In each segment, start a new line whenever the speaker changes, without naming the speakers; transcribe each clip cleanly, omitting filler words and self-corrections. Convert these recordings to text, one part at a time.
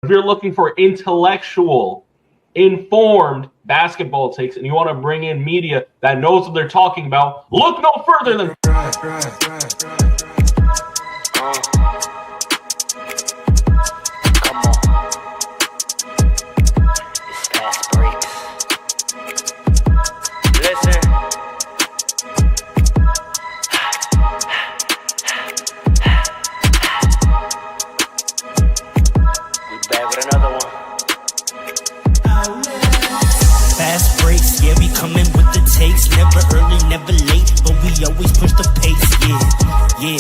If you're looking for intellectual, informed basketball takes and you want to bring in media that knows what they're talking about, look no further than
never early, never late, but we always push the pace, yeah.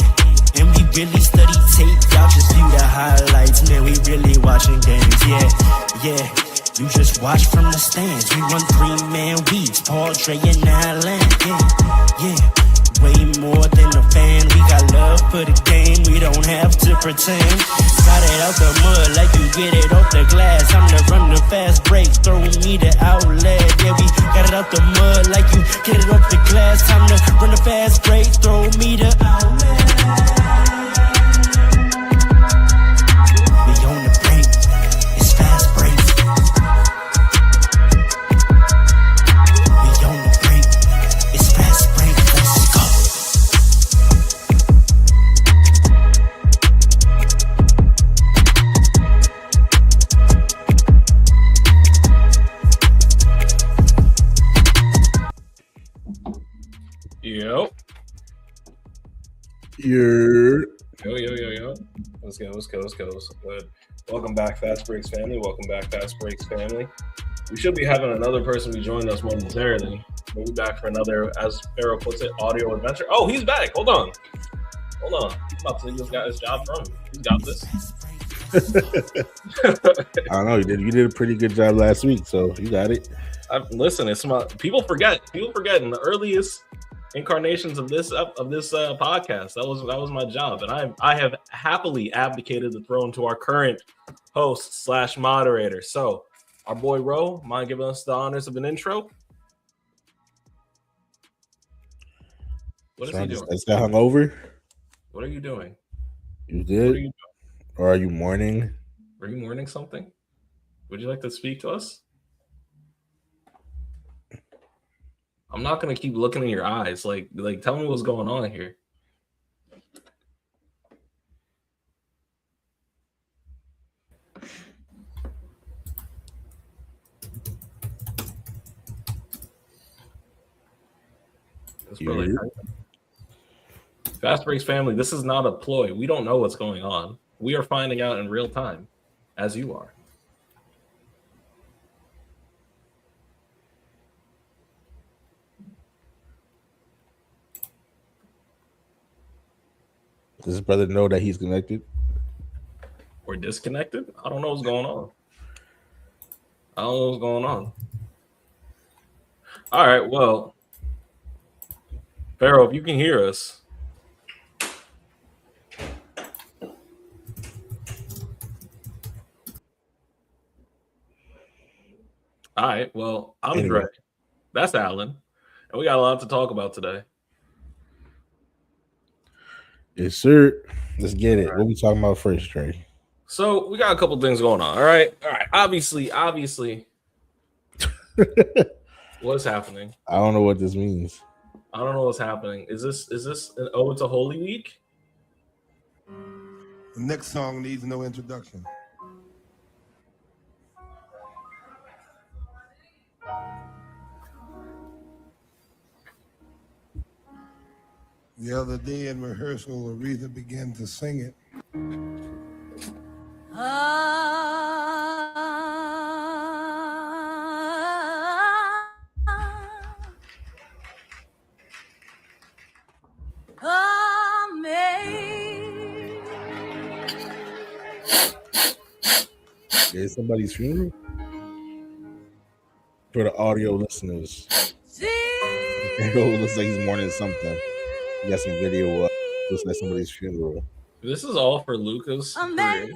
And we really study tape, y'all just view the highlights, man, we really watching games, yeah. You just watch from the stands, we run 3-man weeks, Paul, Dre, and Allen, yeah. Way more than a fan, we got love for the game, we don't have to pretend. Got it out the mud like you get it off the glass. I'm the run the fast break, throw me the outlet. Yeah, we got it out the mud like you get it off the glass. Time to run the fast break, throw me the outlet. We on the break, it's fast break. We on the break, it's fast break. Let's go.
Yo. Let's go. Good. Welcome back, Fast Breaks family. We should be having another person be joining us momentarily. We'll be back for another, as Pharaoh puts it, audio adventure. Oh, he's back. Hold on. I'm about to take this guy's job from him. He's got this.
I don't know. You did a pretty good job last week, so you got it.
Listen, it's my people forget in the earliest incarnations of this podcast. That was my job, and I have happily abdicated the throne to our current host / moderator. So, our boy Ro, mind giving us the honors of an intro? What is he doing?
Is that hungover?
What are you doing?
You did? Or are you mourning?
Are you mourning something? Would you like to speak to us? I'm not gonna keep looking in your eyes. Like, tell me what's going on here. Fast Breaks family, this is not a ploy. We don't know what's going on. We are finding out in real time, as you are.
Does his brother know that he's connected?
Or disconnected? I don't know what's going on. All right, well, Pharaoh, if you can hear us. All right, well, I'm Dre. That's Alan. And we got a lot to talk about today.
Yes, sir. Let's get it. What are we talking about first, Trey?
So we got a couple things going on. All right. Obviously. What's happening?
I don't know what this means.
I don't know what's happening. Is this an ode to Holy Week?
The next song needs no introduction. The other day in rehearsal, Aretha began to sing it.
Is somebody's funeral? For the audio listeners. It looks like he's mourning something. You got some video up. Looks like somebody's funeral.
This is all for Luka's career.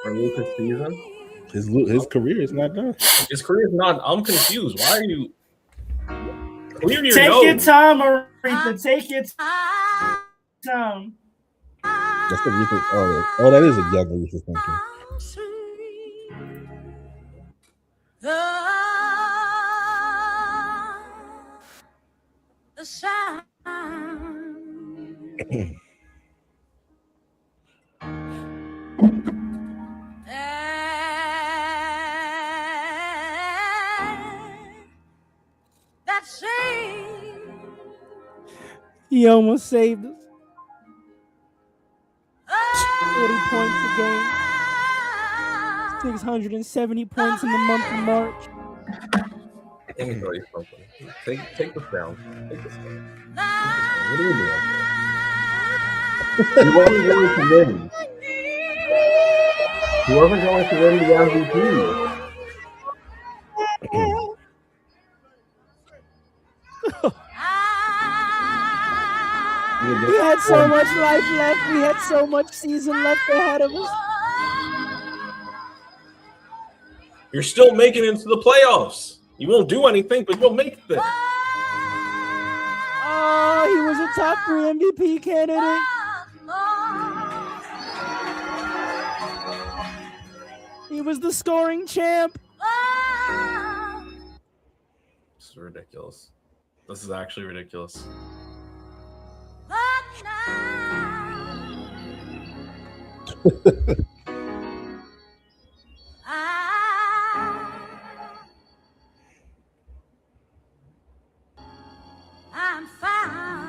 For Luka's season.
His career is not done.
His career is not. I'm confused. Why are you? Clear your
Take
nose.
your time, Aretha. Take your time.
That's Aretha. Oh, that is a young Aretha thinking.
The sound that sings.
He almost saved us. 40 points a game. 670 points in the month of March.
Let me tell you something. Take this down. Take this down. What are you doing?
He wasn't going to win. He wasn't going to win the MVP.
We had so much life left. We had so much season left ahead of us.
You're still making it into the playoffs. You won't do anything, but you'll make it.
Oh, he was a top 3 MVP candidate. He was the scoring champ.
This is ridiculous. This is actually ridiculous.
I'm found.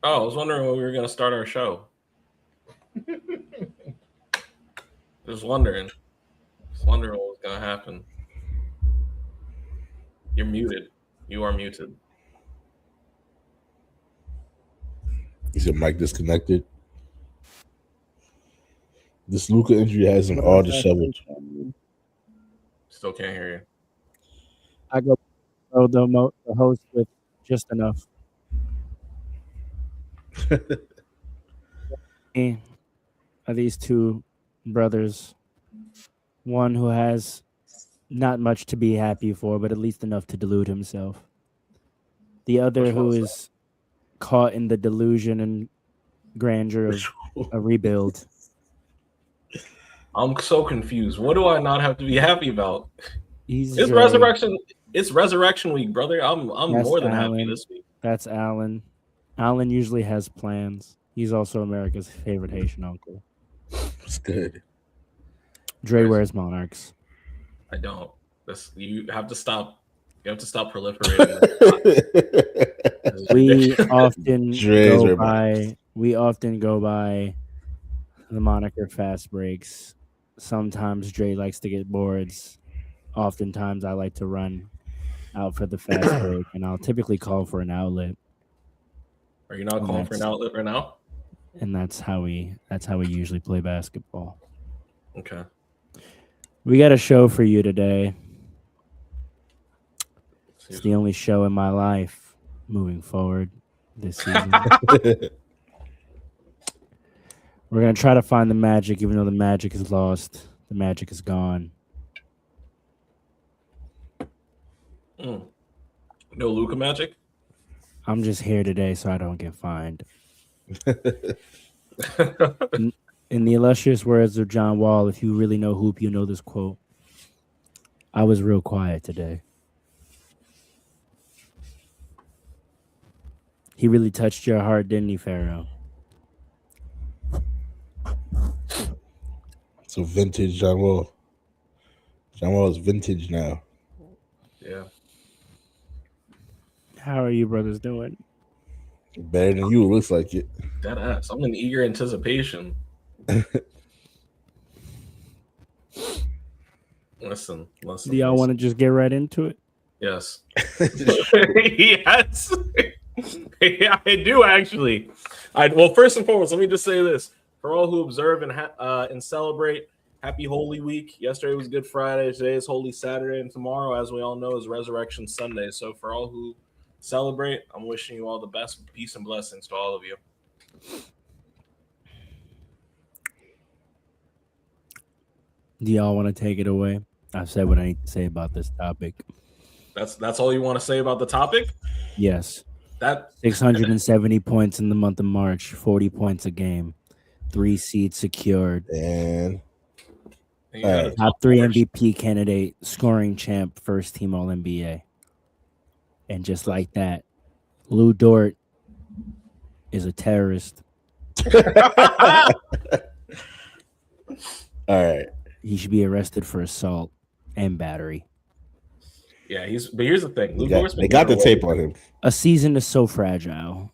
Oh, I was wondering when we were going to start our show. Just wondering. Just wondering what was going to happen. You're muted. You are muted.
Is your mic disconnected? This Luka injury has him all disheveled.
Still can't hear you.
I go the host with just enough. Are these two brothers? One who has not much to be happy for, but at least enough to delude himself. The other who is caught in the delusion and grandeur of a rebuild.
I'm so confused. What do I not have to be happy about?
It's
resurrection. It's resurrection week, brother. I'm more than happy this week.
That's Alan. Alan usually has plans. He's also America's favorite Haitian uncle.
It's good.
Dre wears Monarchs.
I don't. You have to stop. You have to stop proliferating.
We often go by the moniker fast breaks. Sometimes Dre likes to get boards. Oftentimes I like to run out for the fast break, and I'll typically call for an outlet.
Are you not calling for an outlet right now?
And that's how we usually play basketball.
Okay.
We got a show for you today. It's the only show in my life moving forward this season. We're going to try to find the magic, even though the magic is lost. The magic is gone.
No Luka magic?
I'm just here today so I don't get fined. In the illustrious words of John Wall, if you really know hoop, you know this quote. I was real quiet today. He really touched your heart, didn't he, Pharaoh?
So vintage John Wall. John Wall is vintage now.
Yeah.
How are you brothers doing?
Better than you, it looks like it.
Dead ass. I'm in eager anticipation. Listen.
Do y'all want to just get right into it?
Yes. Yes. Yeah, I do actually. Well, first and foremost, let me just say this: for all who observe and celebrate, happy Holy Week. Yesterday was Good Friday. Today is Holy Saturday, and tomorrow, as we all know, is Resurrection Sunday. So, for all who celebrate, I'm wishing you all the best peace and blessings to all of you.
Do y'all want to take it away? I've said what I need to say about this topic.
That's all you want to say about the topic?
Yes.
That
670 points in the month of March, 40 points a game, 3 seeds secured.
And
you gotta
Top 3 MVP candidate, scoring champ, first team All NBA. And just like that, Lou Dort is a terrorist.
all right.
He should be arrested for assault and battery.
Yeah, but here's the thing.
They got the tape on him.
A season is so fragile.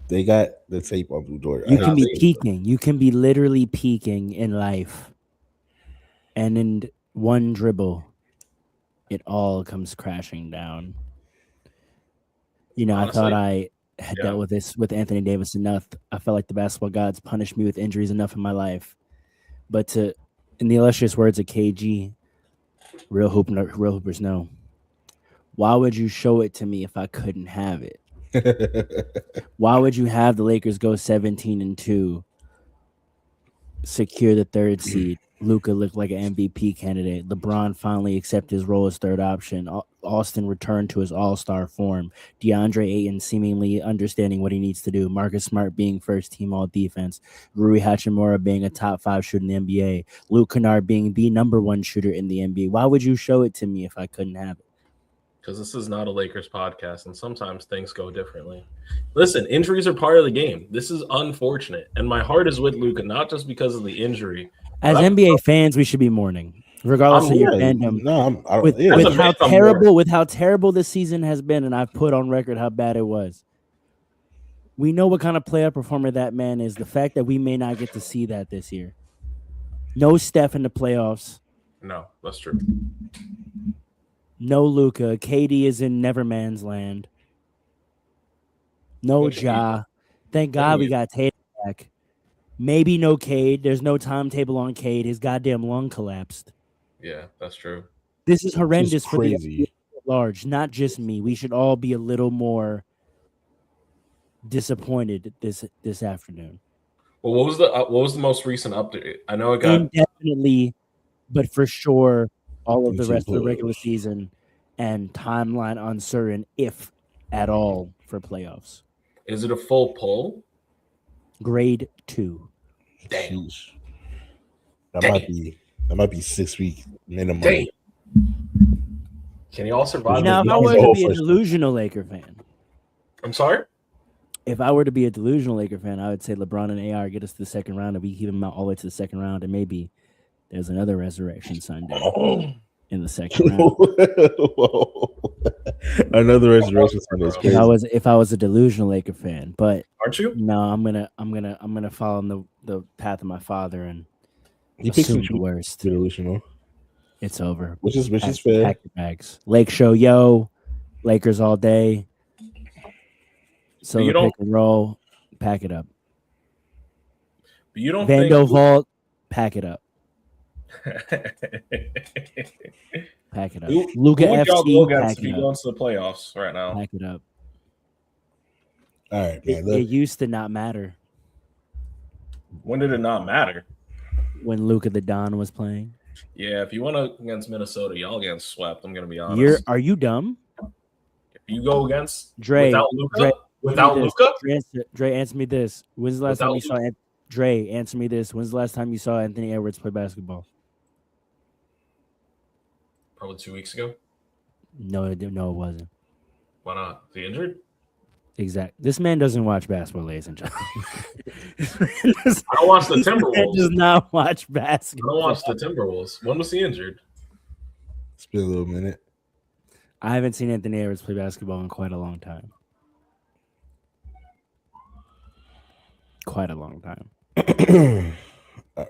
They got the tape on Lou Dort.
You can be peaking. You can be literally peaking in life. And in one dribble, it all comes crashing down. You know, honestly, I thought I had dealt with this with Anthony Davis enough. I felt like the basketball gods punished me with injuries enough in my life. But in the illustrious words of KG, real hoopers know. Why would you show it to me if I couldn't have it? Why would you have the Lakers go 17-2, secure the 3rd seed? Luka looked like an MVP candidate. LeBron finally accepted his role as 3rd option. Austin returned to his all-star form. DeAndre Ayton seemingly understanding what he needs to do. Marcus Smart being first-team all-defense. Rui Hachimura being a top 5 shooter in the NBA. Luke Kennard being the number 1 shooter in the NBA. Why would you show it to me if I couldn't have it?
Because this is not a Lakers podcast, and sometimes things go differently. Listen, injuries are part of the game. This is unfortunate, and my heart is with Luka, not just because of the injury.
As NBA fans, we should be mourning, regardless of your fandom.
No,
with how terrible this season has been, and I've put on record how bad it was. We know what kind of playoff performer that man is. The fact that we may not get to see that this year. No Steph in the playoffs.
No, that's true.
No Luka. KD is in Neverman's Land. No Ja. Thank God we got Tatum back. Maybe no Cade. There's no timetable on Cade. His goddamn lung collapsed.
Yeah, that's true.
This is horrendous for the NBA at large, not just me. We should all be a little more disappointed this afternoon.
Well, what was the most recent update? I know it got
indefinitely, but for sure, all of the rest of the regular season and timeline uncertain, if at all, for playoffs.
Is it a full pull?
Grade 2.
Damn.
That might be 6 week minimum.
Damn. Can you all survive?
Now, if I were to be a delusional Laker fan,
I'm sorry.
If I were to be a delusional Laker fan, I would say LeBron and AR get us to the second round, and we keep them out all the way to the second round, and maybe there's another resurrection Sunday in the second round.
Another resurrection Sunday is crazy.
If I was a delusional Laker fan, but
aren't you?
No, I'm gonna follow the path of my father and
you
assume the worst.
Delusional.
It's over.
Which is fair.
Pack your bags. Lake Show, yo, Lakers all day. So you pick and roll, pack it up.
But you don't
Vando Vault, pack it up. Pack it up. Luka FC, pack it up.
Going to the playoffs right now.
Pack it up.
All right, man.
It used to not matter.
When did it not matter?
When Luka the Don was playing.
Yeah, if you went against Minnesota, y'all getting swept. I'm gonna be honest.
Are you dumb?
If you go against
Dre
without Luka,
Dre, answer me this. When's the last time you saw Dre? Answer me this. When's the last time you saw Anthony Edwards play basketball?
Probably 2 weeks ago.
No, it wasn't.
Why not? Is he injured?
Exactly. This man doesn't watch basketball, ladies and gentlemen.
I don't watch the Timberwolves.
Man does not watch basketball.
I don't watch the Timberwolves. When was he injured?
It's been a little minute.
I haven't seen Anthony Edwards play basketball in quite a long time.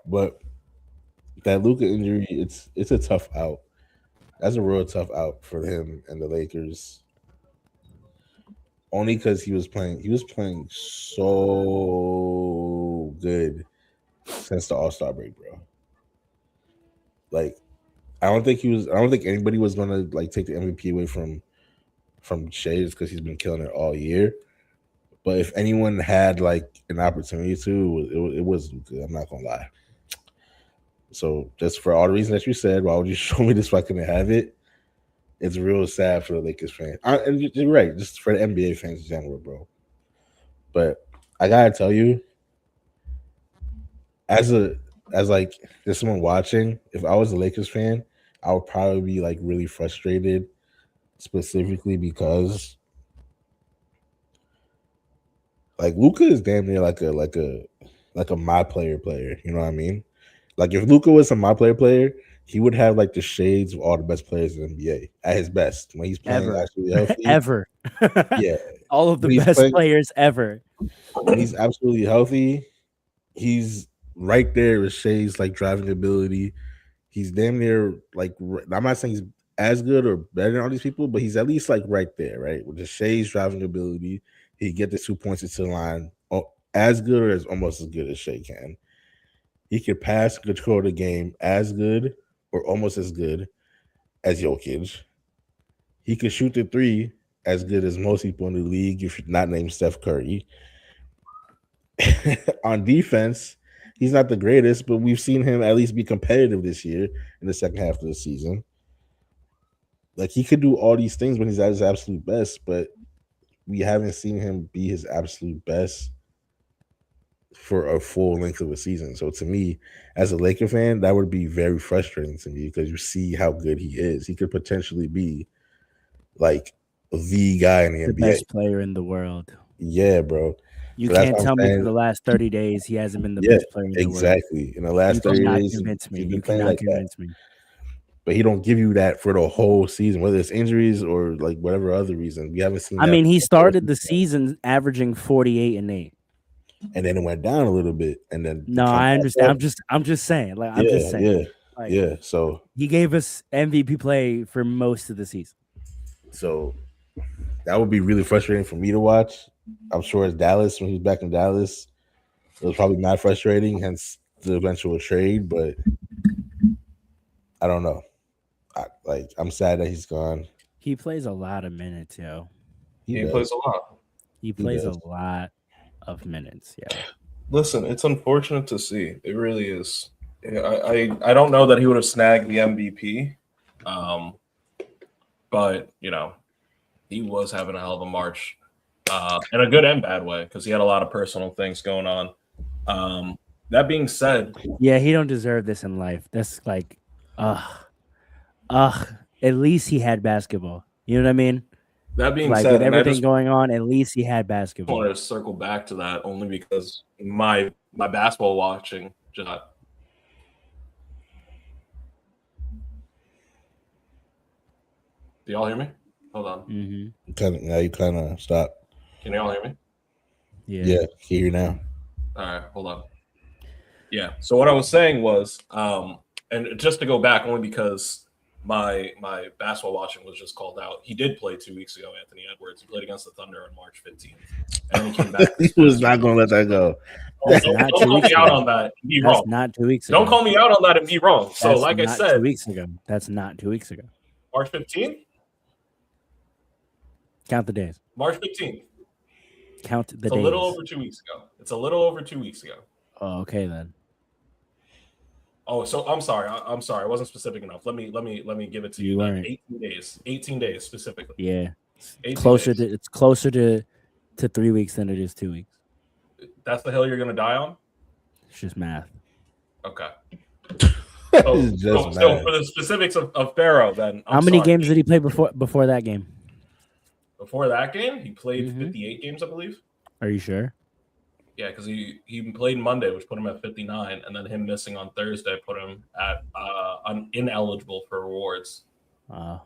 But that Luka injury, it's a tough out. That's a real tough out for him and the Lakers. Only because he was playing so good since the All-Star break, bro. Like, I don't think anybody was gonna take the MVP away from Shea because he's been killing it all year. But if anyone had an opportunity to, it was Luka. I'm not gonna lie. So just for all the reasons that you said, why would you show me this if I couldn't have it? It's real sad for the Lakers fans. And you're right, just for the NBA fans in general, bro. But I gotta tell you, as like just someone watching, if I was a Lakers fan, I would probably be like really frustrated, specifically because like Luka is damn near like a my player. You know what I mean? Like if Luka was a my player, he would have like the shades of all the best players in the NBA at his best when he's playing
Ever.
absolutely healthy.
Ever.
Yeah.
All of the
When he's
best
playing-
players ever.
When he's absolutely healthy, he's right there with Shay's like driving ability. He's damn near like I'm not saying he's as good or better than all these people, but he's at least like right there, right? With the Shay's driving ability, he get the 2 points into the line as good or as almost as good as Shay can. He can pass, control the game as good or almost as good as Jokic. He can shoot the three as good as most people in the league, if you're not named Steph Curry. On defense, he's not the greatest, but we've seen him at least be competitive this year in the second half of the season. Like he could do all these things when he's at his absolute best, but we haven't seen him be his absolute best for a full length of a season. So to me, as a Laker fan, that would be very frustrating to me because you see how good he is. He could potentially be like the guy in the
The
NBA.
best player in the world.
Yeah, bro.
You
So that's
can't
what I'm
tell me
saying.
for the last 30 days he hasn't been the
Yeah,
best player in the world.
exactly. In the last
You
30
cannot
days,
convince me.
he's been
You
playing
cannot
like that.
convince me.
But he don't give you that for the whole season, whether it's injuries or like whatever other reason. We haven't seen.
I
that
mean, he
for the whole
started the season averaging 48 and 8.
and then it went down a little bit, and then
No, I understand. I'm just saying. Like I'm just saying. Like,
yeah. So
he gave us MVP play for most of the season.
So that would be really frustrating for me to watch. I'm sure it's Dallas when he's back in Dallas. It was probably not frustrating, hence the eventual trade. But I don't know. I'm sad that he's gone.
He plays a lot of minutes, yo.
He
does.
plays a lot.
He plays
does.
a lot of minutes, yeah.
Listen, it's unfortunate to see. It really is. I don't know that he would have snagged the MVP, but you know, he was having a hell of a March, in a good and bad way because he had a lot of personal things going on. That being said,
Yeah, he don't deserve this in life. That's like, at least he had basketball. You know what I mean?
that being
Like
said,
with
and I
everything
just
going on, at least he had basketball.
wanted to circle back to that only because my basketball watching just. Do y'all hear me? Hold on.
Mm-hmm.
Now you kind of stop.
Can y'all hear me?
Yeah, hear you now.
All right, hold on. Yeah. So what I was saying was, and just to go back, only because my basketball watching was just called out. He did play 2 weeks ago, Anthony Edwards. He played against the Thunder on March 15th, and then he came back.
He was not going to let that go.
Don't
not 2
call
weeks
me out
ago.
on that and be
That's
wrong.
not 2 weeks ago.
Don't call me out on that and be wrong. So,
That's
like I
not
said,
2 weeks ago. That's not 2 weeks ago.
March 15th.
Count the days.
March 15th.
Count the
It's a
days.
little over 2 weeks ago. It's a little over 2 weeks ago.
Oh, okay then.
Oh, so I'm sorry. I'm sorry. I wasn't specific enough. Let me give it to you.
You
Then.
weren't.
18 days. 18 days specifically.
Yeah.
18
Closer
days.
to it's closer to 3 weeks than it is 2 weeks.
That's the hill you're gonna die on.
It's just math.
Okay.
It's just
So
mad.
for the specifics of Pharaoh, then
How many games did he play before that game?
Before that game, he played
Mhm.
58 games, I believe.
Are you sure?
Yeah, because he played Monday, which put him at 59, and then him missing on Thursday put him at ineligible for rewards.
And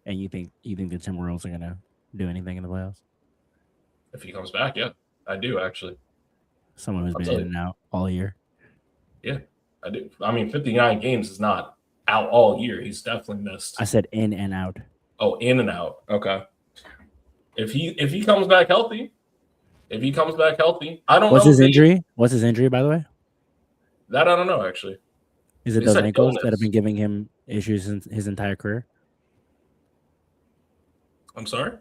you think the Timberwolves are gonna do anything in the playoffs?
If he comes back, yeah, I do actually.
Someone who's
I'll
been
tell
in
you.
and out all year.
Yeah, I do. I mean, 59 games is not out all year. He's definitely missed.
I said in and out.
Oh, in and out. Okay. If he comes back healthy, I don't
What's
know.
his
if they-
injury? What's his injury, by the way?
That I don't know actually.
Is it
They
those
said
ankles that
illness.
have been giving him issues in his entire career?
I'm sorry.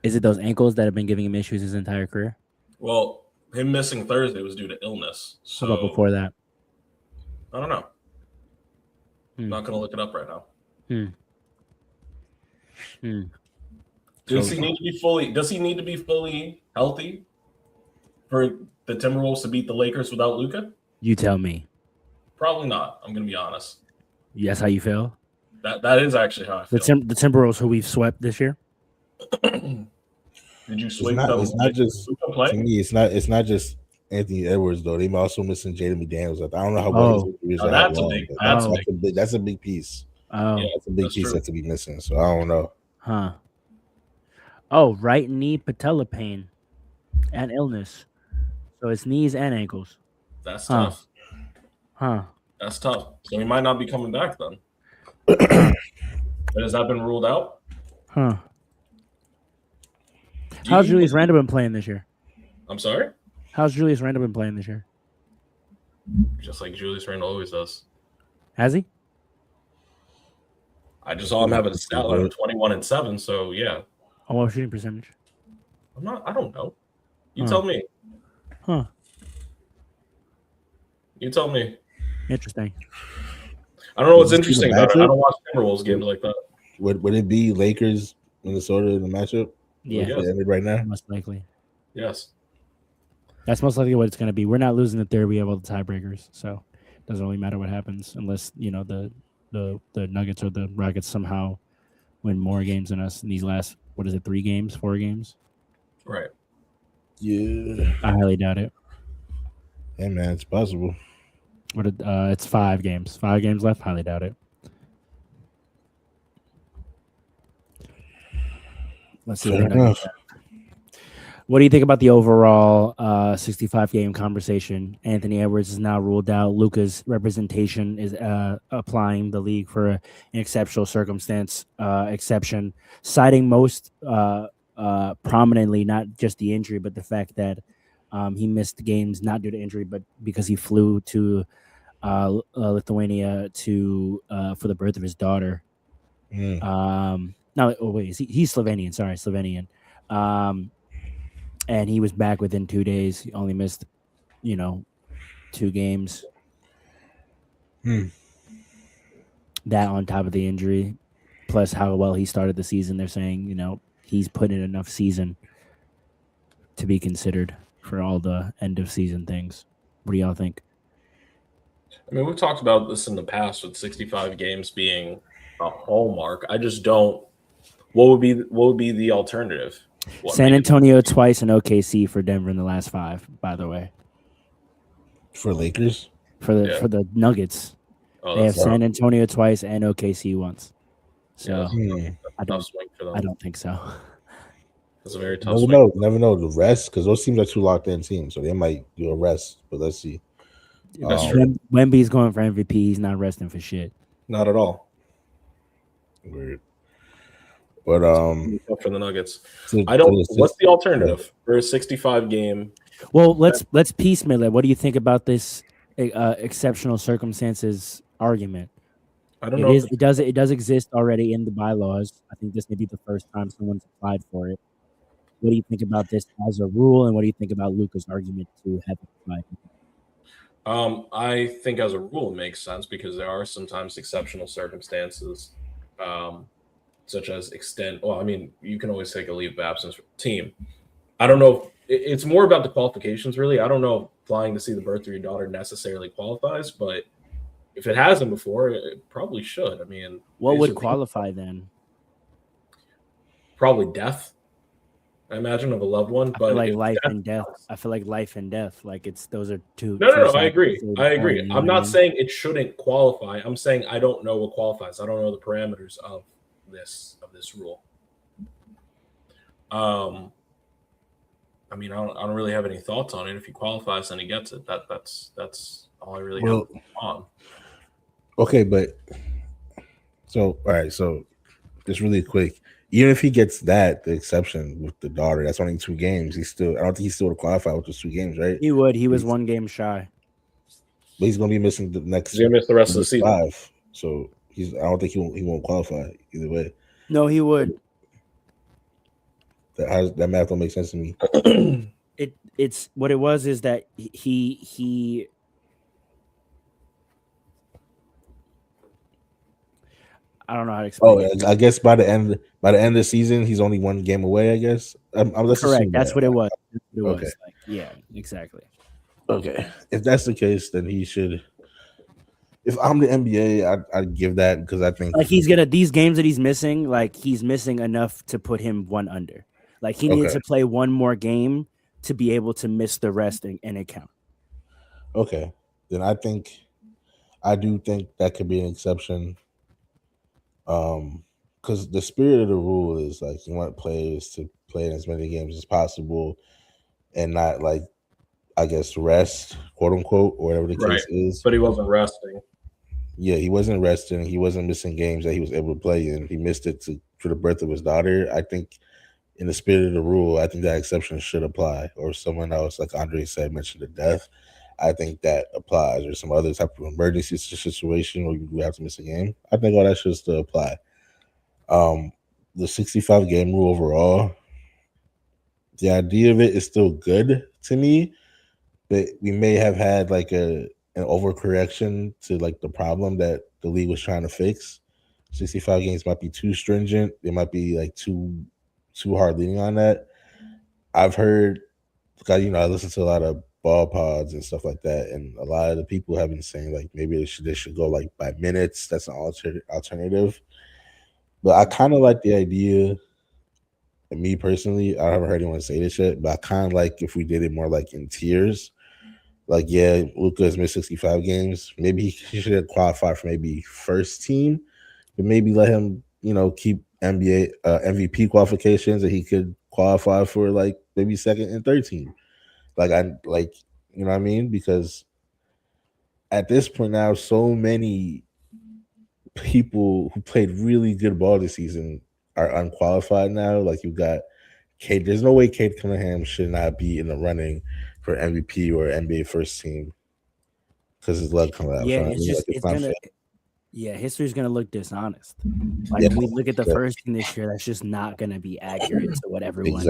Is it those ankles that have been giving him issues his entire career?
Well, him missing Thursday was due to illness.
How about
So
before that?
I don't know.
Hmm.
I'm not gonna look it up right now. Does he need to be fully healthy for the Timberwolves to beat the Lakers without Luka?
You tell me.
Probably not. I'm gonna be honest.
That's how you feel?
That is actually how I
The
feel.
the Timberwolves who we've swept this year?
Did you sweep
not-
them?
it's not just-
Luka
To
play?
me, it's not just Anthony Edwards though. They may also missing Jaden McDaniels. I don't know how well his injuries
Oh,
are.
that's a
long,
big-
but
that's
that's a big piece.
Oh,
Yeah.
That's a big
That's
piece
true.
that to be missing. So I don't know.
huh. Oh, right knee patella pain and illness. So it's knees and ankles.
That's
Huh.
tough.
Huh.
That's tough. So he might not be coming back then. But has that been ruled out?
Huh.
Do
How's
you-
Julius Randle been playing this year?
I'm sorry?
How's Julius Randle been playing this year?
Just like Julius Randle always does.
Has he?
I just saw him have a stat line of 21-7. So yeah,
Oh, what shooting percentage?
I don't know. You
Huh.
tell me.
Huh.
You tell me.
Interesting.
I don't know what's
Did you see the
interesting about it. I
matchup?
don't watch Timberwolves games like that.
Would it be Lakers, Minnesota in the matchup?
Yeah,
Yeah.
It ended right now.
most likely.
Yes.
That's most likely what it's going to be. We're not losing the third. We have all the tiebreakers, so it doesn't really matter what happens unless the Nuggets or the Rockets somehow win more games than us in these last 4 games.
Right.
Yeah.
I highly doubt it.
Hey man, it's possible.
It's 5 games. 5 games left. Highly doubt it. Let's see.
Fair
What the Nuggets
enough.
have. What do you think about the overall 65-game conversation? Anthony Edwards is now ruled out. Luka's representation is applying the league for an exceptional circumstance exception, citing most prominently not just the injury, but the fact that he missed games not due to injury, but because he flew to Lithuania for the birth of his daughter. No, wait, he's Slovenian. Sorry, Slovenian. And he was back within 2 days. He only missed, 2 games. That on top of the injury, plus how well he started the season, they're saying, he's put in enough season to be considered for all the end of season things. What do y'all think?
I mean, we've talked about this in the past with 65 games being a hallmark. I just don't. What would be the alternative?
San Antonio twice and OKC for Denver in the last 5, by the way.
For Lakers?
For the Nuggets.
Oh,
They have
that's
San Antonio twice and OKC once. So
a
I
tough swing for them.
I don't think so.
It's a very tough
Never
swing.
know. Never know the rest because those teams are 2 locked in teams, so they might do a rest. But let's see.
That's true.
Wemby's going for MVP. He's not resting for shit.
Not at all.
Weird. But
Tough for the Nuggets.
to-
I don't.
to the
What's the alternative for a 65 game?
Well, let's piecemeal it. What do you think about this exceptional circumstances argument?
I don't know.
It does exist already in the bylaws. I think this may be the first time someone's applied for it. What do you think about this as a rule, and what do you think about Luka's argument to have it applied?
I think as a rule it makes sense because there are sometimes exceptional circumstances, such as extend. Well, I mean, you can always take a leave of absence for the team. I don't know. It's more about the qualifications, really. I don't know if flying to see the birth of your daughter necessarily qualifies, but if it hasn't before, it probably should. I mean,
What
it
would
should be
qualify then?
probably death. I imagine of a loved one,
I
but
feel like
if
life
death-
and death. I feel like life and death. Like those are two.
No,
two
I agree.
sides of the
I
same
agree.
coin, you know
I'm
what I
not
mean?
saying it shouldn't qualify. I'm saying I don't know what qualifies. I don't know the parameters of this rule. I mean, I don't really have any thoughts on it. If he qualifies and he gets it, that's all I really have on.
Okay, but so all right, so just really quick. Even if he gets the exception with the daughter, that's only 2 games. I don't think he's still to qualify with those 2 games, right?
He would. He was 1 game shy.
But he's gonna be missing the next.
He's gonna miss the rest of the season.
5. So I don't think he won't qualify either way.
No, he would.
That math don't make sense to me.
It's what it was is that he I don't know how to explain
Oh,
it.
I guess by the end of the season, he's only one game away. I guess. Let's
Correct.
assume
That's
that.
what it was. That's what it
Okay.
was. Like, yeah, exactly.
Okay, if that's the case, then he should. If I'm the NBA, I'd give that because I think
Like he's gonna these games that he's missing, like he's missing enough to put him one under. Like he needs
Okay.
to play one more game to be able to miss the rest and it count.
Okay, then I do think that could be an exception. Because the spirit of the rule is like you want players to play in as many games as possible, and not like I guess rest, quote unquote, or whatever the case is.
But he wasn't resting.
Yeah, he wasn't resting. He wasn't missing games that he was able to play in. He missed it for the birth of his daughter. I think, in the spirit of the rule, I think that exception should apply. Or someone else, like Andre said, mentioned the death. I think that applies. Or some other type of emergency situation where you have to miss a game. I think all that should still apply. The 65 game rule overall, the idea of it is still good to me, but we may have had like an overcorrection to like the problem that the league was trying to fix. 65 games might be too stringent. They might be like too hard leaning on that. I've heard, I listen to a lot of ball pods and stuff like that, and a lot of the people have been saying like maybe they should go like by minutes. That's an alternative. But I kind of like the idea. Me personally, I haven't heard anyone say this yet, but I kind of like if we did it more like in tiers. Like, yeah, Luka has missed 65 games. Maybe he should have qualified for maybe first team, but maybe let him, keep NBA MVP qualifications that he could qualify for like maybe second and third team. You know what I mean? Because at this point now, so many people who played really good ball this season are unqualified now. Like you got Kate. There's no way Kate Cunningham should not be in the running for MVP or NBA first team because his leg coming out.
Yeah, history's gonna look dishonest. Like if we look at the first team this year, that's just not gonna be accurate to what everyone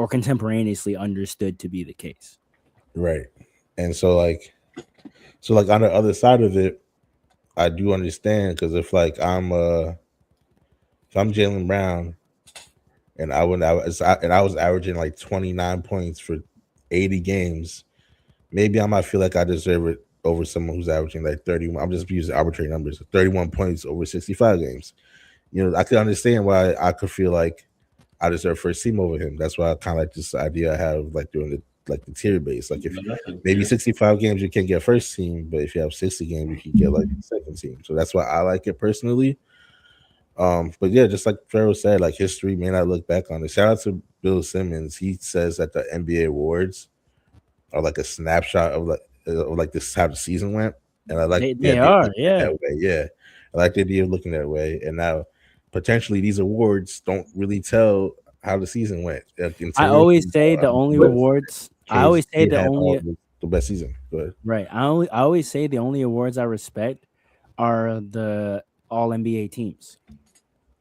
contemporaneously understood to be the case.
Right. And so like on the other side of it, I do understand because if I'm Jaylen Brown and I was averaging like 29 points for 80 games, maybe I might feel like I deserve it over someone who's averaging like 31. I'm just using arbitrary numbers, 31 points over 65 games. I could understand why I could feel like I deserve first team over him. That's why I kind of like this idea I have like doing the tier base. Like if maybe 65 games you can't get first team, but if you have 60 games you can get like second team. So that's why I like it personally. But yeah, just like Pharaoh said, like history may not look back on it. Shout out to Bill Simmons. He says that the NBA awards are like a snapshot of this how the season went, and I like
they are, yeah.
That way, yeah. I like the idea of looking that way, and now potentially these awards don't really tell how the season went.
I always say the only awards. I always say the only
the best season. Go ahead.
Right. I always say the only awards I respect are the All NBA teams.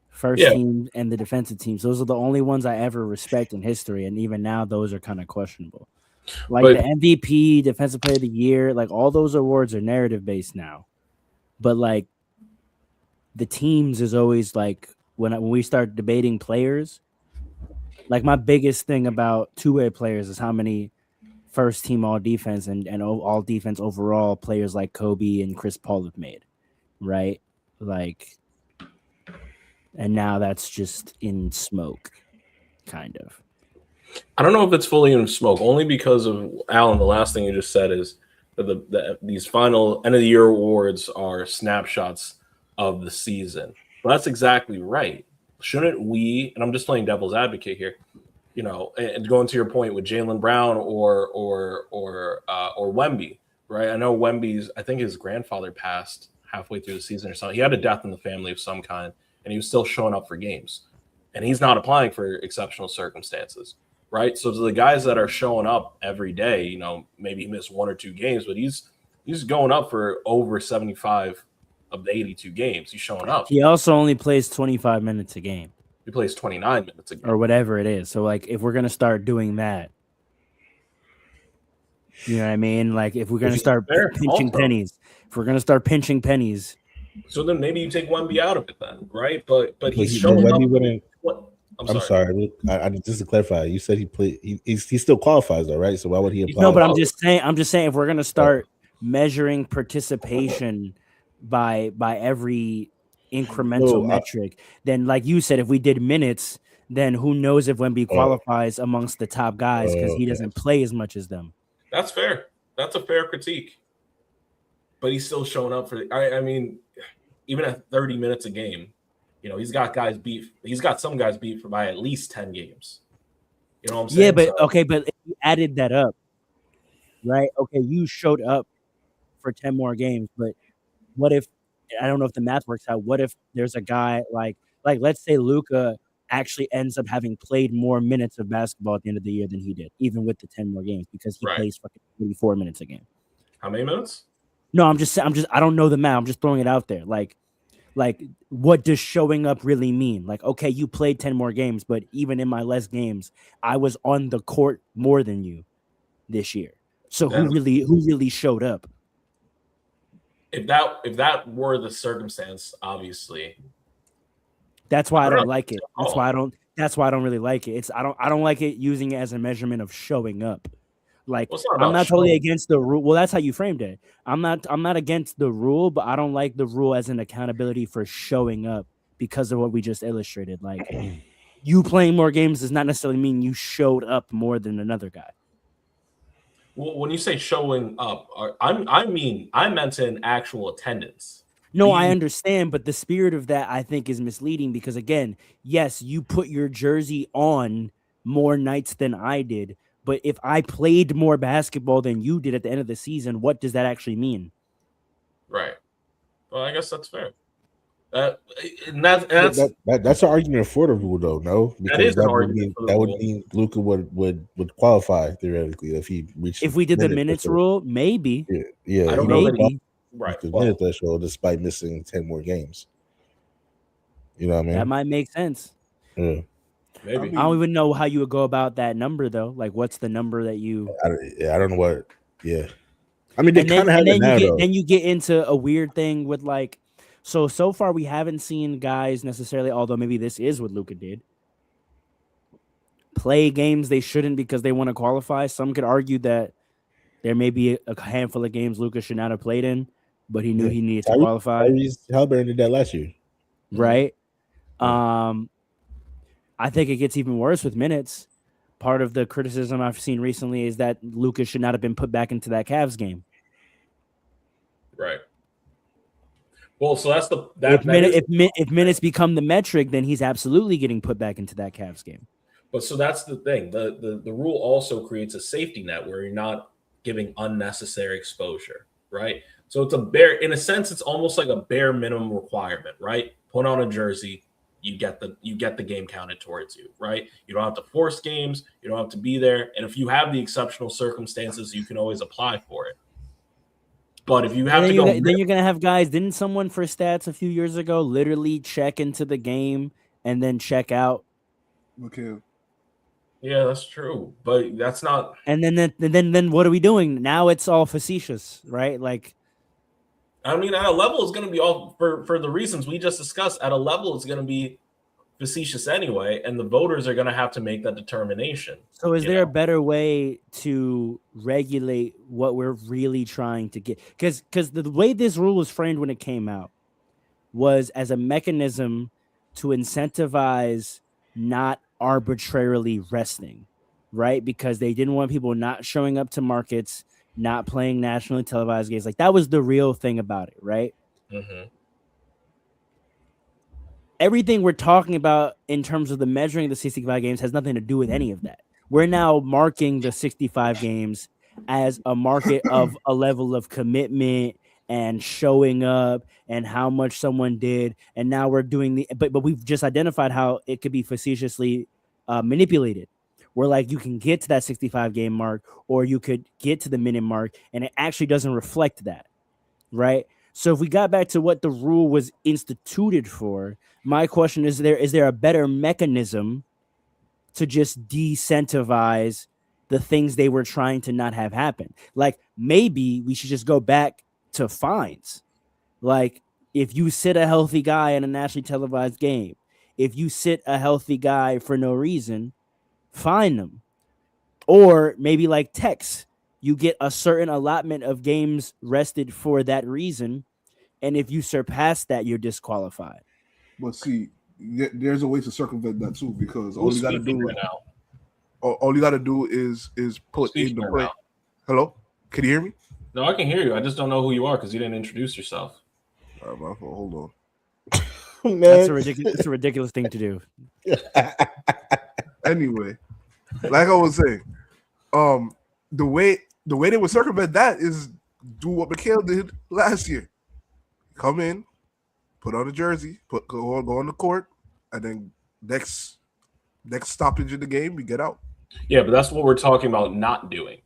First team and the defensive teams. Those are the only ones I ever respect in history. And even now, those are kind of questionable. Like the MVP, Defensive Player of the Year, like all those awards are narrative based now. But like the teams is always like when we start debating players, like my biggest thing about two-way players is how many first team all defense and all defense overall players like Kobe and Chris Paul have made. Right. Like, and now that's just in smoke, kind of.
I don't know if it's fully in smoke, only because of Alan. The last thing you just said is that these final end of the year awards are snapshots of the season. Well, that's exactly right. Shouldn't we? And I'm just playing devil's advocate here. And going to your point with Jaylen Brown or Wemby, right? I know Wemby's. I think his grandfather passed halfway through the season or something. He had a death in the family of some kind, and he was still showing up for games. And he's not applying for exceptional circumstances, right? So the guys that are showing up every day, maybe he missed one or two games, but he's going up for over 75 of the 82 games. He's showing up.
He also only plays 25 minutes a game.
He plays 29 minutes a game.
Or whatever it is. So, like, if we're going to start doing that, you know what I mean? Like, if we're going to start pinching pennies,
So then maybe you take Wemby out of it then, right? But he's
But
showing up.
Wemby wouldn't.
What? I'm
I'm
sorry.
sorry. Just to clarify, you said he played. He still qualifies though, right? So why would he apply?
No, but I'm
Oh.
just saying if we're gonna start measuring participation by every incremental metric, then like you said, if we did minutes, then who knows if Wemby qualifies amongst the top guys because he doesn't play as much as them.
That's fair. That's a fair critique. But he's still showing up for. I mean, even at 30 minutes a game, you know, he's got guys beat. He's got some guys beat for by at least 10 games. You know what I'm saying?
Yeah, but okay, but if you added that up, right? Okay, you showed up for 10 more games, but what if I don't know if the math works out? What if there's a guy like let's say Luka actually ends up having played more minutes of basketball at the end of the year than he did, even with the 10 more games, because he plays fucking 44 minutes a game.
How many minutes?
No, I'm just I don't know the math. I'm just throwing it out there. Like what does showing up really mean? Like, okay, you played 10 more games, but even in my less games, I was on the court more than you this year. So who really showed up?
If that were the circumstance, obviously.
That's why I don't like it. That's why I don't really like it. I don't like it using it as a measurement of showing up. Like, I'm not totally against the rule. Well, that's how you framed it. I'm not against the rule, but I don't like the rule as an accountability for showing up because of what we just illustrated. Like, you playing more games does not necessarily mean you showed up more than another guy.
Well, when you say showing up, I meant in actual attendance.
No, I understand, but the spirit of that I think is misleading because, again, yes, you put your jersey on more nights than I did. But if I played more basketball than you did at the end of the season, what does that actually mean?
Right. Well, I guess that's fair.
That's an argument for the rule, though. No, because that would mean Luka would qualify theoretically if he reached.
If we did the minutes rule, maybe.
Yeah,
I don't know. Maybe.
Right. The minute threshold, despite missing 10 more games. You know what I mean?
That might make sense.
Yeah.
Maybe.
I don't even know how you would go about that number though. Like, what's the number that you?
I don't know what. Yeah, I mean, they kind of have it now.
Then you get into a weird thing with like, so far we haven't seen guys necessarily. Although maybe this is what Luka did. Play games they shouldn't because they want to qualify. Some could argue that there may be a handful of games Luka should not have played in, but he knew he needed to qualify.
Halliburton did that last year,
right? I think it gets even worse with minutes. Part of the criticism I've seen recently is that Luka should not have been put back into that Cavs game.
Right. Well, so that's
if minutes become the metric, then he's absolutely getting put back into that Cavs game.
But so that's the thing. The rule also creates a safety net where you're not giving unnecessary exposure, right? So it's in a sense, it's almost like a bare minimum requirement, right? Put on a jersey. You get the game counted towards you, right? You don't have to force games. You don't have to be there. And if you have the exceptional circumstances, you can always apply for it. But if you have to go,
then you're gonna have guys. Didn't someone for stats a few years ago literally check into the game and then check out?
Okay.
Yeah, that's true, but that's not.
And then what are we doing now? It's all facetious, right? Like.
I mean, at a level, it's going to be all for the reasons we just discussed. At a level, it's going to be facetious anyway, and the voters are going to have to make that determination.
So is there a better way to regulate what we're really trying to get? Because the way this rule was framed when it came out was as a mechanism to incentivize not arbitrarily resting, right? Because they didn't want people not showing up to markets, not playing nationally televised games. Like, that was the real thing about it, right?
Mm-hmm.
Everything we're talking about in terms of the measuring of the 65 games has nothing to do with any of that. We're now marking the 65 games as a market of a level of commitment and showing up and how much someone did. And now we're doing but we've just identified how it could be facetiously manipulated. Where like you can get to that 65 game mark or you could get to the minute mark and it actually doesn't reflect that, right? So if we got back to what the rule was instituted for, my question is there a better mechanism to just decentivize the things they were trying to not have happen? Like maybe we should just go back to fines. Like if you sit a healthy guy in a nationally televised game, if you sit a healthy guy for no reason, fine them. Or maybe like Tex, you get a certain allotment of games rested for that reason, and if you surpass that, you're disqualified.
But see, there's a way to circumvent that too, because all
Who's
you got to
speaking
do
right now?
all you got to do is put in
Speaking
the
right
play.
now.
Hello, can you hear me?
No, I can hear you. I just don't know who you are because you didn't introduce yourself.
All right, my fault. Hold on.
That's a ridiculous thing to do.
Anyway, like I was saying, the way they would circumvent that is do what Mikhail did last year. Come in, put on a jersey, go on the court, and then next stoppage in the game, we get out.
Yeah, but that's what we're talking about not doing,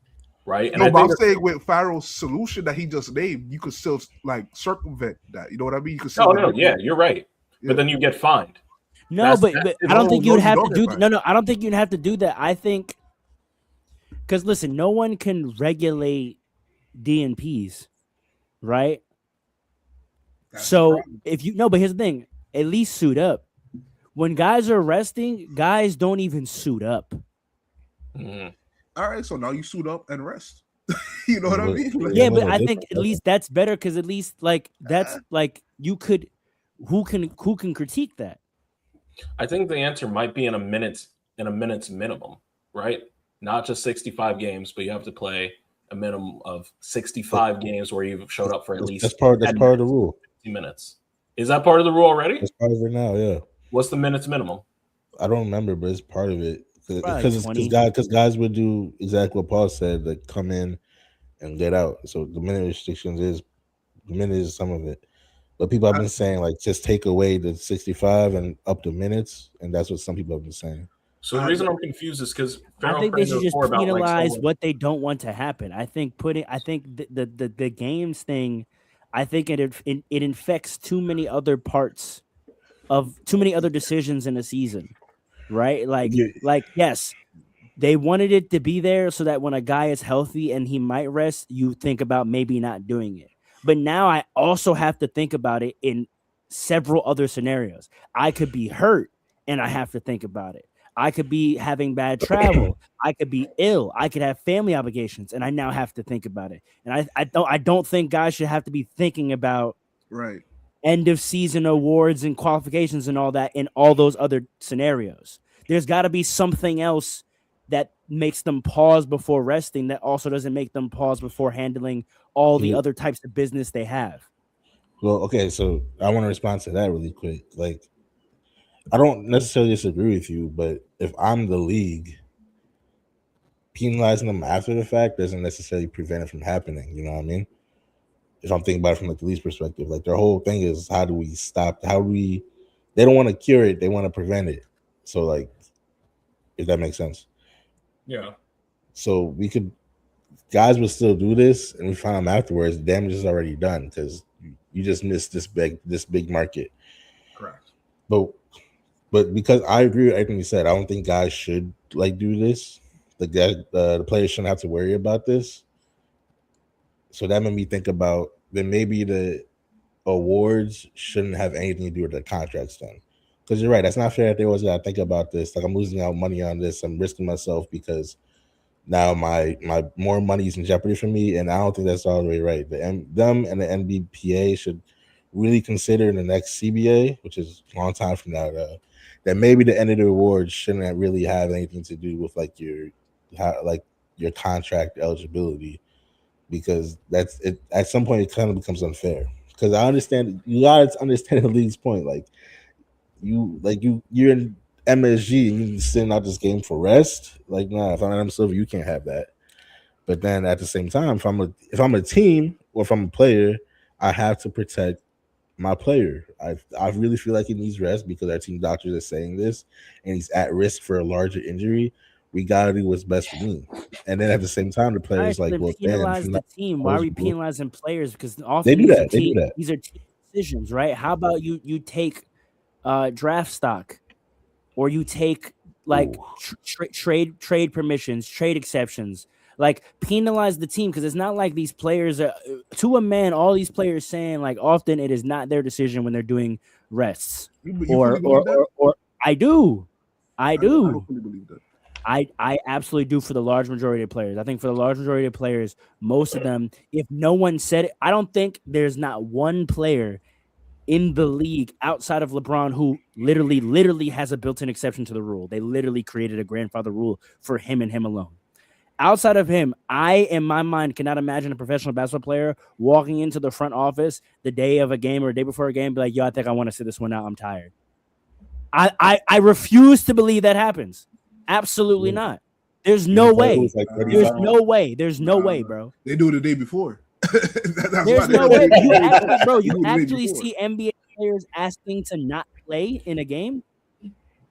right? And
No,
I
but I'm
think
saying with Farrell's solution that he just named, you could still like circumvent that. You know what I mean? You could still.
no, yeah, you're right.
Yeah.
But then you get fined.
No, but I don't think you would have to do.
that.
No, I don't think you'd have to do that. I think because listen, no one can regulate DNPs, right? So if you but here's the thing: at least suit up. When guys are resting, guys don't even suit up.
Mhm.
All right, so now you suit up and rest. You know what I mean? Like,
Yeah, but I think at least that's better because at least like that's like you could. Who can critique that?
I think the answer might be in a minute's minimum, right? Not just 65 games, but you have to play a minimum of 65 games where you've showed up for at least
that's part of the rule.
50 minutes. Is that part of the rule already?
That's part of it now, yeah.
What's the minutes minimum?
I don't remember, but it's part of it
Probably
because
20.
guys would do exactly what Paul said, like come in and get out. So the minute restrictions is some of it. But people have been saying like just take away the 65 and up the minutes, and that's what some people have been saying.
So the reason I'm confused is because
I think they should just penalize what they don't want to happen. I think the games thing, I think it infects too many other parts of too many other decisions in a season, right? Like yes, they wanted it to be there so that when a guy is healthy and he might rest, you think about maybe not doing it. But now I also have to think about it in several other scenarios. I could be hurt and I have to think about it. I could be having bad travel. I could be ill. I could have family obligations, and I now have to think about it. And I don't think guys should have to be thinking about
right
end of season awards and qualifications and all that in all those other scenarios. There's got to be something else that makes them pause before resting that also doesn't make them pause before handling all the other types of business they have.
Well, okay, so I want to respond to that really quick. Like, I don't necessarily disagree with you, but if I'm the league, penalizing them after the fact doesn't necessarily prevent it from happening. You know what I mean? If I'm thinking about it from like the league's perspective, like their whole thing is how do we stop? They don't want to cure it, they want to prevent it. So like, if that makes sense.
Yeah.
So guys would still do this, and we find them afterwards. The damage is already done because you just missed this big market.
Correct.
But because I agree with everything you said, I don't think guys should like do this. The players shouldn't have to worry about this. So that made me think about then maybe the awards shouldn't have anything to do with the contracts then. Because you're right, that's not fair that they always gotta think about this. Like I'm losing out money on this, I'm risking myself because now my more money is in jeopardy for me, and I don't think that's all the way right. Them and the NBPA should really consider in the next CBA, which is a long time from now, that maybe the end of the awards shouldn't really have anything to do with like your contract eligibility, because that's it. At some point, it kind of becomes unfair. Because I understand you gotta understand the league's point, like you're in MSG and you're sitting out this game for rest. Like, nah, if I'm Adam Silver, you can't have that. But then at the same time, if I'm a team or if I'm a player, I have to protect my player. I really feel like he needs rest because our team doctors are saying this, and he's at risk for a larger injury. We gotta do what's best for me. And then at the same time, the players like, well,
penalize the team. Why are we penalizing players? Because often
they do that.
These are team decisions, right? How about you take draft stock, or you take like trade permissions, trade exceptions, Like penalize the team because it's not like these players are, to a man. All these players saying like often it is not their decision when they're doing rests or I do.
I don't fully believe that.
I absolutely do for the large majority of players. I think for the large majority of players, most of them, if no one said it, I don't think there's not one player in the league outside of LeBron who literally has a built-in exception to the rule. They literally created a grandfather rule for him and him alone. Outside of him, I, in my mind, cannot imagine a professional basketball player walking into the front office the day of a game or a day before a game, be like, yo, I think I want to sit this one out. I'm tired. I refuse to believe that happens. Absolutely not. There's no way. There's no way. There's no way, bro.
They do it the day before.
There's no way. You actually see NBA players asking to not play in a game?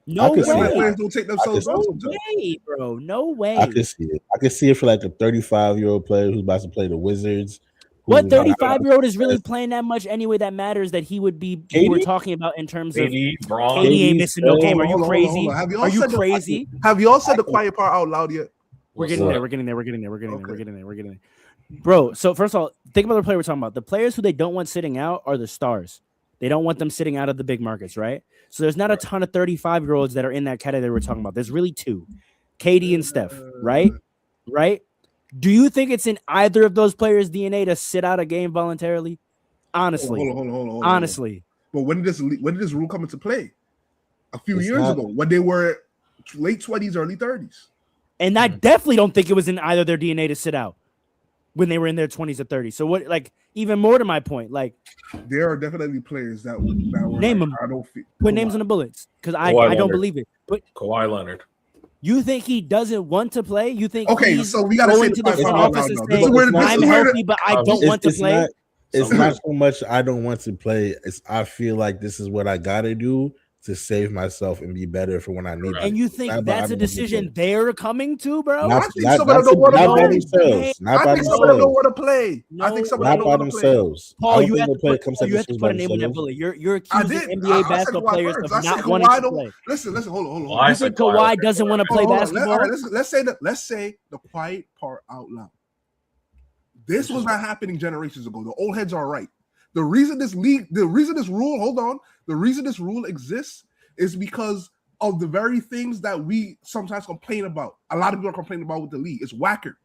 No way.
Players don't take themselves out sometimes.
No way, bro. No way.
I can see it. I can see it for like a 35-year-old player who's about to play the Wizards.
What 35-year-old is really playing that much anyway that matters that he would be we were talking about in terms of KD ain't missing no game. Are you crazy? Are you crazy?
Have you all said the quiet part out loud yet?
We're getting there. Bro, so first of all, think about the player we're talking about. The players who they don't want sitting out are the stars. They don't want them sitting out of the big markets, right? So there's not a ton of 35-year-olds that are in that category we're talking about. There's really two, KD and Steph, right? Right? Do you think it's in either of those players' DNA to sit out a game voluntarily? Honestly.
Hold on.
Honestly.
But when did this rule come into play? A few years ago, when they were late 20s, early 30s.
And I definitely don't think it was in either their DNA to sit out when they were in their 20s or 30s. So what, like, even more to my point, like
there are definitely players that were
name
like,
them.
I don't feel,
put names on the bullets because I don't believe it. But
Kawhi Leonard.
You think he doesn't want to play? You think
so we gotta say
to the front office and say, I'm healthy, but I don't want to play?
It's not so much I don't want to play. It's I feel like this is what I gotta do to save myself and be better for when I need it.
And you think that's a decision they're coming to, bro?
I think some of them don't want to play. I think some of them don't want to play. I think some of them don't want to play.
Paul, you have to put a name on that bullet. You're accusing NBA basketball players of not wanting to play.
Listen, hold on.
You think Kawhi doesn't want to play basketball?
Let's say the quiet part out loud. This was not happening generations ago. The old heads are right. The reason this rule exists is because of the very things that we sometimes complain about. A lot of people are complaining about with the league. It's whacker.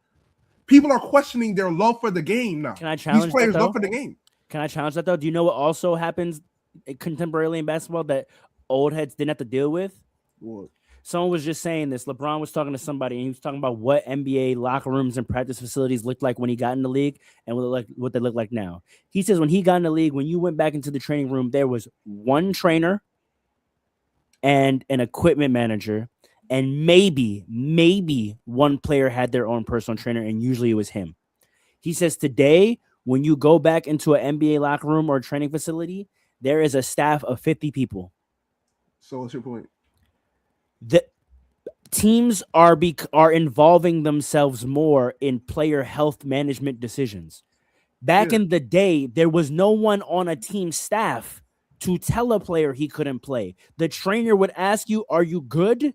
People are questioning their love for the game now.
Can I challenge
these players'
that, though?
love for the game?
Can I challenge that though? Do you know what also happens contemporarily in basketball that old heads didn't have to deal with?
What?
Someone was just saying this. LeBron was talking to somebody, and he was talking about what NBA locker rooms and practice facilities looked like when he got in the league and what they look like now. He says when he got in the league, when you went back into the training room, there was one trainer and an equipment manager, and maybe one player had their own personal trainer, and usually it was him. He says today, when you go back into an NBA locker room or a training facility, there is a staff of 50 people.
So what's your point?
The teams are involving themselves more in player health management decisions. Back in the day, there was no one on a team staff to tell a player he couldn't play. The trainer would ask you, "Are you good?"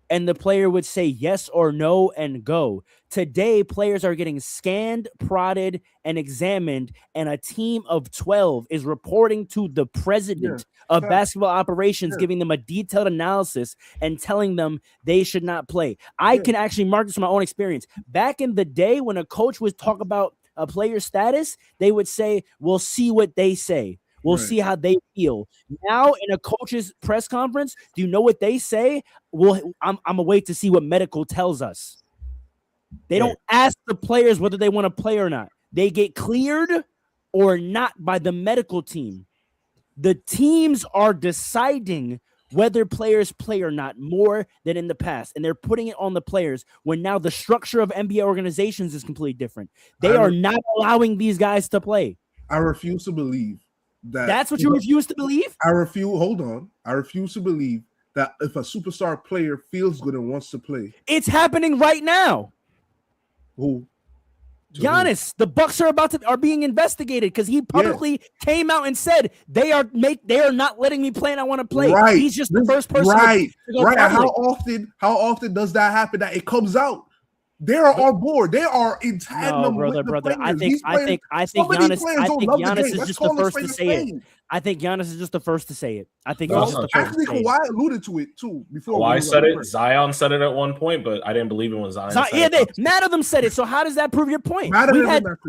And the player would say yes or no and go. Today, players are getting scanned, prodded, and examined, and a team of 12 is reporting to the president of basketball operations, giving them a detailed analysis and telling them they should not play. I can actually mark this from my own experience. Back in the day, when a coach would talk about a player's status, they would say, "We'll see what they say. We'll see how they feel." Now, in a coach's press conference, do you know what they say? Well, I'm gonna wait to see what medical tells us. They don't ask the players whether they want to play or not. They get cleared or not by the medical team. The teams are deciding whether players play or not more than in the past, and they're putting it on the players when now the structure of NBA organizations is completely different. They are not allowing these guys to play.
I refuse to believe
that's what you refuse to believe?
I refuse to believe that if a superstar player feels good and wants to play.
It's happening right now.
Who?
Giannis. The Bucks are being investigated because he publicly came out and said they are not letting me play and I want to play.
Right.
He's just the first person.
Right. How often does that happen that it comes out? They are on board. They are in tandem with the
brother. I
players.
think
These players-
Giannis. I think Giannis is just the first to say it. I think Giannis is just the first to say it. I think
No,
he's just the first
Actually,
to say it.
Kawhi alluded to it too before.
Kawhi said it. Zion said it at one point, but I didn't believe it when Zion said it.
None of them said it. So how does that prove your point?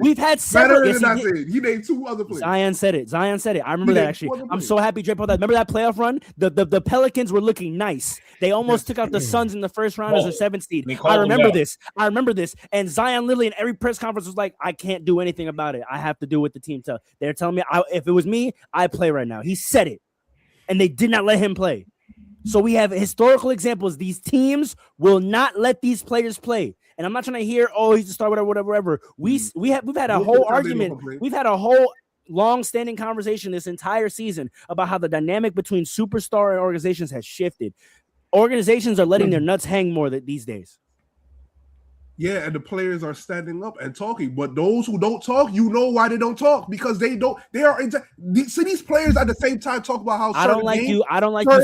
We've
had several.
He named 2 other players.
Zion said it. I remember that actually. I'm so happy Dre pulled that. Remember that playoff run? The Pelicans were looking nice. They almost took out the Suns in the first round as a 7th seed. I remember this. And Zion literally in every press conference was like, I can't do anything about it. I have to do what the team tells. They're telling me if it was me, I'd play right now. He said it. And they did not let him play. So we have historical examples. These teams will not let these players play. And I'm not trying to hear, he's the star, whatever. We've had a whole argument. We've had a whole long-standing conversation this entire season about how the dynamic between superstar and organizations has shifted. Organizations are letting their nuts hang more these days.
Yeah, and the players are standing up and talking. But those who don't talk, you know why they don't talk, because they are these players at the same time talk about how
I don't like you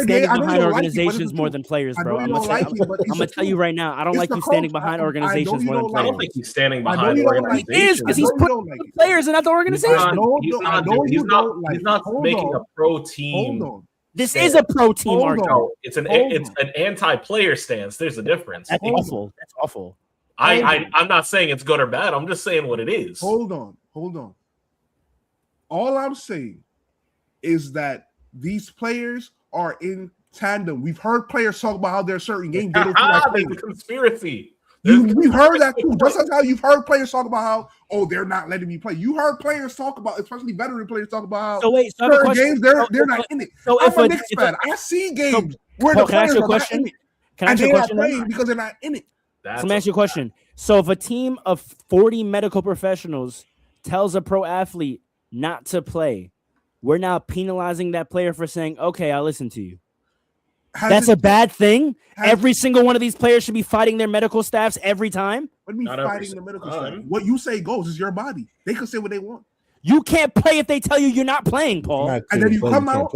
standing behind organizations more than players, bro. I'm gonna tell you right now, I don't like you standing behind organizations more than players.
I don't think he's standing behind organizations.
He is, because he's putting the players and not the organization.
He's not making a pro team.
Hold on.
This is a pro team argument.
It's an anti-player stance. There's a difference.
That's awful. That's awful.
I'm not saying it's good or bad. I'm just saying what it is.
Hold on. All I'm saying is that these players are in tandem. We've heard players talk about how there's certain games they don't feel like playing.
There's a conspiracy.
We've heard that too. Just as how you've heard players talk about how, they're not letting me play. You heard players talk about, especially veteran players talk about how certain games they're not in it.
So
I'm a Knicks fan. I see games where the players are not in it.
Can I ask you a question?
Playing because they're not in it.
So let me ask you a question. So if a team of 40 medical professionals tells a pro athlete not to play, we're now penalizing that player for saying, okay, I'll listen to you. That's a bad thing? Every single one of these players should be fighting their medical staffs every time?
What do you mean fighting the medical staff? What you say goes. It's your body. They can say what they want.
You can't play if they tell you you're not playing, Paul.
And then you come out.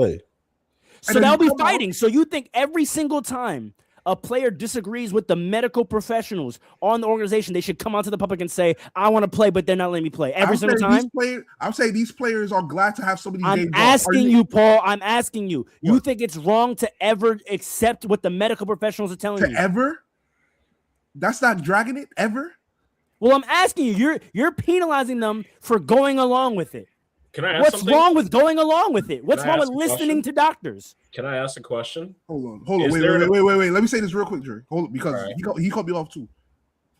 So that'll be fighting. So you think every single time a player disagrees with the medical professionals on the organization, they should come out to the public and say, I want to play, but they're not letting me play every single time?
I'm saying these players are glad to have some of these games.
I'm asking you, Paul. I'm asking you. You think it's wrong to ever accept what the medical professionals are telling you?
Ever? That's not dragging it, ever?
Well, I'm asking you. You're penalizing them for going along with it.
Can I ask
What's
something?
wrong with going along with it? What's wrong with listening to doctors?
Can I ask a question?
Hold on. Wait. Let me say this real quick, Dre. Hold on, because he cut me off too.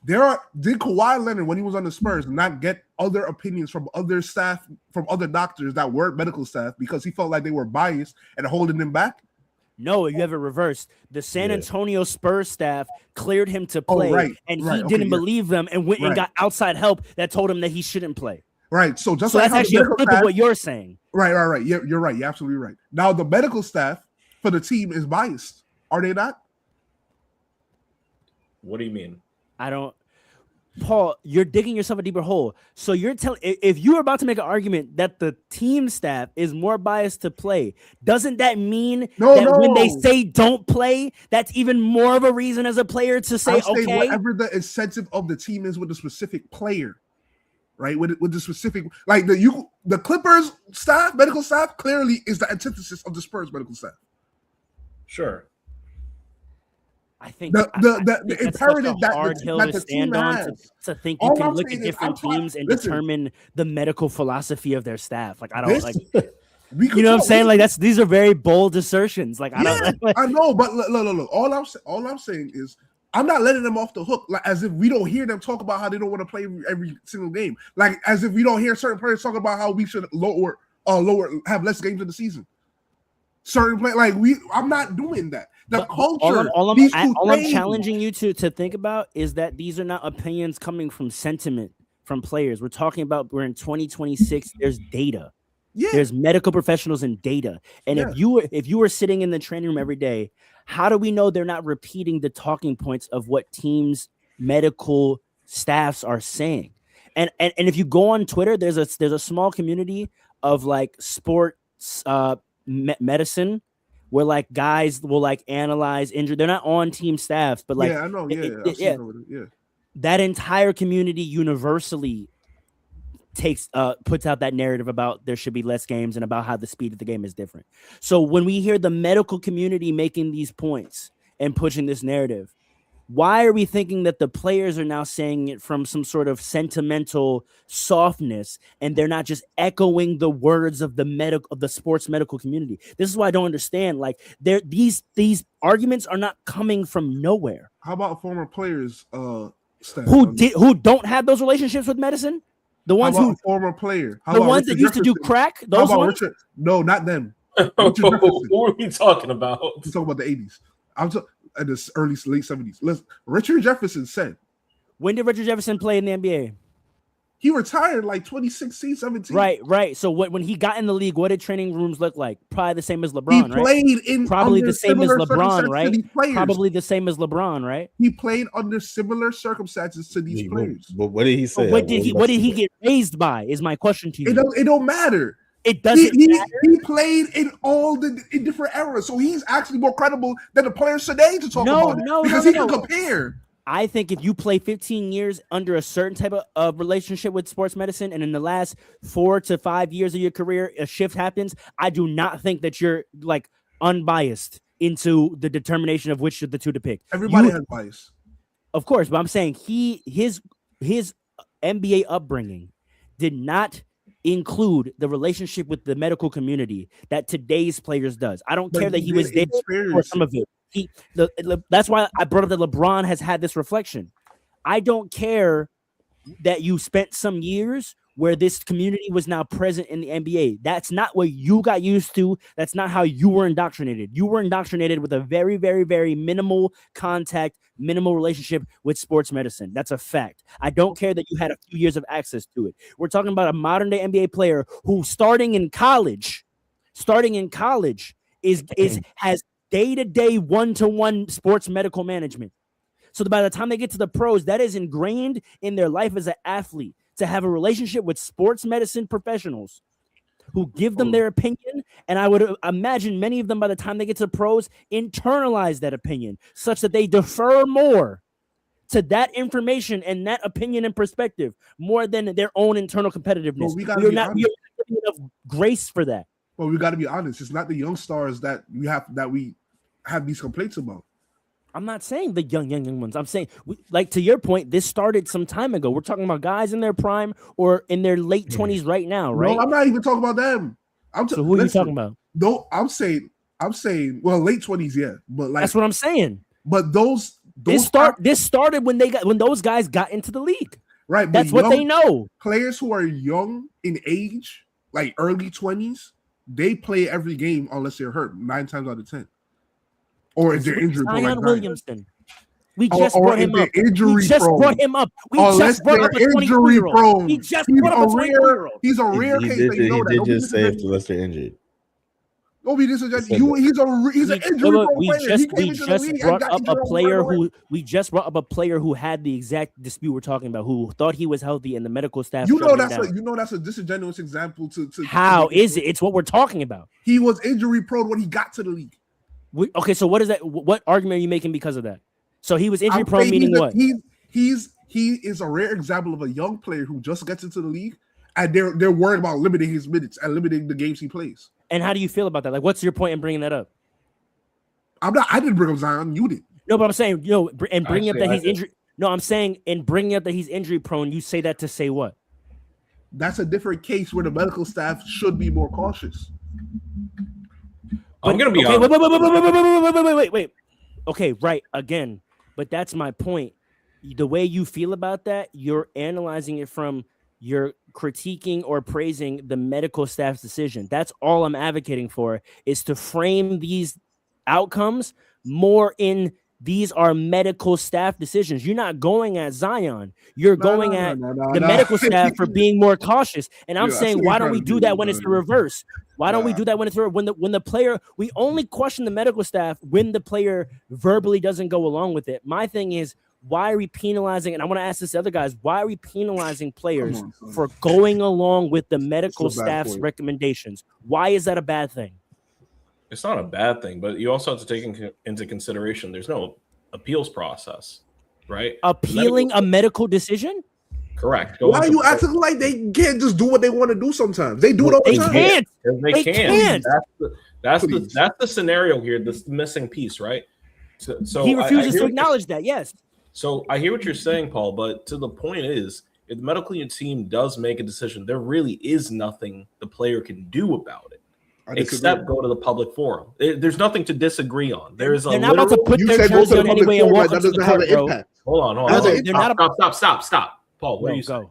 Did Kawhi Leonard, when he was on the Spurs, not get other opinions from other staff, from other doctors that weren't medical staff, because he felt like they were biased and holding him back?
No, you have it reversed. The San Antonio Spurs staff cleared him to play, and he didn't believe them and went and got outside help that told him that he shouldn't play.
Right. So
that's actually a flip of what you're saying.
Right. Yeah, you're right. You're absolutely right. Now the medical staff for the team is biased. Are they not?
What do you mean?
Paul, you're digging yourself a deeper hole. So you're telling, if you were about to make an argument that the team staff is more biased to play, doesn't that mean when they say don't play, that's even more of a reason as a player to say okay?
Whatever the incentive of the team is with the specific player. Right, with the specific, like the Clippers staff, medical staff, clearly is the antithesis of the Spurs medical staff.
Sure,
I think
the imperative
that the team has to think you can look at different teams and determine the medical philosophy of their staff. Like I don't like. You know what I'm saying? Like these are very bold assertions. Like I
know, but look. All I'm saying is, I'm not letting them off the hook, like as if we don't hear them talk about how they don't want to play every single game, like as if we don't hear certain players talk about how we should have less games in the season. Certain play, I'm not doing that. The culture.
All I'm challenging you to think about is that these are not opinions coming from sentiment from players. We're talking about we're in 2026. There's data. Yeah. There's medical professionals and data. And if you were sitting in the training room every day, how do we know they're not repeating the talking points of what teams' medical staffs are saying? And if you go on Twitter, there's a small community of like sports medicine where like guys will like analyze injury. They're not on team staffs, but like
I know.
that entire community universally puts out that narrative about there should be less games and about how the speed of the game is different. So when we hear the medical community making these points and pushing this narrative, why are we thinking that the players are now saying it from some sort of sentimental softness and they're not just echoing the words of the sports medical community? This is why I don't understand. Like, these arguments are not coming from nowhere.
How about former players
who don't have those relationships with medicine? The ones who
former player,
the ones that used to do crack. Those ones.
No, not them.
Who are we talking about?
We're talking about the 80s. I'm talking in the late 70s. Richard Jefferson said.
When did Richard Jefferson play in the NBA?
He retired like 2016, 17.
Right. So when he got in the league, what did training rooms look like? Probably the same as LeBron,
he played in
probably the same as LeBron, right?
Players.
Probably the same as LeBron, right?
He played under similar circumstances to these players.
But what did he say?
What did he get raised by? Is my question to you.
It don't matter.
It doesn't matter.
He played in different eras, so he's actually more credible than the players today to talk about it. Because he can compare.
I think if you play 15 years under a certain type of relationship with sports medicine, and in the last 4 to 5 years of your career, a shift happens, I do not think that you're like unbiased into the determination of which of the two to pick.
Everybody has bias.
Of course, but I'm saying his NBA upbringing did not include the relationship with the medical community that today's players does. I don't care that he was there for some of it. That's why I brought up that LeBron has had this reflection. I don't care that you spent some years where this community was now present in the NBA. That's not what you got used to. That's not how you were indoctrinated. You were indoctrinated with a very, very, very minimal contact, minimal relationship with sports medicine. That's a fact. I don't care that you had a few years of access to it. We're talking about a modern day NBA player who starting in college has day-to-day, one-to-one sports medical management. So by the time they get to the pros, that is ingrained in their life as an athlete, to have a relationship with sports medicine professionals who give them their opinion. And I would imagine many of them, by the time they get to the pros, internalize that opinion such that they defer more to that information and that opinion and perspective more than their own internal competitiveness. We are not giving enough grace for that.
Well, we got to be honest. It's not the young stars that we have these complaints about.
I'm not saying the young ones. I'm saying, like, to your point, this started some time ago. We're talking about guys in their prime or in their late 20s right now, right?
No, I'm not even talking about them.
So who are you talking about?
No, I'm saying, well, late 20s, yeah, but like
that's what I'm saying.
But this
started when those guys got into the league,
right?
That's what they know.
Players who are young in age, like early 20s, they play every game unless they're hurt 9 times out of 10. Or if they're injured,
Zion Williamson. We just brought him up. We just brought him up. We just brought up a 22-year-old. We just brought up a 22-year-old.
He's a rare case.
He did just say if they're injured.
Don't be disrespectful. He's an injury prone player.
We just brought up a player who had the exact dispute we're talking about, who thought he was healthy, and the medical staff.
That's a disingenuous example.
How is it? It's what we're talking about.
He was injury prone when he got to the league.
Okay, so what is that? What argument are you making because of that? So he was injury prone, meaning what?
He is a rare example of a young player who just gets into the league, and they're worried about limiting his minutes and limiting the games he plays.
And how do you feel about that? Like, what's your point in bringing that up?
I didn't bring up Zion. You did.
No, but I'm saying, and bringing up that he's injured. No, I'm saying, in bringing up that he's injury prone, you say that to say what?
That's a different case where the medical staff should be more cautious.
I'm gonna be honest.
Wait. Okay, right. Again, but that's my point. The way you feel about that, you're analyzing it from you're critiquing or praising the medical staff's decision. That's all I'm advocating for, is to frame these outcomes more in these are medical staff decisions. You're not going at Zion. You're going at the medical staff for being more cautious. And I'm saying, why don't we do that when it's the reverse? Why don't we do that when it's when the player, we only question the medical staff when the player verbally doesn't go along with it. My thing is, why are we penalizing? And I want to ask this to other guys, why are we penalizing players for going along with the medical staff's recommendations? Why is that a bad thing?
It's not a bad thing, but you also have to take into consideration there's no appeals process, right?
Appealing a medical decision?
Correct.
Why are you acting like they can't just do what they want to do sometimes? They do it all the
They
time.
can't.
They
can't.
That's the scenario here. This missing piece, right? So
he refuses to acknowledge that. Yes.
So I hear what you're saying, Paul, but to the point is, if the medical team does make a decision, there really is nothing the player can do about it, except go to the public forum. There's nothing to disagree on. There is a.
They're not about to put their jersey on anyway and walk up to the court, bro.
Hold on. Stop. Paul, what are you saying?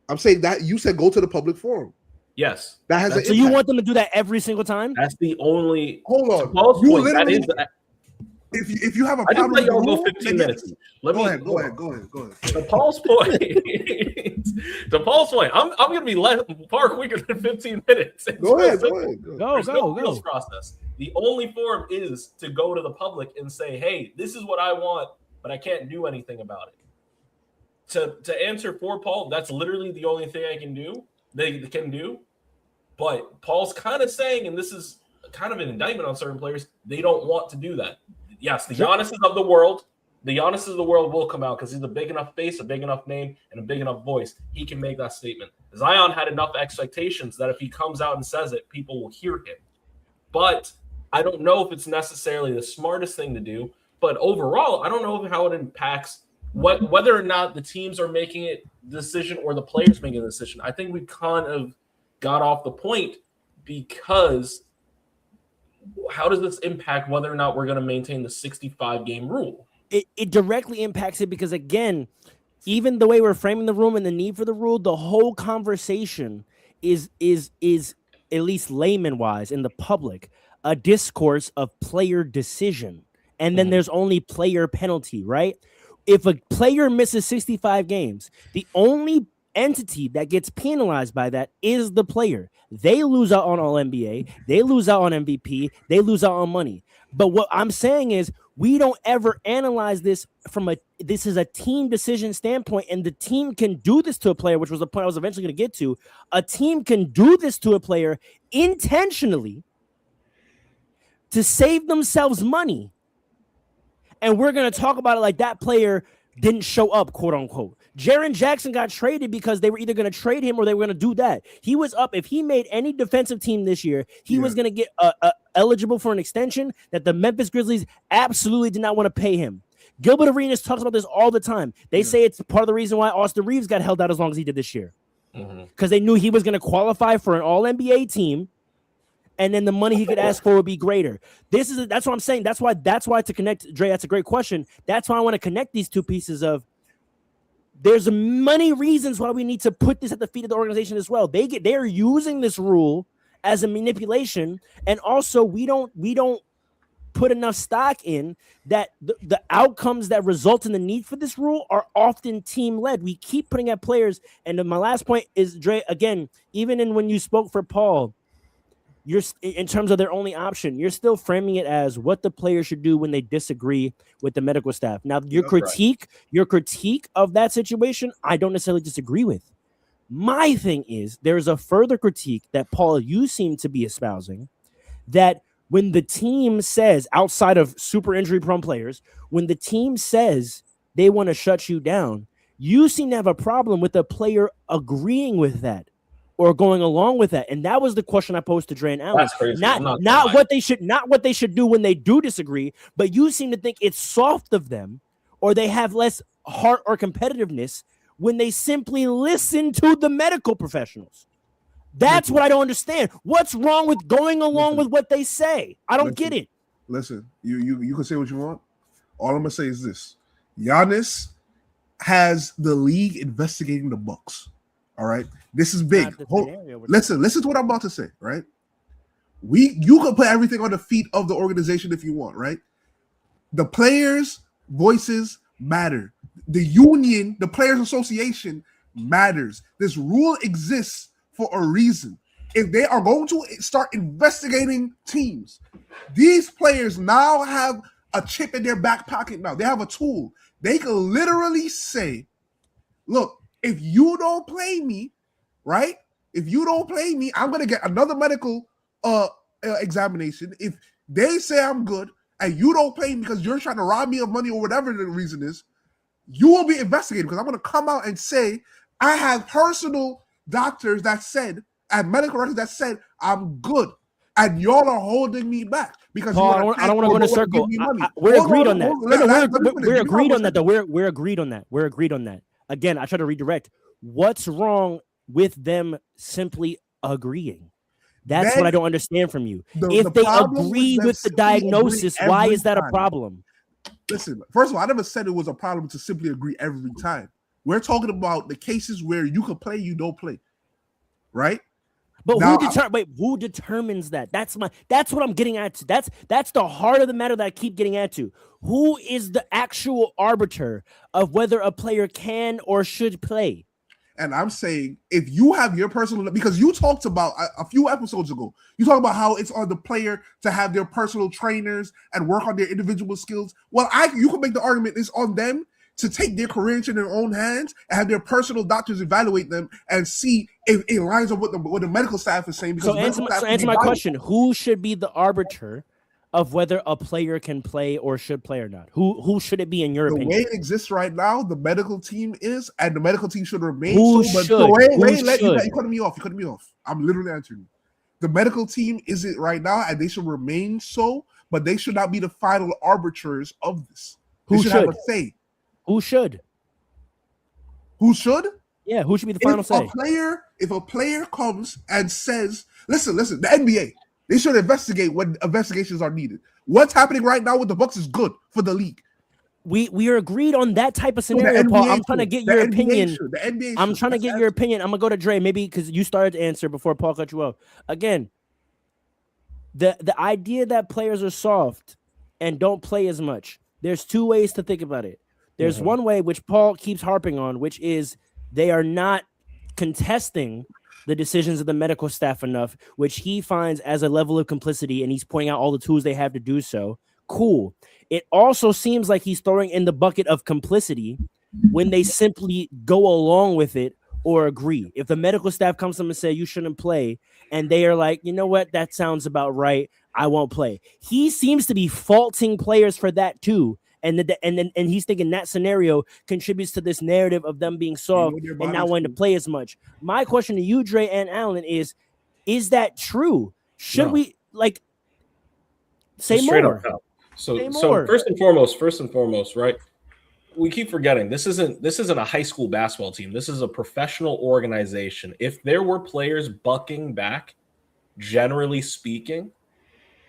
I'm saying that you said go to the public forum.
Yes,
that has.
So you want them to do that every single time?
That's the only.
Hold on.
Paul's point, that is.
If you have a
problem, I just let y'all go 15
then
minutes.
Go ahead.
To Paul's point, I'm gonna be far quicker than 15 minutes.
Go ahead.
Go. Process. The only form is to go to the public and say, "Hey, this is what I want, but I can't do anything about it." To answer for Paul, that's literally the only thing I can do. They can do, but Paul's kind of saying, and this is kind of an indictment on certain players, they don't want to do that. Yes, the Giannis's of the world will come out because he's a big enough face, a big enough name, and a big enough voice. He can make that statement. Zion had enough expectations that if he comes out and says it, people will hear him. But I don't know if it's necessarily the smartest thing to do. But overall, I don't know how it impacts whether or not the teams are making it decision or the players making a decision. I think we kind of got off the point because how does this impact whether or not we're going to maintain the 65-game rule?
It directly impacts it because, again, even the way we're framing the room and the need for the rule, the whole conversation is at least layman-wise in the public, a discourse of player decision. And then there's only player penalty, right? If a player misses 65 games, the only entity that gets penalized by that is the player. They lose out on All-NBA. They lose out on MVP. They lose out on money. But what I'm saying is we don't ever analyze this this is a team decision standpoint, and the team can do this to a player, which was the point I was eventually going to get to. A team can do this to a player intentionally to save themselves money. And we're going to talk about it like that player didn't show up, quote unquote. Jaren Jackson got traded because they were either going to trade him or they were going to do that. He was up. If he made any defensive team this year, he was going to get eligible for an extension that the Memphis Grizzlies absolutely did not want to pay him. Gilbert Arenas talks about this all the time. They say it's part of the reason why Austin Reeves got held out as long as he did this year. Because they knew he was going to qualify for an All-NBA team, and then the money he could ask for would be greater. That's what I'm saying. That's why to connect, Dre, that's a great question. That's why I want to connect these two pieces of there's many reasons why we need to put this at the feet of the organization as well. They're using this rule as a manipulation, and also we don't put enough stock in that the outcomes that result in the need for this rule are often team led. We keep putting at players, and my last point is, Dre, again, even when you spoke for Paul, you're in terms of their only option, you're still framing it as what the players should do when they disagree with the medical staff. Now, your critique of that situation, I don't necessarily disagree with. My thing is there's a further critique that, Paul, you seem to be espousing, that when the team says, outside of super injury prone players, when the team says they want to shut you down, you seem to have a problem with the player agreeing with that or going along with that. And that was the question I posed to Dre and Allen.
That's crazy.
Not what they should do when they do disagree, but you seem to think it's soft of them, or they have less heart or competitiveness when they simply listen to the medical professionals. That's what I don't understand. What's wrong with going along with what they say? I don't get it.
Listen, you can say what you want. All I'm gonna say is this: Giannis has the league investigating the Bucks. All right, this is big. Listen to what I'm about to say. Right, you can put everything on the feet of the organization if you want. Right, the players' voices matter. The union, the players' association matters. This rule exists for a reason. If they are going to start investigating teams, these players now have a chip in their back pocket. Now they have a tool. They can literally say, look, if you don't play me, right? If you don't play me, I'm going to get another medical examination. If they say I'm good and you don't play me because you're trying to rob me of money or whatever the reason is, you will be investigated because I'm going to come out and say I have personal doctors that said and medical records that said I'm good, and y'all are holding me back because
Paul, I don't want to go in a circle. We're agreed on that. We're agreed on that. Though we're agreed on that. We're agreed on that. Again, I try to redirect. What's wrong with them simply agreeing? That's what I don't understand from you. If they agree with the diagnosis, why is that a problem?
Listen, first of all, I never said it was a problem to simply agree every time. We're talking about the cases where you can play, you don't play, right?
But who determines that? That's what I'm getting at. That's the heart of the matter that I keep getting at to. Who is the actual arbiter of whether a player can or should play?
And I'm saying, if you have your personal, because you talked about a few episodes ago, you talked about how it's on the player to have their personal trainers and work on their individual skills. Well, you can make the argument it's on them to take their career into their own hands and have their personal doctors evaluate them and see if it lines up with what the medical staff is saying.
So answer my question: who should be the arbiter of whether a player can play or should play or not? Who should it be in your opinion?
The way it exists right now, the medical team is, and the medical team should remain.
Who should?
You cutting me off. I'm literally answering you. The medical team is it right now, and they should remain so, but they should not be the final arbiters of this. Who should have a say?
Who should?
Who should?
Yeah, who should be the final say?
If a player comes and says, listen, the NBA, they should investigate when investigations are needed. What's happening right now with the Bucks is good for the league.
We are agreed on that type of scenario, Paul. I'm trying to get your opinion. I'm trying to get your opinion. I'm gonna go to Dre, maybe because you started to answer before Paul cut you off. Again, the idea that players are soft and don't play as much. There's two ways to think about it. There's one way, which Paul keeps harping on, which is they are not contesting the decisions of the medical staff enough, which he finds as a level of complicity, and he's pointing out all the tools they have to do so. Cool. It also seems like he's throwing in the bucket of complicity when they simply go along with it or agree. If the medical staff comes to them and say you shouldn't play, and they are like, you know what, that sounds about right, I won't play. He seems to be faulting players for that too. And he's thinking that scenario contributes to this narrative of them being soft and not wanting to play as much. My question to you, Dre and Alan, is that true? Should we say more?
So first and foremost, right? We keep forgetting this isn't a high school basketball team. This is a professional organization. If there were players bucking back, generally speaking,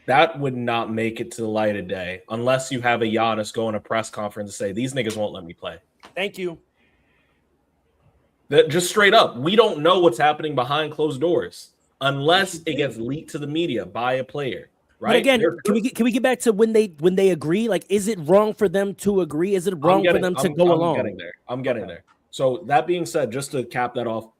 that would not make it to the light of day unless you have a Giannis go in a press conference and say, these niggas won't let me play.
Thank you.
That just straight up, we don't know what's happening behind closed doors unless it gets leaked to the media by a player, right?
But again, can we get back to when they agree? Like, is it wrong for them to agree? Is it wrong for them to go along?
I'm getting there. So that being said, just to cap that off,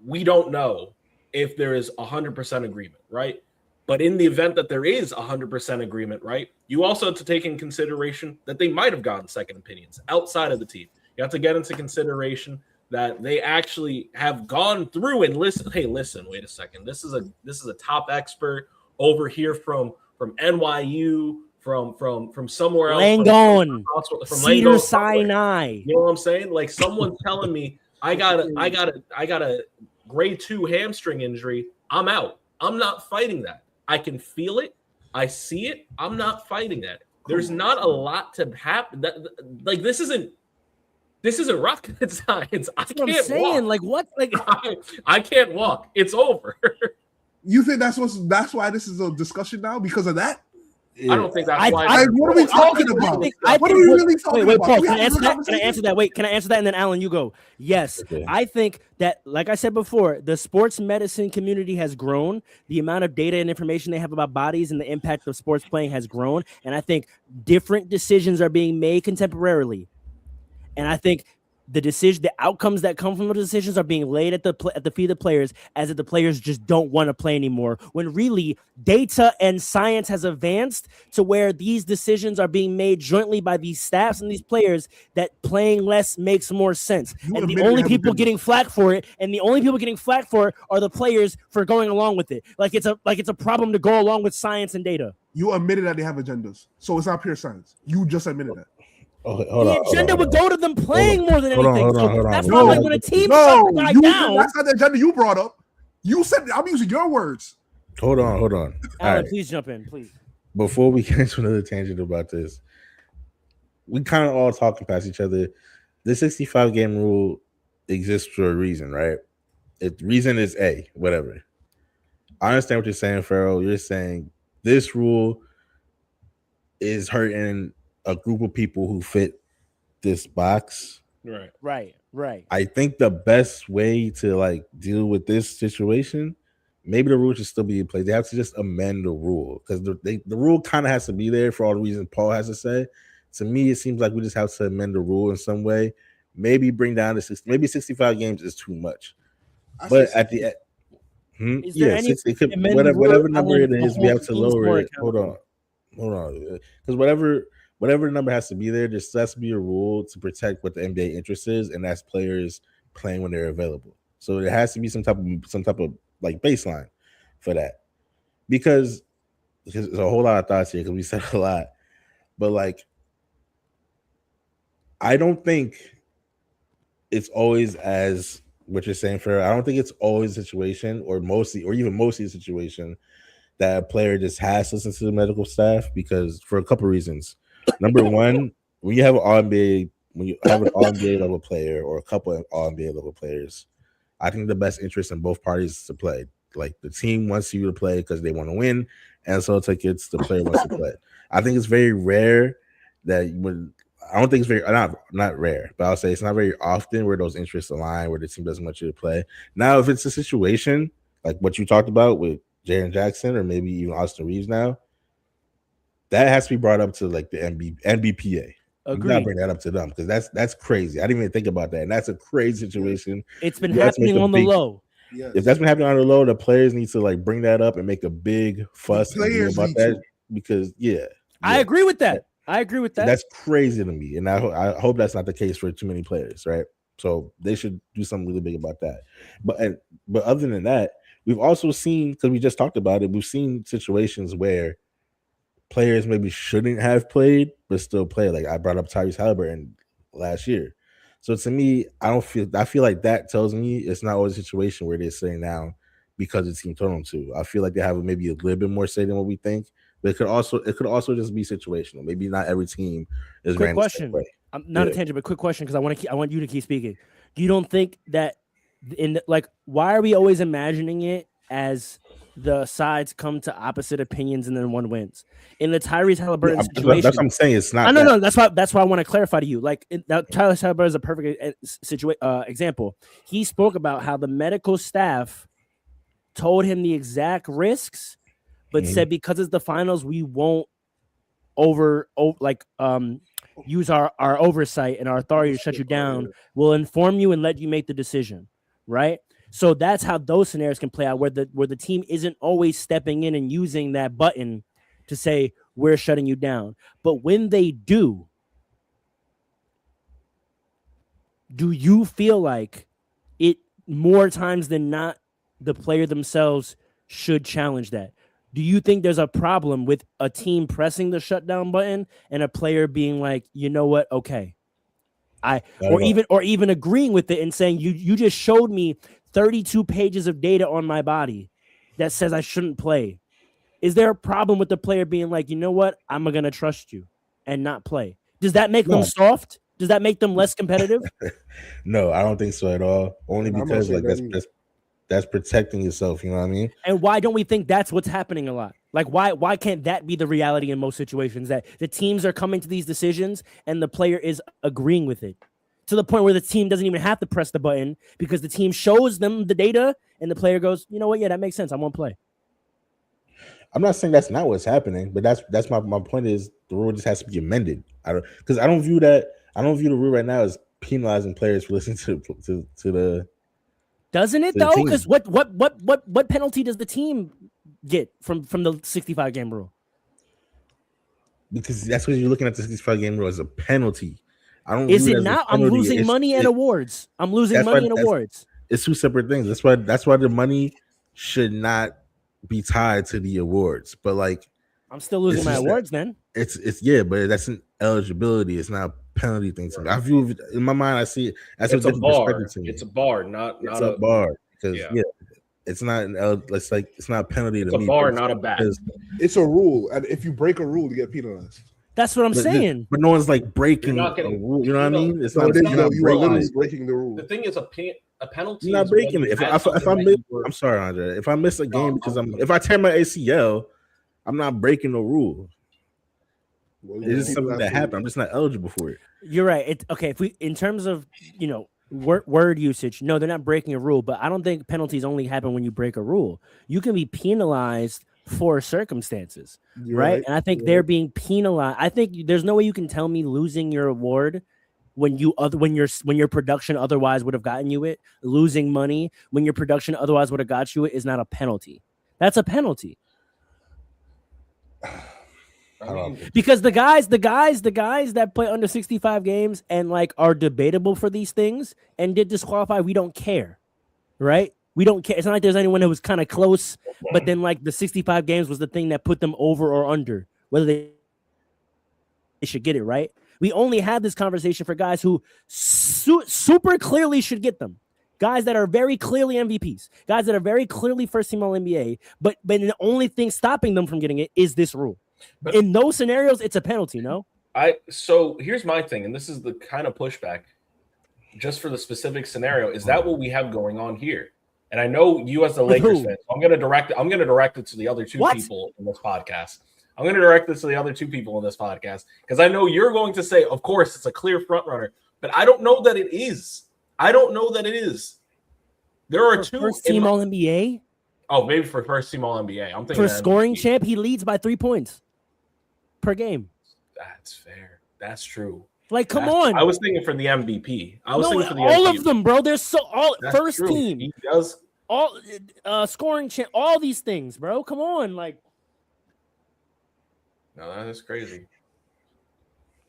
we don't know if there is 100% agreement, right? But in the event that there is 100% agreement, right, you also have to take in consideration that they might have gotten second opinions outside of the team. You have to get into consideration that they actually have gone through and listen. Hey, listen, wait a second. This is a top expert over here from NYU, from somewhere else.
Langone,
from
Cedar Sinai.
You know what I'm saying? Like someone telling me I got a grade 2 hamstring injury. I'm out. I'm not fighting that. I can feel it. I see it. I'm not fighting that. There's not a lot to happen. Like this isn't rocket science. I can't walk.
Like what? Like
I can't walk. It's over.
You think that's why this is a discussion now because of that?
I don't think that's why.
What are we talking about? What are we really talking about?
Paul, can I answer that? Can I answer that? Wait, can I answer that? And then Alan, you go. Yes, okay. I think that, like I said before, the sports medicine community has grown. The amount of data and information they have about bodies and the impact of sports playing has grown. And I think different decisions are being made contemporarily. And I think the outcomes that come from the decisions are being laid at the feet of the players, as if the players just don't want to play anymore. When really data and science has advanced to where these decisions are being made jointly by these staffs and these players, that playing less makes more sense. And the only people getting flack for it, are the players for going along with it. Like it's a problem to go along with science and data.
You admitted that they have agendas, so it's not pure science. You just admitted that.
hold
The
on,
agenda would go to them playing more than
Hold on,
anything.
hold on, hold on.
That's
No,
why, like, when a team
No,
shut the guy down,
that's not the agenda you brought up. You said I'm using your words.
Hold on. All
Alan,
right.
please jump in, please.
Before we get into another tangent about this, we kind of all talking past each other. The 65 game rule exists for a reason, right? Reason is A, whatever. I understand what you're saying, Farrell. You're saying this rule is hurting a group of people who fit this box.
Right.
Right.
I think the best way to like deal with this situation, maybe the rule should still be in place. They have to just amend the rule because the rule kind of has to be there for all the reasons Paul has to say. To me, it seems like we just have to amend the rule in some way. Maybe bring down to 60. Maybe 65 games is too much. But at the end,
Is there any
whatever number it is, we have to
teams
lower
more
it. Hold on, because whatever number has to be there has to be a rule to protect what the NBA interest is, and that's players playing when they're available. So there has to be some type of like baseline for that, because there's a whole lot of thoughts here because we said a lot, but like I don't think it's always as what you're saying, Farrell. I don't think it's always a situation, or mostly a situation that a player just has to listen to the medical staff, because for a couple of reasons. Number one, when you have an All-NBA level player or a couple of All-NBA level players, I think the best interest in both parties is to play. Like the team wants you to play because they want to win, and so tickets the player wants to play. I think it's very rare that I don't think it's very not rare, but I'll say it's not very often where those interests align, where the team doesn't want you to play. Now, if it's a situation like what you talked about with Jaren Jackson or maybe even Austin Reeves now, that has to be brought up to like the NBPA.
Agreed.
You gotta bring that up to them because that's crazy. I didn't even think about that, and that's a crazy situation.
It's been happening on the low.
Yes.
If that's been happening on the low, the players need to like bring that up and make a big fuss about that because
I agree with that.
That's crazy to me, and I hope that's not the case for too many players, right? So they should do something really big about that. But other than that, we've also seen, because we just talked about it, we've seen situations where players maybe shouldn't have played but still play. Like I brought up Tyrese Halliburton last year. So to me, I feel like that tells me it's not always a situation where they're sitting down because the team told them to. I feel like they have maybe a little bit more say than what we think. But it could also just be situational. Maybe not every team is ran the same way.
I'm not a tangent, but quick question because I want you to keep speaking. You don't think that why are we always imagining it as the sides come to opposite opinions and then one wins? In the Tyrese Halliburton situation,
that's what I'm saying. It's not.
No. That's why I want to clarify to you. Like Tyrese Halliburton is a perfect example. He spoke about how the medical staff told him the exact risks, but said because it's the finals, we won't use our oversight and our authority to shut you down. We'll inform you and let you make the decision, right? So that's how those scenarios can play out, where the team isn't always stepping in and using that button to say we're shutting you down. But when they do you feel like it more times than not the player themselves should challenge that? Do you think there's a problem with a team pressing the shutdown button and a player being like, you know what, okay, or even agreeing with it and saying you just showed me 32 pages of data on my body that says I shouldn't play? Is there a problem with the player being like, you know what, I'm gonna trust you and not play? Does that make them soft? Does that make them less competitive?
No, I don't think so at all. Only because like that's protecting yourself, you know what I mean?
And why don't we think that's what's happening a lot? Like why can't that be the reality in most situations, that the teams are coming to these decisions and the player is agreeing with it to the point where the team doesn't even have to press the button because the team shows them the data and the player goes, you know what, yeah, that makes sense, I won't play.
I'm not saying that's not what's happening, but that's my point is the rule just has to be amended. I don't view the rule right now as penalizing players for listening to the.
Doesn't it though? Because what penalty does the team get from the 65 game rule?
Because that's what you're looking at the 65 game rule as a penalty. I don't.
Is it not? I'm losing money and awards. I'm losing money and awards. It's
two separate things. That's why the money should not be tied to the awards. But like,
I'm still losing my awards then.
It's but that's an eligibility. It's not penalty thing to me. I view it, in my mind, I see it as
It's a
different
bar.
perspective to me.
It's a bar, not
It's
a
a bar because
yeah.
it's not it's like it's not a penalty
It's
to
a
me.
bar, not a bat.
because-
It's a rule, and if you break a rule, you get penalized.
That's what I'm
but,
saying.
but no one's like breaking
You're not getting-
a rule. You know what I mean? It's
No,
not.
it is,
You're not
you are literally
breaking it.
breaking the rule.
The thing is, a penalty.
You're not
is when
breaking it.
you
If
had
I
something that
miss,
you were-
I'm sorry, Andre. If I miss a game because
I'm-
if I tear my ACL, I'm not breaking the rule.
Well,
It's just something that happened. I'm just not eligible for it.
You're right. Okay, if we in terms of word usage, no, they're not breaking a rule. But I don't think penalties only happen when you break a rule. You can be penalized for circumstances, right? And I think they're being penalized. I think there's no way you can tell me losing your award when your production otherwise would have gotten you it, losing money when your production otherwise would have got you it is not a penalty. That's a penalty.
I mean,
Because the guys that play under 65 games and like are debatable for these things and did disqualify, we don't care, right? We don't care. It's not like there's anyone who was kind of close, but then like the 65 games was the thing that put them over or under, whether they should get it, right? We only had this conversation for guys who super clearly should get them. Guys that are very clearly MVPs, guys that are very clearly first team All-NBA, but the only thing stopping them from getting it is this rule.
But-
in those scenarios, it's a penalty, no?
So here's my thing, and this is the kind of pushback just for the specific scenario. Is that what we have going on here? And I know you as the
With
Lakers
who?
fan, so I'm gonna direct it to the other two
What?
people in this podcast. I'm gonna direct this to the other two people in this podcast because I know you're going to say, of course, it's a clear front runner, but I don't know that it is. I don't know that it is. There are two
First team All NBA
Oh, maybe for first team All NBA. I'm thinking
for
that
scoring
MVP.
champ, he leads by 3 points per game.
That's fair. That's true.
Like, come
That's-
on.
I was thinking for the MVP. I was
No,
thinking for the
all
MVP.
of them, bro. They're so all
That's
first
true.
team,
He does.
all scoring champ, all these things, bro. Come on, like.
No, that is crazy.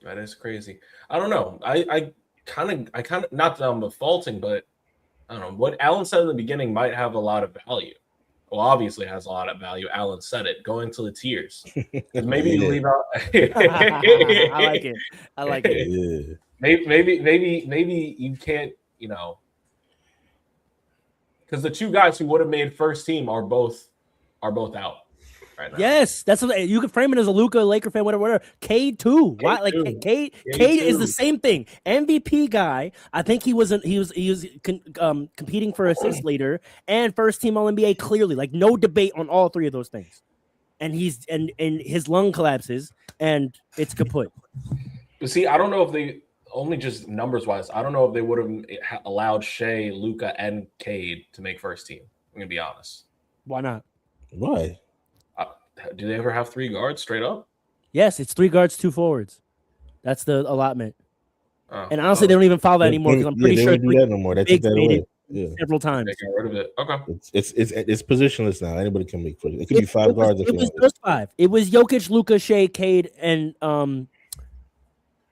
That is crazy. I don't know. I kind of not that I'm faulting, but I don't know what Alan said in the beginning might have a lot of value. Well, obviously it has a lot of value. Alan said it. Going to the tiers. Maybe you leave out.
I like it. I like it.
Yeah.
Maybe you can't. Because the two guys who would have made first team are both out right now.
Yes, that's what you can frame it as a Luka Laker fan, whatever. Cade too. Why? Like
too.
Cade is the same thing. MVP guy. I think he was competing for assist leader and first team All NBA clearly. Like no debate on all three of those things. And he's and his lung collapses and it's kaput.
But see, I don't know if they only just numbers wise. I don't know if they would have allowed Shea, Luka, and Cade to make first team. I'm gonna be honest.
Why not?
Why?
Do they ever have three guards straight up?
Yes, it's 3 guards, 2 forwards. That's the allotment.
Oh,
And honestly, they don't even follow that anymore because I'm pretty
they
sure
don't do that no more. They took
Big
that
made
away.
it
Yeah.
several times.
they got rid of it. Okay.
It's positionless now. Anybody can make first. It could be 5 guards if
It
you
was
want.
just 5. It was Jokic, Luka, Shea, Cade, and I'm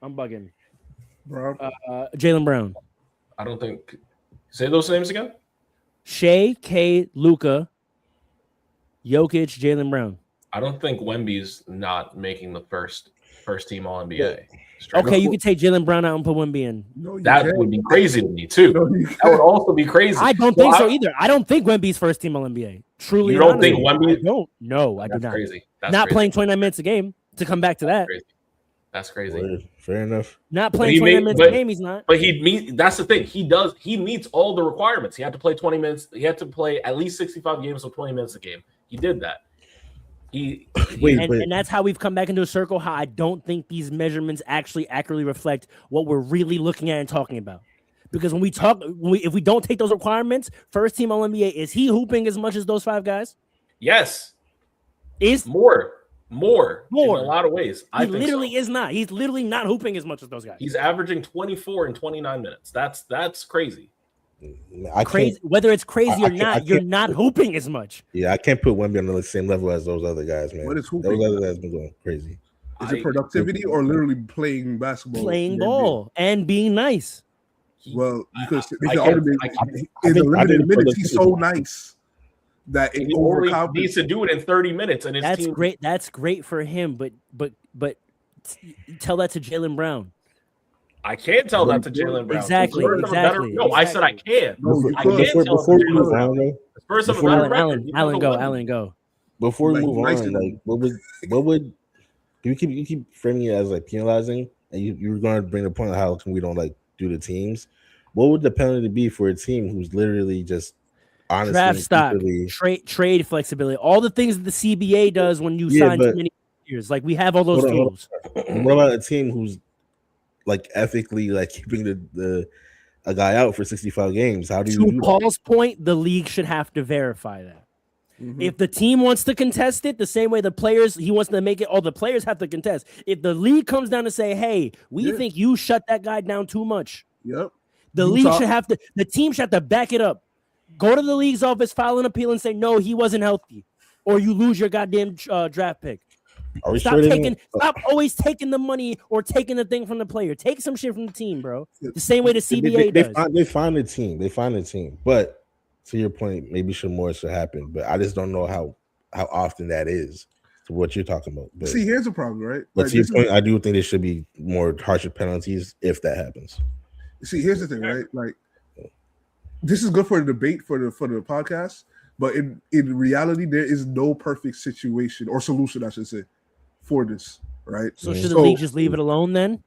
bugging.
Bro.
Jaylen Brown.
I don't think. Say those names again.
Shea, Cade, Luka, Jokic, Jaylen Brown.
I don't think Wemby's not making the first team All NBA. Straight
Okay,
up.
you can take Jaylen Brown out and put Wemby in.
No, you
That
can't.
would be crazy to me too.
No, you
That would also be crazy.
I don't think so either. I don't think Wemby's first team All NBA. Truly,
You don't
honestly.
think Wemby-
I don't. No, I do
That's
not.
crazy. That's
Not
crazy.
playing 29 minutes a game to come back to that.
Crazy. That's crazy.
Word. Fair enough.
Not
But
playing
he
29
made-
minutes
but-
a game. He's not.
But that's the thing. He meets all the requirements. He had to play 20 minutes. He had to play at least 65 games with 20 minutes a game. He did that.
Wait,
And that's how we've come back into a circle. How I don't think these measurements actually accurately reflect what we're really looking at and talking about. Because when we talk, if we don't take those requirements, first team All NBA, is he hooping as much as those 5 guys?
Yes,
Is
more in a
More.
lot of ways. I
he
think
literally
so.
is not. He's literally not hooping as much as those guys.
He's averaging 24 and 29 minutes. That's crazy.
I
Crazy.
can't.
Whether it's crazy
I
or
can't-
not,
I
you're
can't-
not hooping as much.
Yeah, I can't put Wemby on the same level as those other guys, man.
What is
Those
hooping?
other guys been going crazy.
Is it productivity or literally playing basketball?
Playing
in the
ball and being nice.
NBA? Well, because
I
in
can't-
the
I can't-
I think
limited minutes,
productivity-
he's so nice that it
He only
overcompensates.
needs to do it in 30 minutes, and his
That's
team.
great. That's great for him. But tell that to Jaylen Brown.
I can't tell that to Jaylen Brown.
Exactly,
The Spurs have a better-
exactly,
No, I said I can.
No, you
I
could.
can't tell
Before
that
we
to
move
Jaylen Brown.
on, though,
The Spurs have a
before-
better record.
Allen,
You
Allen,
know
go,
what?
Allen, go.
before we
Like,
move
nice
on,
to
like what would you keep framing it as like penalizing, and you were going to bring the point of how come we don't like do the teams? What would the penalty be for a team who's literally just honestly
Draft stock,
equally-
trade flexibility, all the things that the CBA does when you
Yeah,
sign
but-
too many years. Like we have all those
Hold on, hold
tools.
What about a team who's like ethically like keeping a guy out for 65 games? How do you
To
do that?
Paul's point, the league should have to verify that. If the team wants to contest it, the same way the players, he wants to make it, all the players have to contest. If the league comes down to say, hey, we
Yeah.
think you shut that guy down too much,
Yep.
the
You
league
talk-
should have to, the team should have to back it up. Go to the league's office, file an appeal, and say, no, he wasn't healthy. Or you lose your goddamn draft pick.
Are we
Stop
sure they
taking,
don't-
stop always taking the money or taking the thing from the player. Take some shit from the team, bro. The same way the CBA does.
They find a team. They find a team. But to your point, maybe more should happen. But I just don't know how often that is to what you're talking about. But,
See, here's the problem, right?
but
Like,
to your
this is-
point, I do think there should be more harsher penalties if that happens.
See, here's the thing, right? Like, this is good for the debate for the podcast, but in reality, there is no perfect situation or solution, I should say, for this, right?
So should the league just leave it alone then?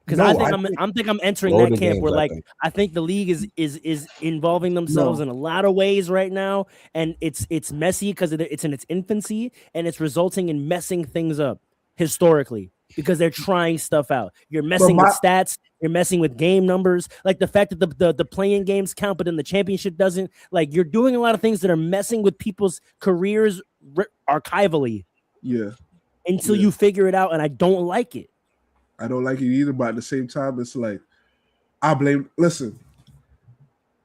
Because
No,
I think
I
I'm think I'm entering
Slow
that
the
camp
games,
where
I
like
think.
I think the league is involving themselves in a lot of ways right now, and it's messy because it's in its infancy and it's resulting in messing things up historically because they're trying stuff out. You're messing with stats, you're messing with game numbers, like the fact that the playing games count, but then the championship doesn't. Like you're doing a lot of things that are messing with people's careers archivally.
Yeah.
Until you figure it out, and I don't like it.
I don't like it either, but at the same time, it's like I blame. Listen,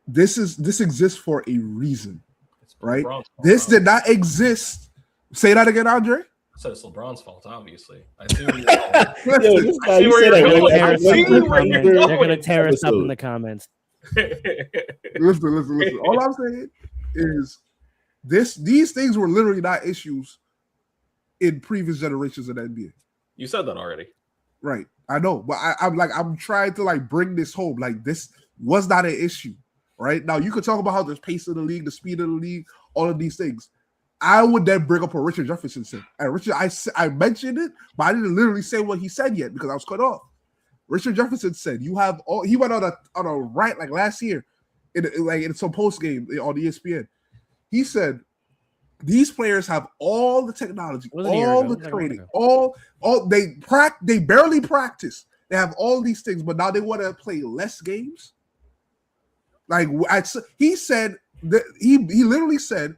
this exists for a reason, right? This did not exist. Say that again, Andre.
I said it's LeBron's fault, obviously. I see where you're
Listen,
I see where you're going. I see where you're
They're
going.
gonna tear us up in the comments.
listen. All I'm saying is these things were literally not issues in previous generations of the NBA.
You said that already.
Right. I know, but I'm trying to like bring this home. Like this was not an issue. Right. Now you could talk about how the pace of the league, the speed of the league, all of these things. I would then bring up what Richard Jefferson said. And Richard, I mentioned it, but I didn't literally say what he said yet because I was cut off. Richard Jefferson said you have all. He went on a rant like last year, in some post game on ESPN. He said these players have all the technology, all the training, all they barely practice. They have all these things, but now they want to play less games. Like he said that he literally said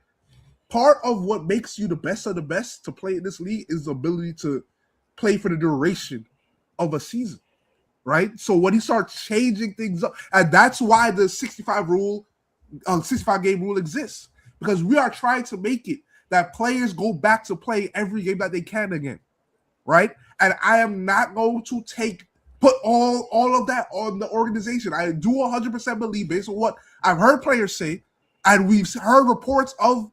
part of what makes you the best of the best to play in this league is the ability to play for the duration of a season, right? So when he starts changing things up, and that's why the 65 game rule exists, because we are trying to make it that players go back to play every game that they can again, right? And I am not going to put all of that on the organization. I do 100% believe, based on what I've heard players say, and we've heard reports of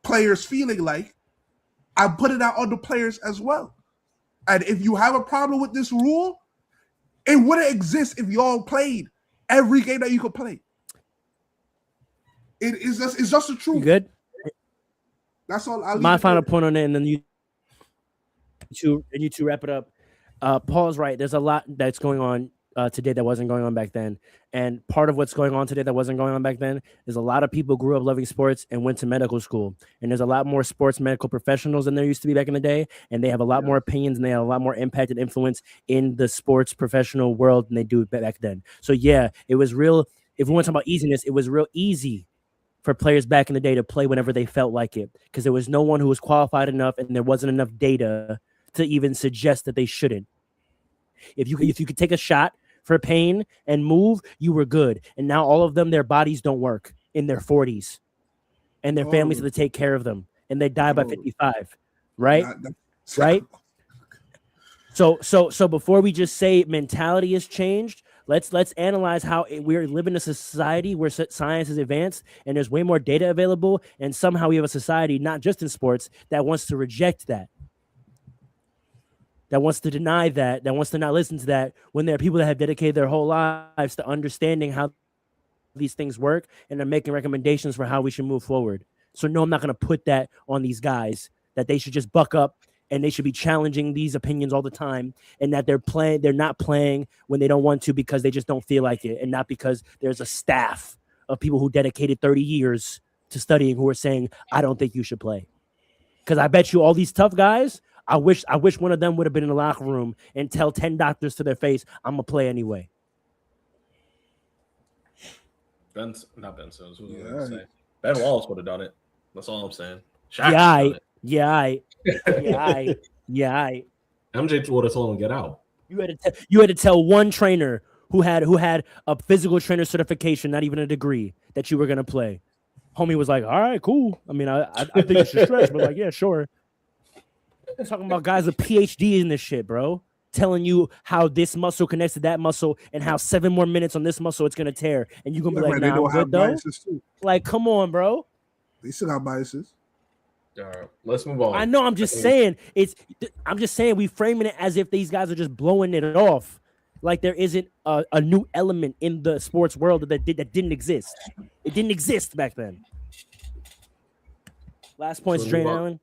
players feeling like, I'm putting that on the players as well. And if you have a problem with this rule, it wouldn't exist if y'all played every game that you could play. It's just the truth.
You good?
That's all.
My final point on it, and then you two wrap it up. Paul's right. There's a lot that's going on today that wasn't going on back then. And part of what's going on today that wasn't going on back then is a lot of people grew up loving sports and went to medical school. And there's a lot more sports medical professionals than there used to be back in the day. And they have a lot more opinions and they have a lot more impact and influence in the sports professional world than they do back then. So yeah, it was real. If we want to talk about easiness, it was real easy for players back in the day to play whenever they felt like it, because there was no one who was qualified enough and there wasn't enough data to even suggest that they shouldn't. If you could take a shot for pain and move, you were good. And now all of them, their bodies don't work in their 40s, and their families have to take care of them, and they die by 55, right? Right. So before we just say mentality has changed, let's analyze how we're living in a society where science is advanced and there's way more data available, and somehow we have a society, not just in sports, that wants to reject that. that wants to deny that wants to not listen to that, when there are people that have dedicated their whole lives to understanding how these things work and are making recommendations for how we should move forward. So no, I'm not going to put that on these guys, that they should just buck up and they should be challenging these opinions all the time, and that they're not playing when they don't want to because they just don't feel like it, and not because there's a staff of people who dedicated 30 years to studying who are saying, I don't think you should play. Because I bet you all these tough guys, I wish one of them would have been in the locker room and tell 10 doctors to their face, I'm going to play anyway.
Not Ben Simmons. Who was I
Yeah.
gonna say? Ben Wallace would have done it. That's all I'm saying. Shaq
Yeah.
MJ would have told him to get out.
You had to tell one trainer who had a physical trainer certification, not even a degree, that you were going to play. Homie was like, all right, cool. I mean, I think you should stretch, but like, yeah, sure. I'm talking about guys with PhD in this shit, bro. Telling you how this muscle connects to that muscle and how 7 more minutes on this muscle it's gonna tear, and you're gonna be like,
they
nah,
don't
I'm
have
good though.
biases too.
Like, come on, bro.
They still got biases.
All right, let's move on.
I know. I'm just saying we framing it as if these guys are just blowing it off, like there isn't a new element in the sports world that didn't exist. It didn't exist back then. Last points, Drain Allen.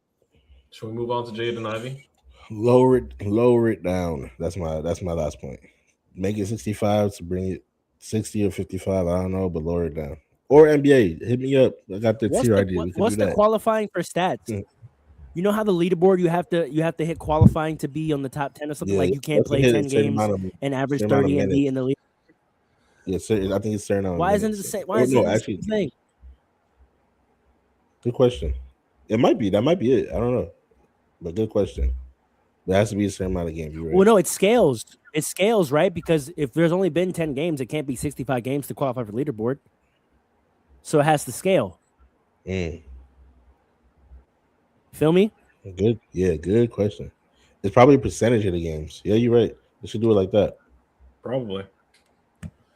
Should we move on to Jaden Ivey?
Lower it down. That's my last point. Make it 65 to bring it 60 or 55. I don't know, but lower it down. Or NBA, hit me up. I got the tier idea.
What's the qualifying for stats? You know how the leaderboard you have to hit qualifying to be on the top 10 or something, like you can't play 10 games and average 30 and be in the league.
Yes, I think it's certain.
Why isn't it the same? Why is it the same thing?
Good question. It might be. That might be it. I don't know. But good question. There has to be a certain amount of games. Right?
Well, no, it scales. It scales, right? Because if there's only been 10 games, it can't be 65 games to qualify for leaderboard. So it has to scale. Feel me?
Good. Yeah, good question. It's probably a percentage of the games. Yeah, you're right. They should do it like that.
Probably.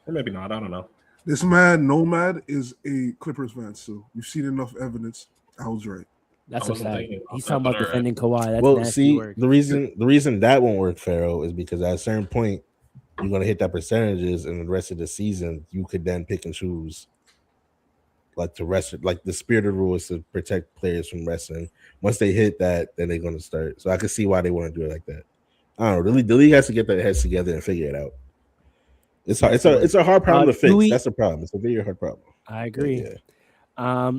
Or maybe not. I don't know.
This man, Nomad, is a Clippers fan, so you've seen enough evidence. I was right.
That's
I
a
wasn't
fact.
thinking about
He's
that,
talking
but
about
all right.
defending Kawhi. That's
Well,
nasty
see,
work.
the reason that won't work, Pharaoh, is because at a certain point you're gonna hit that percentages, and the rest of the season you could then pick and choose. Like the spirit of the rule is to protect players from wrestling. Once they hit that, then they're gonna start. So I can see why they want to do it like that. I don't know. The league has to get their heads together and figure it out. It's hard. It's a hard problem to fix. That's the problem. It's a very hard problem.
I agree.
Yeah.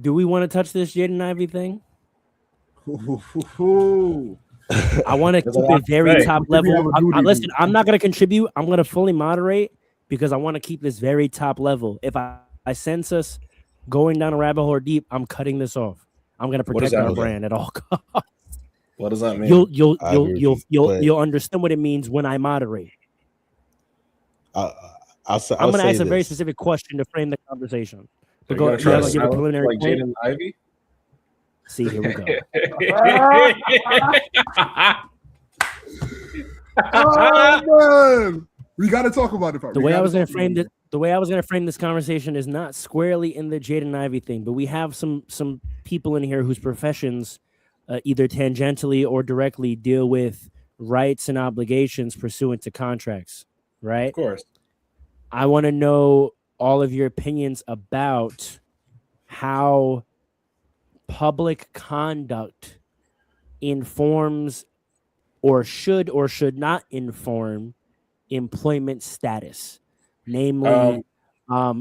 Do we want to touch this Jaden Ivey thing? I want to keep it very top level. Listen, I'm not going to contribute. I'm going to fully moderate because I want to keep this very top level. If I sense us going down a rabbit hole or deep, I'm cutting this off. I'm going to protect our brand at all costs.
What does that mean?
You'll understand what it means when I moderate.
I'm
going to ask a very specific question to frame the conversation.
So
Go,
give a
preliminary
like Jaden Ivey?
See, here we go.
Oh man, we got to talk about it.
The way I was going to frame this conversation is not squarely in the Jaden Ivey thing, but we have some people in here whose professions either tangentially or directly deal with rights and obligations pursuant to contracts, right?
Of course.
I want to know all of your opinions about how public conduct informs or should not inform employment status, namely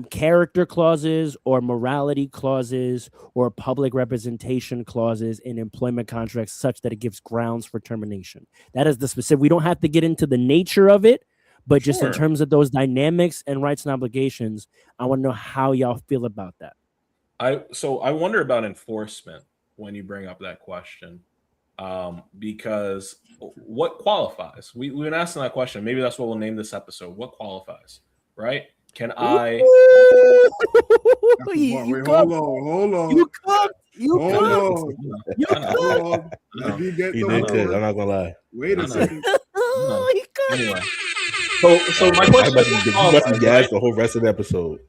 character clauses or morality clauses or public representation clauses in employment contracts such that it gives grounds for termination. That is the specific. We don't have to get into the nature of it, but just in terms of those dynamics and rights and obligations, I want to know how y'all feel about that.
I wonder about enforcement when you bring up that question, because what qualifies? We've been asking that question. Maybe that's what we'll name this episode. What qualifies, right? Can I?
Hold on.
You cooked.
Hold on.
He did good. I'm not gonna lie.
Wait a second.
Anyway, so my question is,
you must be gassed the whole rest of the episode.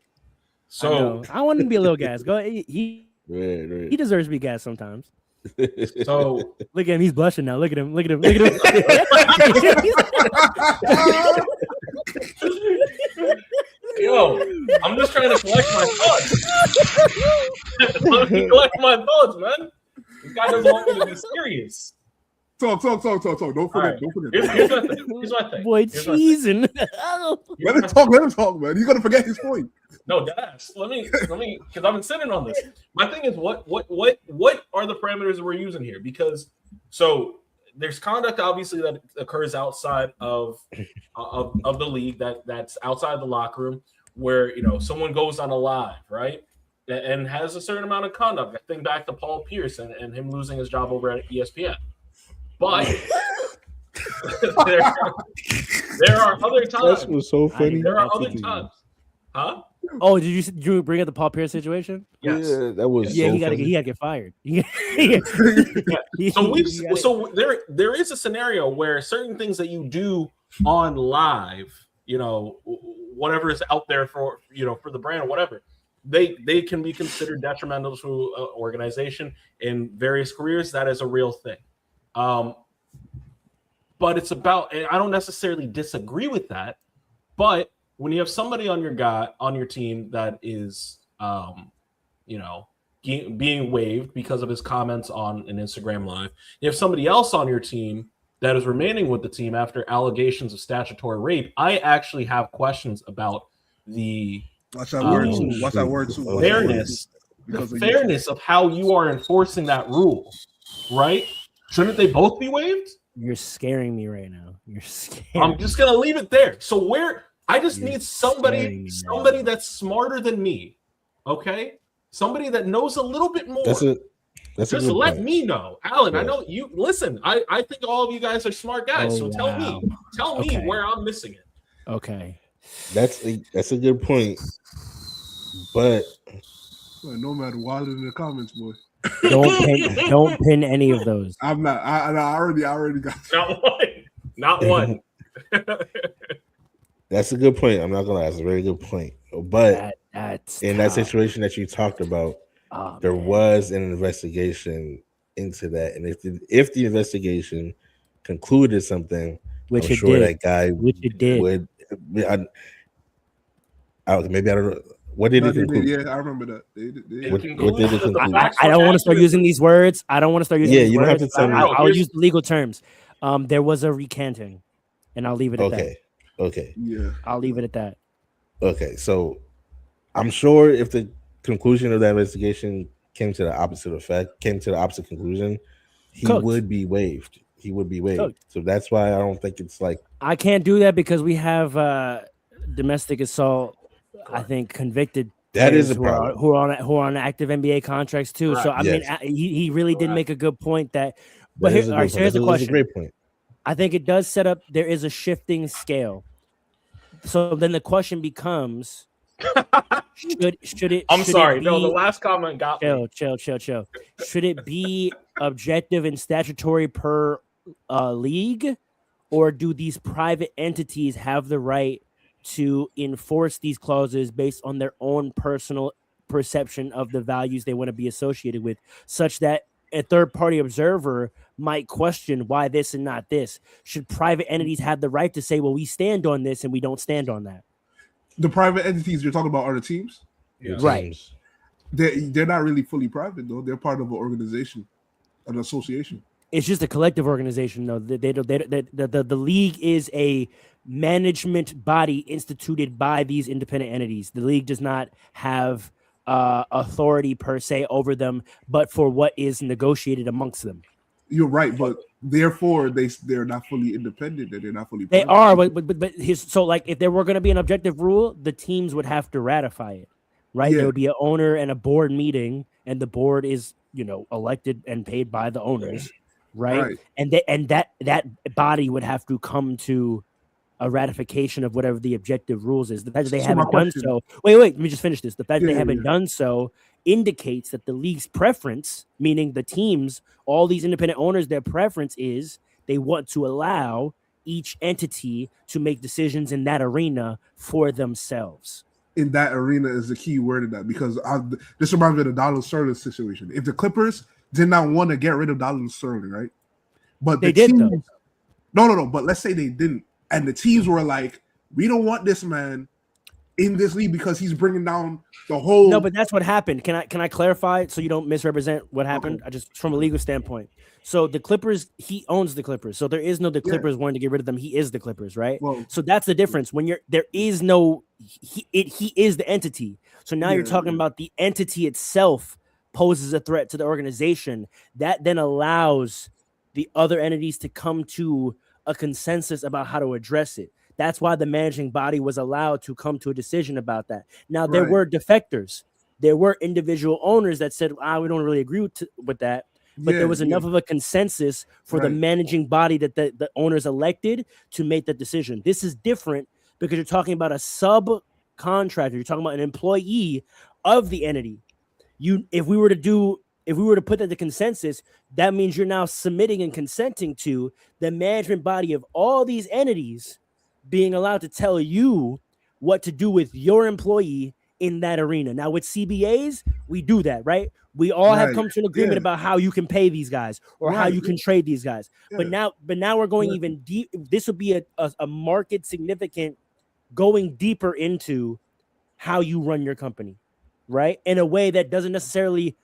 So
I want him to be a little gas. Go. He
Right.
deserves to be gassed sometimes.
So
Look at him. He's blushing now. Look at him. Look at him. Look at him.
yo, I'm just trying to collect my thoughts. Let me collect my thoughts, man. This guy doesn't want me to be serious.
Talk. Don't forget.
Right.
Don't forget.
Here's my thing.
Boy,
Here's my thing.
cheesing.
Let him talk, man. He's gonna forget his point.
No, Dash. Let me, because I've been sitting on this. My thing is, what are the parameters we're using here? Because so there's conduct obviously that occurs outside of the league that's outside the locker room, where someone goes on a live, right, and has a certain amount of conduct. I think back to Paul Pierce and him losing his job over at ESPN. But there are other times.
That was so funny.
There are other times. Huh?
Oh, did you bring up the Paul Pierce situation?
Yes.
Yeah, that was.
Yeah,
so
he gotta
funny.
get fired.
So there is a scenario where certain things that you do on live, whatever is out there for the brand or whatever, they can be considered detrimental to an organization in various careers. That is a real thing. But it's about, and I don't necessarily disagree with that, but when you have somebody on your team that is, being waived because of his comments on an Instagram live, you have somebody else on your team that is remaining with the team after allegations of statutory rape. I actually have questions about the
Watch that word too. Watch that word too.
fairness of how you are enforcing that rule, right? Shouldn't they both be waived?
You're scaring me right now. You're scaring.
I'm just gonna leave it there. So I just need somebody that's smarter than me. Okay, somebody that knows a little bit more.
That's
just let me know, Alan. Yeah. I know you. Listen, I think all of you guys are smart guys. So tell me where I'm missing it.
Okay,
that's a good point. But
no matter what in the comments, boy.
Don't pin any of those.
I'm not. I already got
not one.
That's a good point. I'm not gonna lie, that's a very good point. But
that's
in that situation that you talked about, there was an investigation into that, and if the investigation concluded something,
which
I'm
it
sure
did,
that guy would. Maybe I don't know. What did it conclude?
Yeah, I remember that.
What did it conclude?
I don't want to start using these words. I don't want to start using.
Yeah,
these
you don't
words.
have to tell me.
I'll use the legal terms. There was a recanting, and I'll leave it at that.
Okay.
Yeah,
I'll leave it at that.
Okay, so I'm sure if the conclusion of that investigation came to the opposite conclusion, he would be waived. He would be waived. Cooked. So that's why I don't think it's like
I can't do that because we have domestic assault. I think convicted.
That is a problem.
Who are on active NBA contracts too. Right. So I mean, he really did make a good point that. But here's the question.
A great point.
I think it does set up. There is a shifting scale. So then the question becomes: Should it?
I'm sorry. No, the last comment got me.
Chill. Should it be objective and statutory per league, or do these private entities have the right to enforce these clauses based on their own personal perception of the values they want to be associated with, such that a third-party observer might question why this and not this? Should private entities have the right to say, well, we stand on this and we don't stand on that?
The private entities you're talking about are the teams?
Yeah.
Right.
They're not really fully private, though. They're part of an organization, an association.
It's just a collective organization, though. The league is a management body instituted by these independent entities. The league does not have authority per se over them, but for what is negotiated amongst them.
You're right, but therefore they're not fully independent and they're not fully
private. They are, but so like if there were going to be an objective rule, the teams would have to ratify it, right? Yeah. There would be an owner and a board meeting, and the board is elected and paid by the owners, right? And that body would have to come to a ratification of whatever the objective rules is. The fact that they haven't done so. Wait, let me just finish this. The fact that they haven't done so indicates that the league's preference, meaning the teams, all these independent owners, their preference is they want to allow each entity to make decisions in that arena for themselves.
In that arena is the key word in that, because this reminds me of the Donald Sterling situation. If the Clippers did not want to get rid of Donald Sterling, right? But
They did, though.
No. But let's say they didn't, and the teams were like, "We don't want this man in this league because he's bringing down the whole."
No, but that's what happened. Can I clarify so you don't misrepresent what happened? I just from a legal standpoint. So the Clippers, he owns the Clippers. So there is no the Clippers wanting to get rid of them. He is the Clippers, right?
Well,
so that's the difference. When there is no he is the entity. So now you're talking about the entity itself poses a threat to the organization. That then allows the other entities to come to a consensus about how to address it. That's why the managing body was allowed to come to a decision about that. Now, there were defectors. There were individual owners that said, we don't really agree with that. But there was enough of a consensus for the managing body that the owners elected to make the decision. This is different because you're talking about a subcontractor. You're talking about an employee of the entity. If we were to put that to consensus, that means you're now submitting and consenting to the management body of all these entities being allowed to tell you what to do with your employee in that arena. Now with CBAs, we do that, right? We all have come to an agreement about how you can pay these guys or how you can trade these guys. But now we're going even deep. This would be a market significant going deeper into how you run your company, right? In a way that doesn't necessarily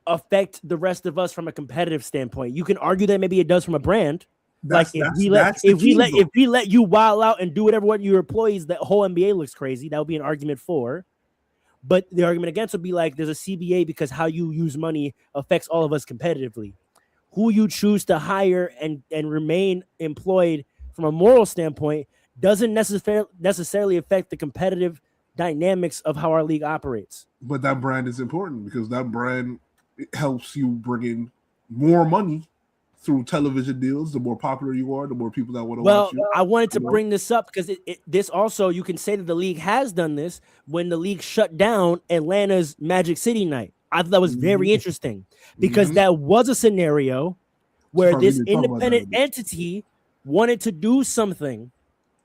affect the rest of us from a competitive standpoint. You can argue that maybe it does from a brand. If we let you wild out and do whatever what your employees, the whole NBA looks crazy. That would be an argument for. But the argument against would be like there's a CBA because how you use money affects all of us competitively. Who you choose to hire and remain employed from a moral standpoint doesn't necessarily affect the competitive dynamics of how our league operates.
But that brand is important because that brand helps you bring in more money through television deals. The more popular you are, the more people that want to watch you.
I wanted to bring this up because this also, you can say that the league has done this when the league shut down Atlanta's Magic City night. I thought that was very interesting because that was a scenario where this independent entity wanted to do something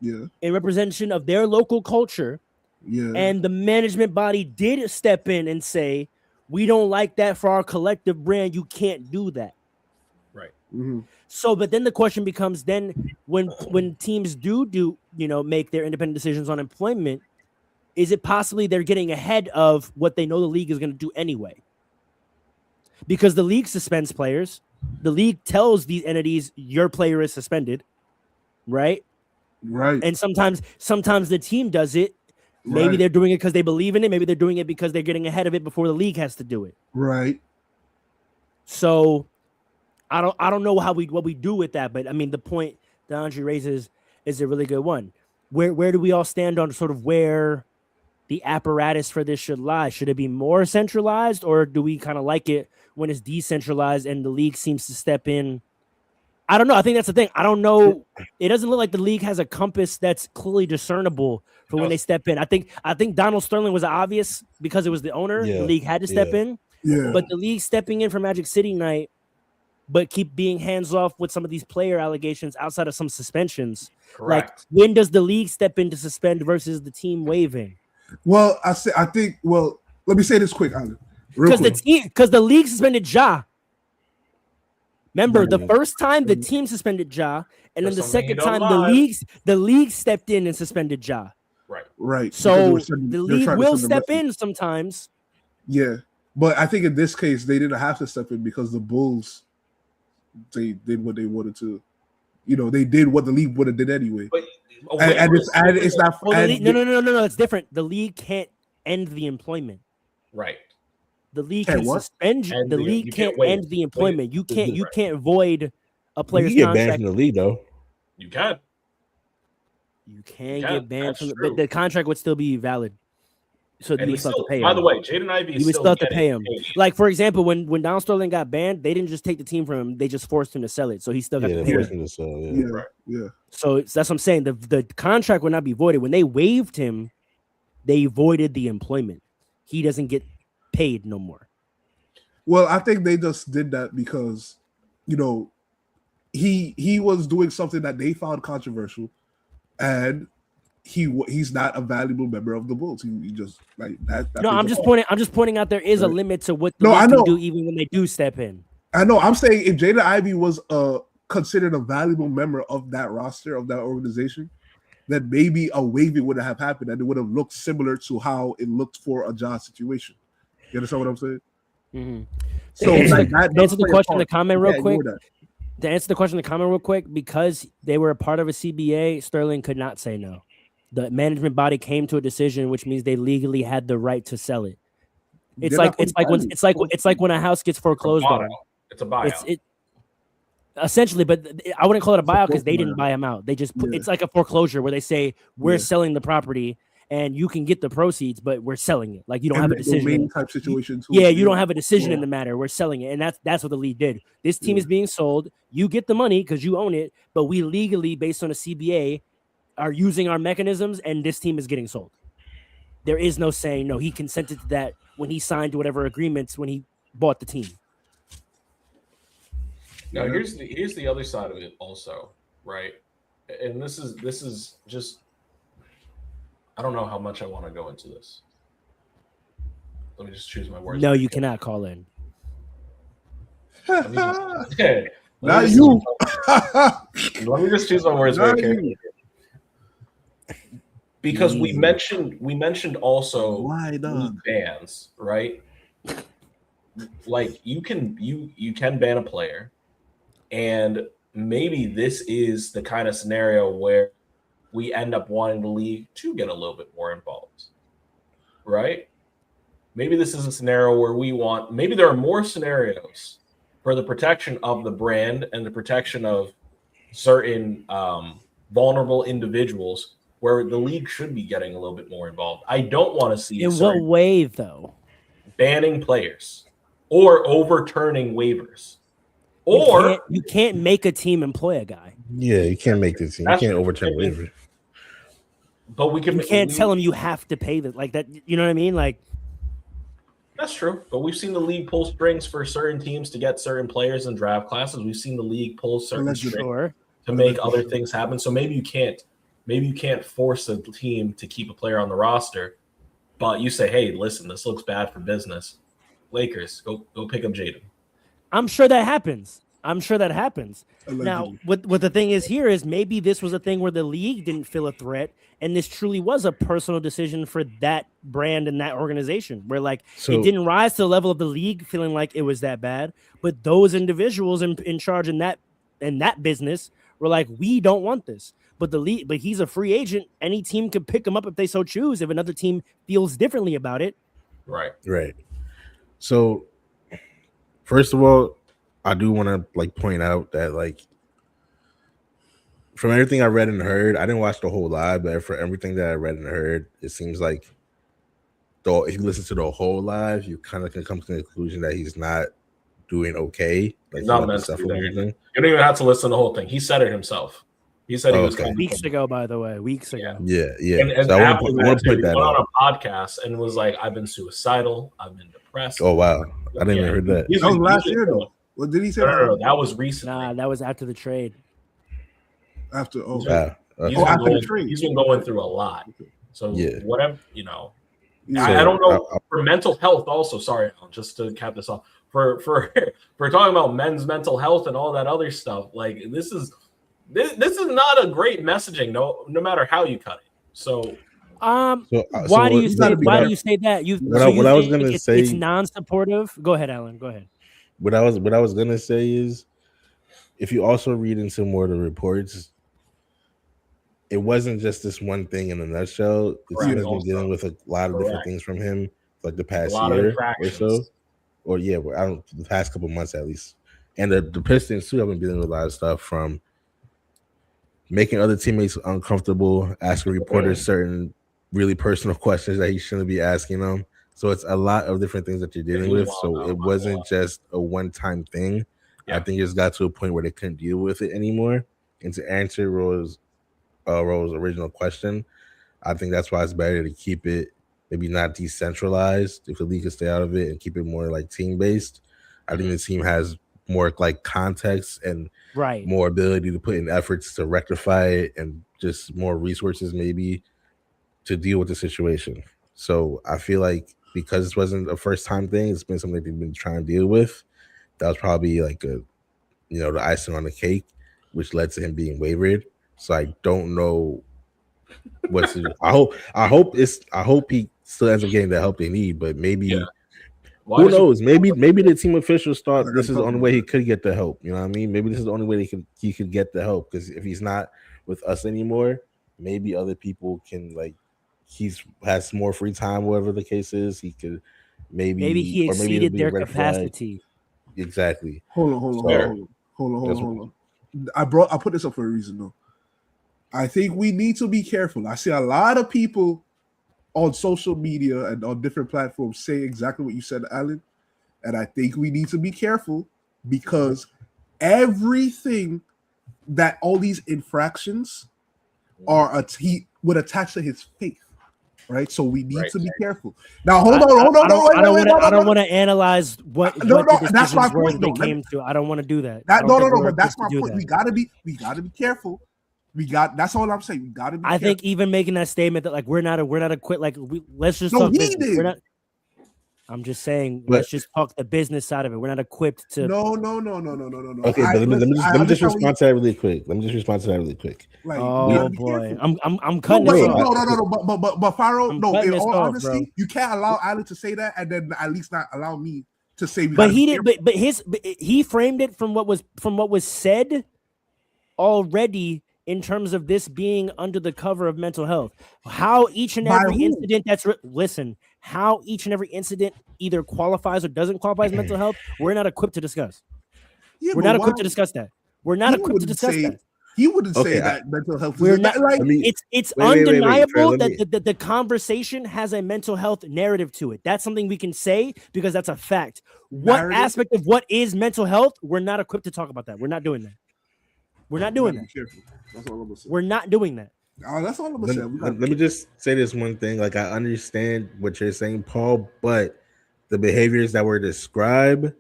in representation of their local culture. And the management body did step in and say, we don't like that for our collective brand. You can't do that.
Right.
So, but then the question becomes then when teams do make their independent decisions on employment, is it possibly they're getting ahead of what they know the league is going to do anyway? Because the league suspends players. The league tells these entities your player is suspended, right?
Right.
And sometimes the team does it. Maybe they're doing it because they believe in it. Maybe they're doing it because they're getting ahead of it before the league has to do it.
Right.
So I don't know what we do with that, but I mean the point that Andre raises is a really good one. Where do we all stand on sort of where the apparatus for this should lie? Should it be more centralized, or do we kind of like it when it's decentralized and the league seems to step in? I don't know. I think that's the thing. I don't know. It doesn't look like the league has a compass that's clearly discernible for when they step in. I think Donald Sterling was obvious because it was the owner. The league had to step in.
Yeah.
But the league stepping in for Magic City night, but keep being hands off with some of these player allegations outside of some suspensions.
Correct.
Like, when does the league step in to suspend versus the team waiving?
Well, I think. Well, let me say this quick,
because the league suspended Ja. Remember, the first time the team suspended Ja, and then the second time the league stepped in and suspended Ja.
Right.
So the league will step in sometimes.
Yeah, but I think in this case they didn't have to step in because the Bulls, they did what they wanted to. They did what the league would have did anyway.
But,
it's not.
No. It's different. The league can't end the employment.
Right.
The league can suspend you. The league can't end the employment. You can't void a player's
contract. You
can
get banned from the league, though.
You can.
You can get banned from but the contract would still be valid. So you still have to pay him.
By the way, Jaden Ivey
you would still have to pay him. Like, for example, when Donald Sterling got banned, they didn't just take the team from him; they just forced him to sell it. So he still got to pay him.
Yeah.
So that's what I'm saying. The contract would not be voided. When they waived him, they voided the employment. He doesn't get paid no more.
Well, I think they just did that because, he was doing something that they found controversial, and he's not a valuable member of the Bulls. He just like that.
No, I'm just pointing out there is a limit to what the
No, I
league
know.
can do even when they do step in.
I know. I'm saying if Jaden Ivey was considered a valuable member of that roster of that organization, then maybe a waiving would have happened and it would have looked similar to how it looked for a Ja situation. You understand what I'm saying?
Mm-hmm.
So like that does
answer the
play a
question in the
part.
comment
You
real
can't
quick.
ignore that.
To answer the question in the comment real quick, because they were a part of a CBA, Sterling could not say no. The management body came to a decision, which means they legally had the right to sell it. It's
They're
like
not
it's like when a house gets foreclosed on.
It's a buyout.
Essentially, but I wouldn't call it a buyout because they didn't
buyout.
buy them out. They just put,
Yeah.
it's like a foreclosure where they say we're
Yeah.
selling the property and you can get the proceeds, but we're selling it. Like you don't have a
Eminent
decision.
domain type situation too.
Yeah, you don't have a decision in
Yeah.
the matter. We're selling it, and that's what the league did. This team
Yeah.
is being sold. You get the money because you own it, but we legally, based on a CBA, are using our mechanisms, and this team is getting sold. There is no saying no. He consented to that when he signed whatever agreements when he bought the team.
Now here's the other side of it also, right? And this is just I don't know how much I want to go into this. Let me just choose my words.
No, you cannot call in.
Let me just- okay.
Not
Let me
you.
just- Let me just choose my words very
Not
carefully. Because we mentioned also
Why not?
league bans, right? Like you can ban a player, and maybe this is the kind of scenario where we end up wanting the league to get a little bit more involved, right? Maybe this is a scenario where maybe there are more scenarios for the protection of the brand and the protection of certain vulnerable individuals where the league should be getting a little bit more involved. I don't want to see
In what way, though?
banning players or overturning waivers. Or
you can't make a team employ a guy.
Yeah, you can't make this team. You
That's-
can't overturn waiver.
but we can
You can't tell him you have to pay like that. You know what I mean? Like
That's true, but we've seen the league pull strings for certain teams to get certain players in draft classes. We've seen the league pull certain strings
sure.
to make other things happen. So maybe you can't force a team to keep a player on the roster, but you say, "Hey, listen, this looks bad for business. Lakers, go pick up Jaden."
I'm sure that happens. Now, what the thing is here is maybe this was a thing where the league didn't feel a threat, and this truly was a personal decision for that brand and that organization, where like it didn't rise to the level of the league feeling like it was that bad, but those individuals in charge in that business were like, we don't want this. But the league, but he's a free agent. Any team can pick him up if they so choose. If another team feels differently about it,
Right.
So, first of all, I do want to point out that from everything I read and heard, I didn't watch the whole live, but for everything that I read and heard, it seems like if you listen to the whole live, you kind of can come to the conclusion that he's not doing okay.
Not meant to be there. You don't even have to listen to the whole thing. He said it himself. He said he was coming.
weeks ago, by the way, weeks ago.
Yeah.
And
So I
after
want
that,
to put
he
that
went on
out.
a podcast and was like, "I've been suicidal. I've been depressed."
Oh wow, I didn't even heard that.
He's
That was
been-
last
he's
year
been-
though. What did he say?
No, that was recently.
Nah, that was after the trade.
After
Wow.
He's
Okay.
been
after the
going-
trade.
He's been going through a lot. So
Yeah.
whatever,
Yeah.
I don't know for mental health. Also, sorry, just to cap this off for talking about men's mental health and all that other stuff. Like this is not a great messaging. No matter how you cut it. So
Why do you say that?
What I was gonna
it's
say-
non-supportive. Go ahead, Alan. Go ahead.
What I was gonna say is, if you also read into more of the reports, it wasn't just this one thing in a nutshell. The team has been dealing with a lot of different things from him, like the past
A lot of
year or
infractions.
so, the past couple months at least. And the Pistons too have been dealing with a lot of stuff, from making other teammates uncomfortable, asking reporters certain really personal questions that he shouldn't be asking them. So it's a lot of different things that you're dealing with. So it wasn't just a one-time thing.
Yeah.
I think it's got to a point where they couldn't deal with it anymore. And to answer Rose's original question, I think that's why it's better to keep it maybe not decentralized, if the league can stay out of it, and keep it more like team-based. I think the team has more like context and
Right.
more ability to put in efforts to rectify it, and just more resources maybe to deal with the situation. So I feel like because this wasn't a first time thing, it's been something they've been trying to deal with. That was probably like the icing on the cake, which led to him being wavered. So I don't know what's. I hope he still ends up getting the help they need, but maybe.
Yeah.
Who knows? Maybe the team officials thought this is the only way he could get the help. You know what I mean? Maybe this is the only way he could get the help, because if he's not with us anymore, maybe other people can, like, has more free time, whatever the case is. He could maybe
he exceeded their capacity.
Flag. Exactly.
Hold on. I put this up for a reason though. I think we need to be careful. I see a lot of people on social media and on different platforms say exactly what you said, Alan. And I think we need to be careful, because everything that all these infractions he would attach to his faith, right? So we need to be careful. Now, hold on.
I don't want to analyze what
that's my point.
They came to. I don't want to do that.
But that's my point. We gotta be careful. That's all I'm saying. We gotta be careful.
I think even making that statement that, like, we're not equipped, like, let's just
talk
business. We're not. I'm just saying, let's just talk the business side of it. We're not equipped to.
No.
Okay, but let me just respond to that really quick.
Like,
oh boy, I'm cutting.
No. But Pharaoh, no. In all honesty, you can't allow Alan to say that, and then at least not allow me to say.
But he did. But he framed it from what was said already. In terms of this being under the cover of mental health, how each and every incident how each and every incident either qualifies or doesn't qualify as mental health, we're not equipped to discuss. We're not equipped to discuss that. We're not equipped to discuss that.
He wouldn't say that mental health.
We're not. Like, it's undeniable that the conversation has a mental health narrative to it. That's something we can say because that's a fact. What aspect of what is mental health? We're not equipped to talk about that. We're not doing that. We're not doing that.
That's all I'm gonna say.
We're not doing that.
That's all I'm gonna say.
Let me just say this one thing. Like, I understand what you're saying, Paul, but the behaviors that were described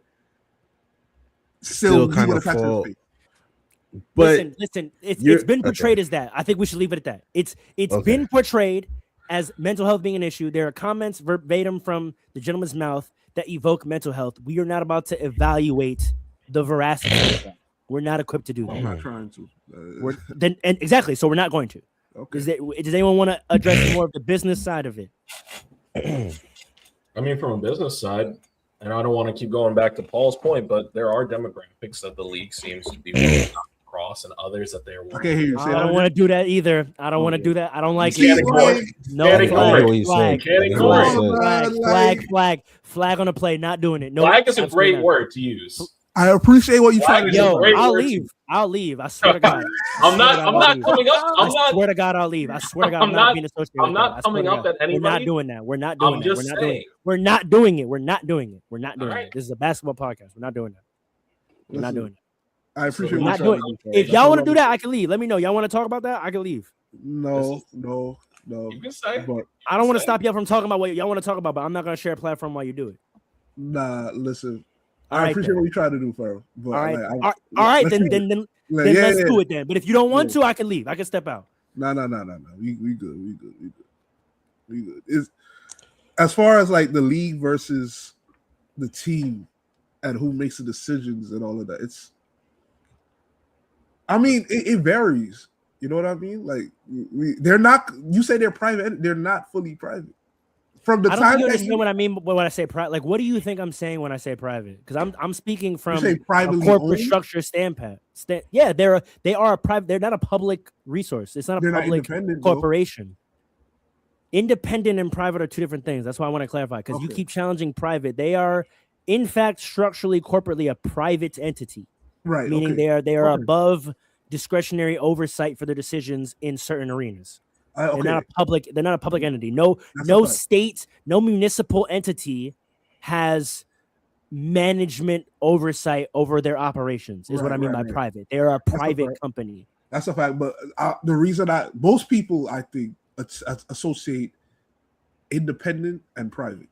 still kind of fall. But
listen, it's been portrayed as that. I think we should leave it at that. It's been portrayed as mental health being an issue. There are comments verbatim from the gentleman's mouth that evoke mental health. We are not about to evaluate the veracity of that. We're not equipped to do that.
I'm not trying to.
Exactly. So we're not going to.
Okay.
Does anyone want to address more of the business side of it?
I mean, from a business side, and I don't want to keep going back to Paul's point, but there are demographics that the league seems to be willing to cross, and others that they're.
Okay, here you say.
I don't want to do that either. I don't want to do that. I don't like
it.
Flag on the play. Not doing it. No,
flag is a great word to use.
I appreciate what you trying to do.
I'll leave. I swear to God.
I'm not coming up.
I swear to God, I'll leave. I swear to God, I'm not being associated.
I'm not coming up at anybody.
We're not doing that. We're not doing that. We're not doing it. We're not doing it. We're not doing it. This is a basketball podcast. We're not doing that. We're not doing it.
I appreciate
what you're doing. If y'all want to do that, I can leave. Let me know. Y'all want to talk about that? I can leave.
No.
You can say.
I don't want to stop y'all from talking about what y'all want to talk about, but I'm not going to share a platform while you do it.
Nah, listen. I appreciate what you try to do, Pharaoh.
All right. Then let's do it then. But if you don't want to, I can leave. I can step out.
No. We good. It's, as far as like the league versus the team and who makes the decisions and all of that, it varies. You know what I mean? Like they're not. You say they're private. They're not fully private. From the time
you understand what I mean when I say private, like what do you think I'm saying when I say private? Because I'm speaking from a corporate structure standpoint. Yeah, they are a private. They're not a public resource. It's not a public corporation. Though. Independent and private are two different things. That's why I want to clarify. Because you keep challenging private. They are, in fact, structurally, corporately a private entity.
Right.
Meaning they are above discretionary oversight for their decisions in certain arenas. They're not a public entity. No state, no municipal entity has management oversight over their operations. Is what I mean by private. They're a private company.
That's a fact. But the reason most people I think associate independent and private.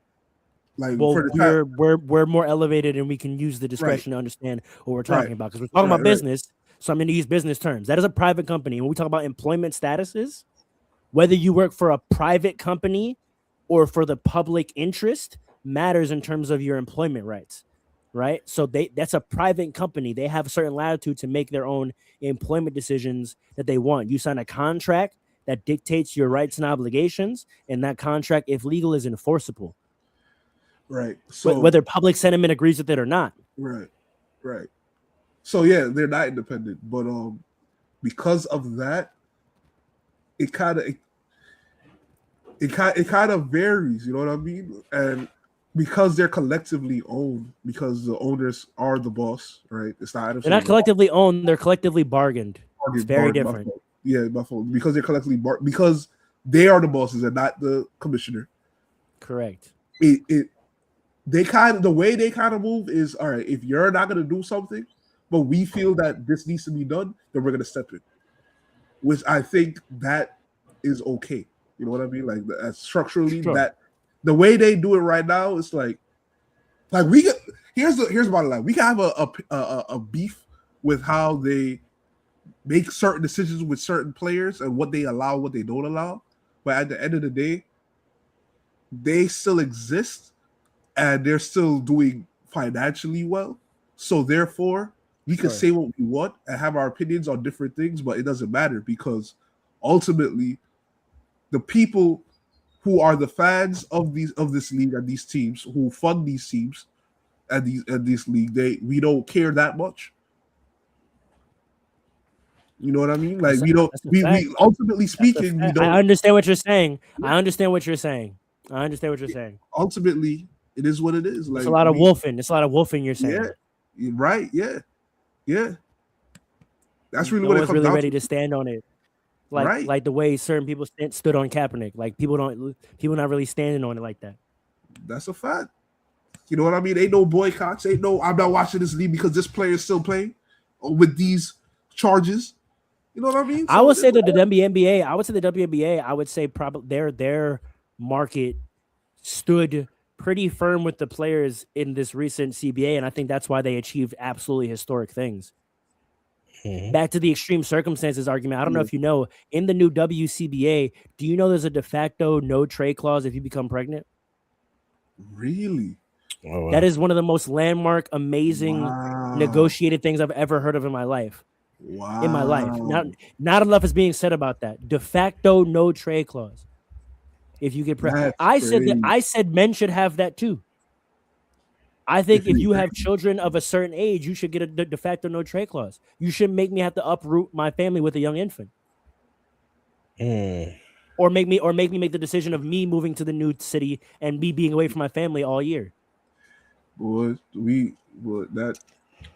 Like,
we're more elevated and we can use the discretion to understand what we're talking about, because we're talking about business. So I'm going to use business terms. That is a private company. When we talk about employment statuses, Whether you work for a private company or for the public interest matters in terms of your employment rights, right? So that's a private company. They have a certain latitude to make their own employment decisions that they want. You sign a contract that dictates your rights and obligations, and that contract, if legal, is enforceable.
Right. So
Whether public sentiment agrees with it or not.
right. So yeah, they're not independent, but because of that, it kind of varies. You know what I mean? And because they're collectively owned, because the owners are the boss, right? It's not.
They're not collectively owned; they're collectively bargained. It's very different.
Yeah, my fault. Because they're collectively because they are the bosses and not the commissioner.
Correct.
The way they kind of move is, all right, if you're not going to do something, but we feel that this needs to be done, then we're going to step in, which I think that is okay. You know what I mean? Like structurally,
Sure.
that the way they do it right now, it's like we get here's bottom line. We can have a beef with how they make certain decisions with certain players and what they allow, what they don't allow, but at the end of the day, they still exist. And they're still doing financially well. So therefore, we can say what we want and have our opinions on different things, but it doesn't matter because ultimately the people who are the fans of this league and these teams who fund these teams and this league, we don't care that much. You know what I mean? Like we ultimately speaking, we don't.
I understand what you're saying.
Ultimately, it is what it is. Like
it's a lot of wolfing. It's a lot of wolfing. You're saying,
yeah, right? Yeah. That's really
no
what it
one's
comes
really
down
ready
to.
to stand on it. Like the way certain people stood on Kaepernick. Like people not really standing on it like that.
That's a fact. You know what I mean? Ain't no boycotts. Ain't no. I'm not watching this league because this player is still playing with these charges. You know what I mean?
I would say that the WNBA. I would say probably their market stood pretty firm with the players in this recent CBA, and I think that's why they achieved absolutely historic things.
Mhm.
Back to the extreme circumstances argument. I don't know if you know, in the new WCBA, do you know there's a de facto no trade clause if you become pregnant?
Really?
Oh, wow.
That is one of the most landmark, amazing, negotiated things I've ever heard of in my life.
Wow.
In my life. Not enough is being said about that. De facto no trade clause. If you get pregnant, I said men should have that too. I think if you have children of a certain age, you should get a de facto no trade clause. You shouldn't make me have to uproot my family with a young infant, or make me make the decision of me moving to the new city and me being away from my family all year.
Boy, that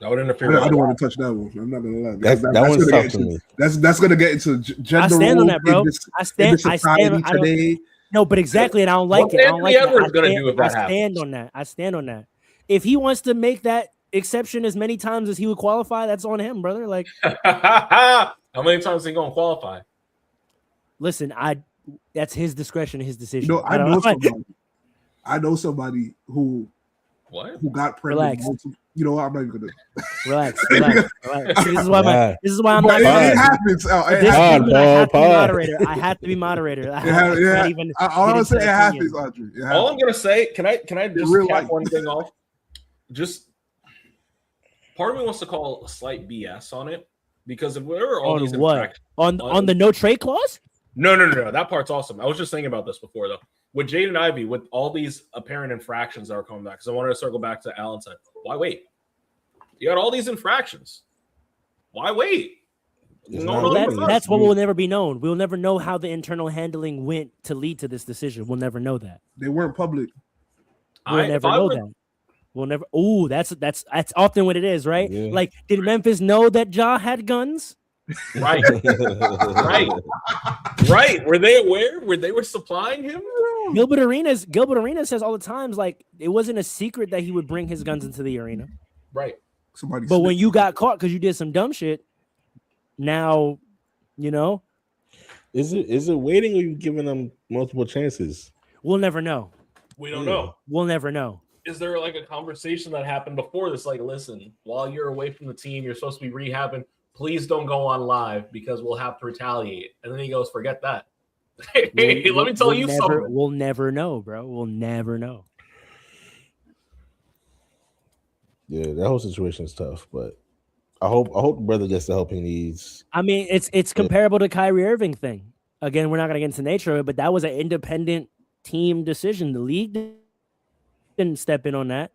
would interfere.
I don't want to touch that one. I'm not gonna lie.
That one's tough to me.
That's gonna get into gender.
I stand on that, bro.
I stand today.
No, but exactly, and I don't like it. I don't like
it.
I stand on that. If he wants to make that exception as many times as he would qualify, that's on him, brother. Like,
how many times is he gonna qualify?
Listen, that's his discretion, his decision.
You know, I know somebody who got pregnant.
Relax.
You know, I'm not even gonna
relax. This is why I'm not.
It happens. I
have to be moderator.
All I'm saying, it happens, Audrey.
All I'm gonna say, can I just cap one thing off? Just part of me wants to call a slight BS on it because if there were all these
infractions on the no trade clause.
No, that part's awesome. I was just thinking about this before though. With Jaden Ivey, with all these apparent infractions that are coming back, because I wanted to circle back to Alan said, why wait? You got all these infractions. Why wait?
That's what will never be known. We'll never know how the internal handling went to lead to this decision. We'll never know that.
They weren't public.
We'll never know that. We'll never. Oh, that's often what it is, right?
Yeah.
Like, did Memphis know that Ja had guns?
Right. Right. Were they aware? They were supplying him?
Gilbert Arenas says all the times, like, it wasn't a secret that he would bring his guns into the arena.
Right.
But when you got caught because you did some dumb shit, now, you know.
Is it waiting or you giving them multiple chances?
We'll never know.
We don't know.
We'll never know.
Is there like a conversation that happened before this? Like, listen, while you're away from the team, you're supposed to be rehabbing. Please don't go on live because we'll have to retaliate. And then he goes, forget that. Hey, let me tell you something.
We'll never know, bro. We'll never know.
Yeah, that whole situation is tough, but I hope the brother gets the help he needs.
I mean, it's comparable to Kyrie Irving thing. Again, we're not gonna get into the nature of it, but that was an independent team decision. The league didn't step in on that,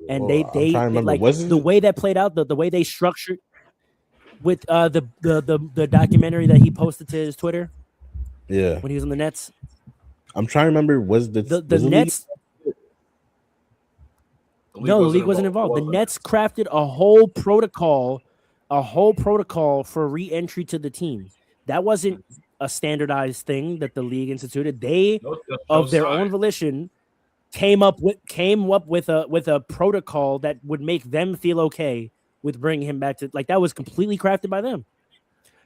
and
Well, I'm trying to remember,
like
was it-
the way that played out, the way they structured with the documentary that he posted to his Twitter
Yeah,
when he was on the Nets.
I'm trying to remember. Was the
Nets? No, the league wasn't involved. The Nets crafted a whole protocol for re-entry to the team. That wasn't a standardized thing that the league instituted. They, of their own volition, came up with a protocol that would make them feel okay with bringing him back to, like, that was completely crafted by them,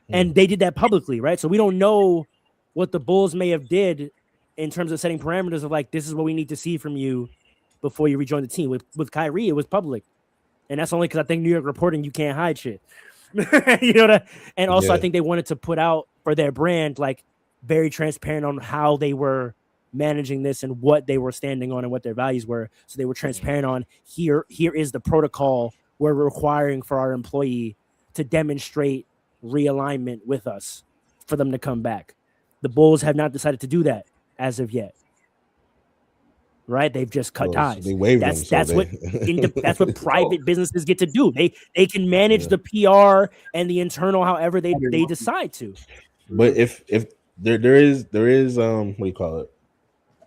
and they did that publicly, right? So we don't know what the Bulls may have did in terms of setting parameters of, like, this is what we need to see from you before you rejoin the team. With Kyrie, it was public, and that's only because I think New York reporting, you can't hide shit. You know that, and also I think they wanted to put out for their brand, like, very transparent on how they were managing this and what they were standing on and what their values were. So they were transparent on here is the protocol we're requiring for our employee to demonstrate realignment with us for them to come back. The Bulls have not decided to do that as of yet. Right? They've just cut ties.
They waived
that's what private businesses get to do. They can manage the PR and the internal however they decide to.
But if there is what do you call it?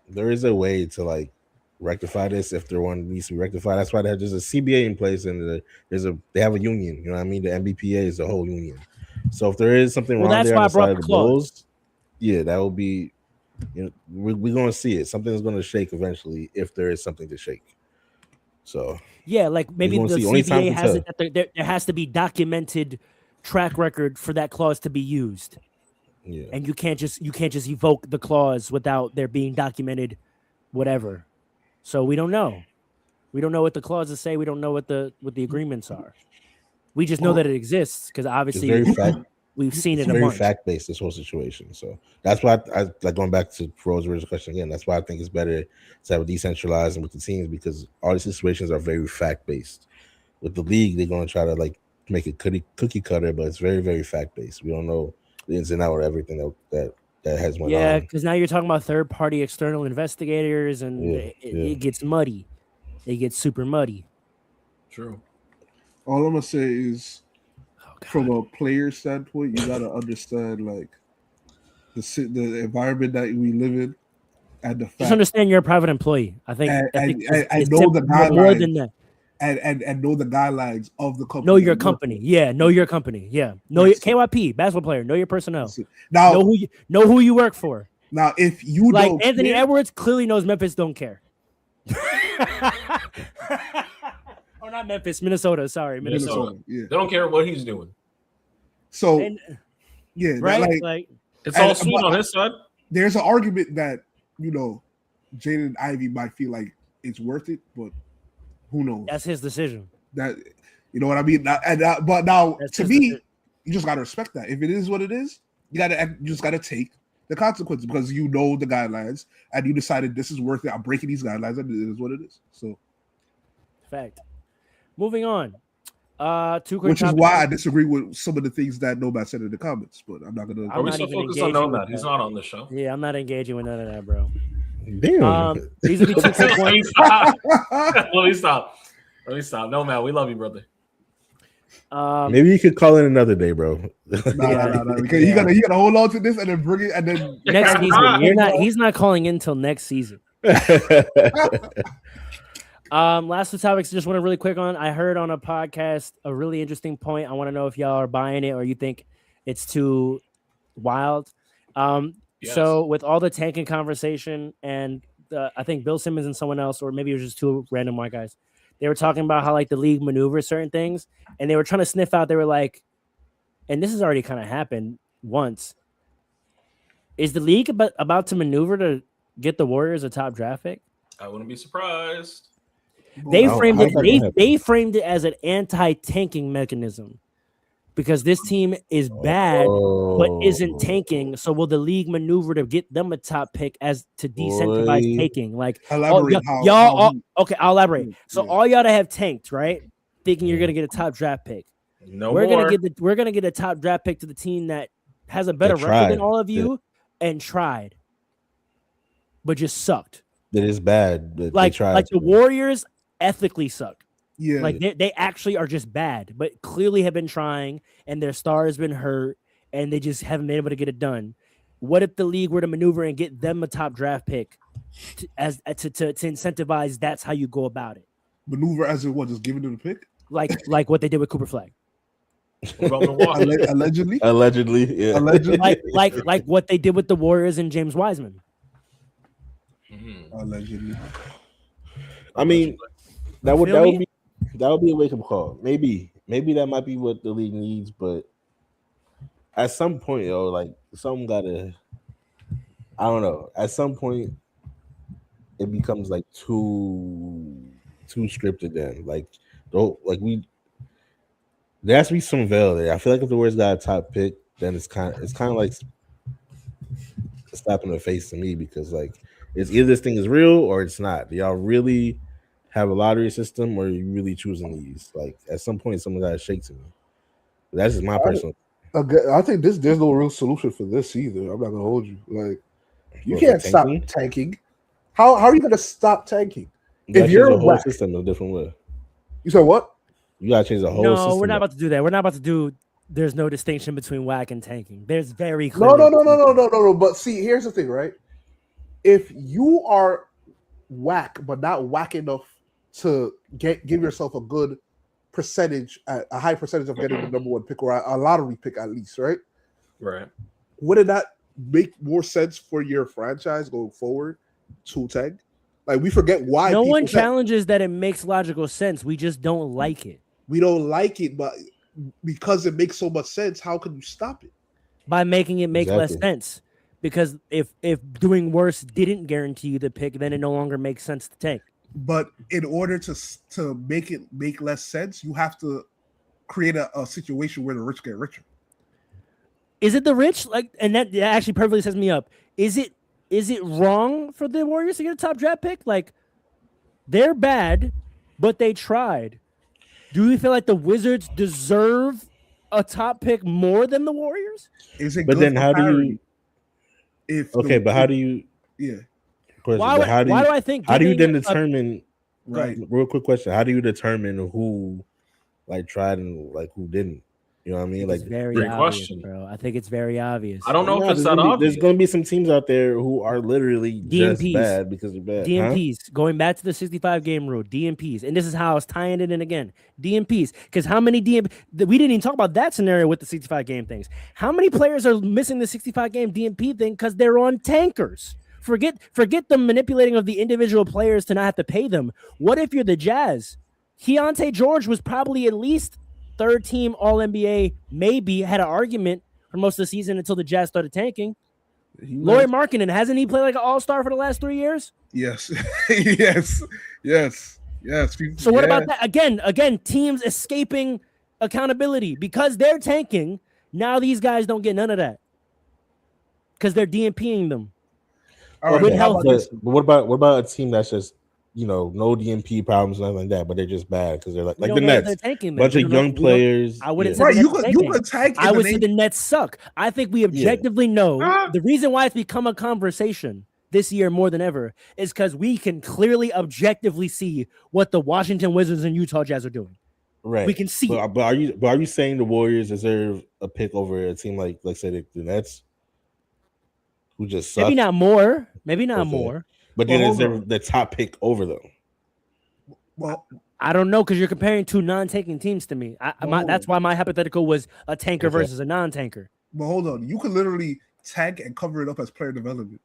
There is a way to, like, rectify this if there one needs to be rectified. That's why there's a CBA in place, and they have a union. You know what I mean? The NBPA is the whole union. So if there is something wrong there on the side of the Bulls, yeah, that will be. You know, we're going to see it. Something's going to shake eventually if there is something to shake. So
yeah, like maybe the CBA has it that there has to be documented track record for that clause to be used.
Yeah,
and you can't just evoke the clause without there being documented whatever. So we don't know. We don't know what the clauses say. We don't know what the agreements are. We just know that it exists because obviously we've seen it.
It's very fact based, this whole situation. So that's why I like going back to Rose's original question again. That's why I think it's better to have a decentralized and with the teams, because all these situations are very fact based. With the league, they're going to try to, like, make it cookie cutter, but it's very, very fact based. We don't know the ins and out of everything that has went on.
Yeah, because now you're talking about third party external investigators, and it gets muddy. It gets super muddy.
True.
All I'm gonna say is, from a player standpoint, you gotta understand, like, the environment that we live in, and the fact.
Just understand you're a private employee. I think.
I know the guidelines
more than that.
And know the guidelines of the company.
Know your company. Yeah, know your company. Yeah. Know your KYP, basketball player, know your personnel.
Now
know who you work for.
Now, if you
like
don't
Anthony
care,
Edwards clearly knows Memphis don't care. Oh, not Memphis, Minnesota. Sorry, Minnesota.
Yeah.
They don't care what he's doing.
So
yeah, right. Like
it's all sweet on his side.
There's an argument that, you know, Jaden Ivey might feel like it's worth it, but who knows?
That's his decision.
That, you know what I mean? But now, to me, you just gotta respect that. If it is what it is, you just gotta take the consequences, because you know the guidelines and you decided this is worth it. I'm breaking these guidelines, and it is what it is. So,
fact. Moving on. 2 quick
which is why I disagree with some of the things that Nomad said in the comments, but I'm not gonna.
Are we so focused on Nomad? He's not on the show.
Yeah, I'm not engaging with none of that, bro.
Damn.
These are the 2 quick ones.
Let me stop. Nomad, we love you, brother.
Maybe you could call in another day, bro.
No. Because you gotta hold on to this and then bring it, and then
next season. He's not calling in until next season. Last 2 topics, just want to really quick on. I heard on a podcast a really interesting point. I want to know if y'all are buying it or you think it's too wild.
Yes.
So with all the tanking conversation, and I think Bill Simmons and someone else, or maybe it was just 2 random white guys, they were talking about how, like, the league maneuvers certain things, and they were trying to sniff out. They were like, and this has already kind of happened once. Is the league about to maneuver to get the Warriors a top draft pick?
I wouldn't be surprised.
They framed it as an anti-tanking mechanism. because this team is bad but isn't tanking. So will the league maneuver to get them a top pick as to decentivize
Boy.
taking? Like,
Elaborate
okay, I'll elaborate. So all y'all that have tanked, right? Thinking you're gonna get a top draft pick.
No
we're
more.
gonna get a top draft pick to the team that has a better record than all of you and tried, but just sucked.
That is bad. That
Like
they tried
the Warriors ethically suck.
Yeah,
Like they actually are just bad, but clearly have been trying, and their star has been hurt, and they just haven't been able to get it done. What if the league were to maneuver and get them a top draft pick to incentivize? That's how you go about it.
maneuver as in what? Just giving them the pick?
Like what they did with Cooper Flag.
What about Milwaukee?
Allegedly.
Allegedly, yeah.
Allegedly.
like what they did with the Warriors and James Wiseman.
Allegedly.
I mean, that would
Feel me?
be a wake up call. Maybe that might be what the league needs, but at some point, like something gotta. I don't know. At some point, it becomes like too scripted. Then, like, there has to be some veil there. I feel like if the Warriors got a top pick, then it's kind of like a slap in the face to me, because like it's either this thing is real or it's not. Do y'all really have a lottery system, or are you really choosing these? Like at some point, someone got to shake to me. That's just my personal.
I think there's no real solution for this either. I'm not gonna hold you. Like you
What,
can't
for
stop
tanking?
tanking. How are you gonna stop tanking?
You gotta
If you're
change the whole
whack.
system in a different way.
You said what?
You gotta change the whole
No,
system.
we're not
up.
about to do that. We're not about to do. There's no distinction between whack and tanking. There's very
No.
clearly
But see, here's the thing, right? If you are whack, but not whack enough to give yourself a good percentage, a high percentage of getting the number one pick or a lottery pick at least, right?
Right.
Wouldn't that make more sense for your franchise going forward to tank? Like we forget why
No
people
one
tank.
challenges that it makes logical sense. We just don't like it.
We don't like it, but because it makes so much sense, how can you stop it?
By making it make less
Exactly.
sense. Because if doing worse didn't guarantee you the pick, then it no longer makes sense to tank.
But in order to make it make less sense, you have to create a situation where the rich get richer.
Is it the rich? Like, and that actually perfectly sets me up. Is it wrong for the Warriors to get a top draft pick? Like, they're bad, but they tried. Do we feel like the Wizards deserve a top pick more than the Warriors?
Is it?
But
good
then
for
how do
parity
you?
If
Okay, but how do you?
Yeah,
Question,
Why
but how do
do
you?
I think?
How do you then
giving a-
determine?
right.
Real quick question: how do you determine who, like, tried and like who didn't? You know what I mean?
It's
Like,
very
great
obvious,
question.
bro. I think it's very obvious.
I don't know if it's that
there's
obvious.
going to be some teams out there who are literally just
DMPs.
bad because they're bad. Huh?
DMPs, going back to the 65 game rule, DMPs, and this is how I was tying it in again. DMPs, because how many we didn't even talk about that scenario with the 65 game things. How many players are missing the 65 game DMP thing because they're on tankers? Forget the manipulating of the individual players to not have to pay them. What if you're the Jazz? Keontae George was probably at least third team All NBA, maybe had an argument for most of the season until the Jazz started tanking. Lauri Markkanen, hasn't he played like an all-star for the last 3 years?
Yes, yes.
So what about that? Again, teams escaping accountability because they're tanking. Now these guys don't get none of that because they're DMPing them.
All right,
With
Okay,
how
health-
about this?
but what about a team that's just no DMP problems, nothing like that, but they're just bad because they're like
We
the
don't know if
Nets,
they're tanking.
bunch
We
of
don't know-
young
we don't-
players.
I wouldn't
yeah.
say
Right,
the
you
Nets
could
tanking.
tank.
I
in
would
the
say
name-
the Nets suck. I think we objectively know the reason why it's become a conversation this year more than ever is because we can clearly objectively see what the Washington Wizards and Utah Jazz are doing.
Right.
We can see it.
But are you saying the Warriors deserve a pick over a team like say the Nets, who just suck?
Maybe not more. Maybe not
Okay.
more.
But then
Well,
is
hold
there the top pick over them?
Well,
I don't know because you're comparing two non-tanking teams to me. That's why my hypothetical was a tanker
Okay.
versus a non-tanker.
but hold on. You could literally tank and cover it up as player development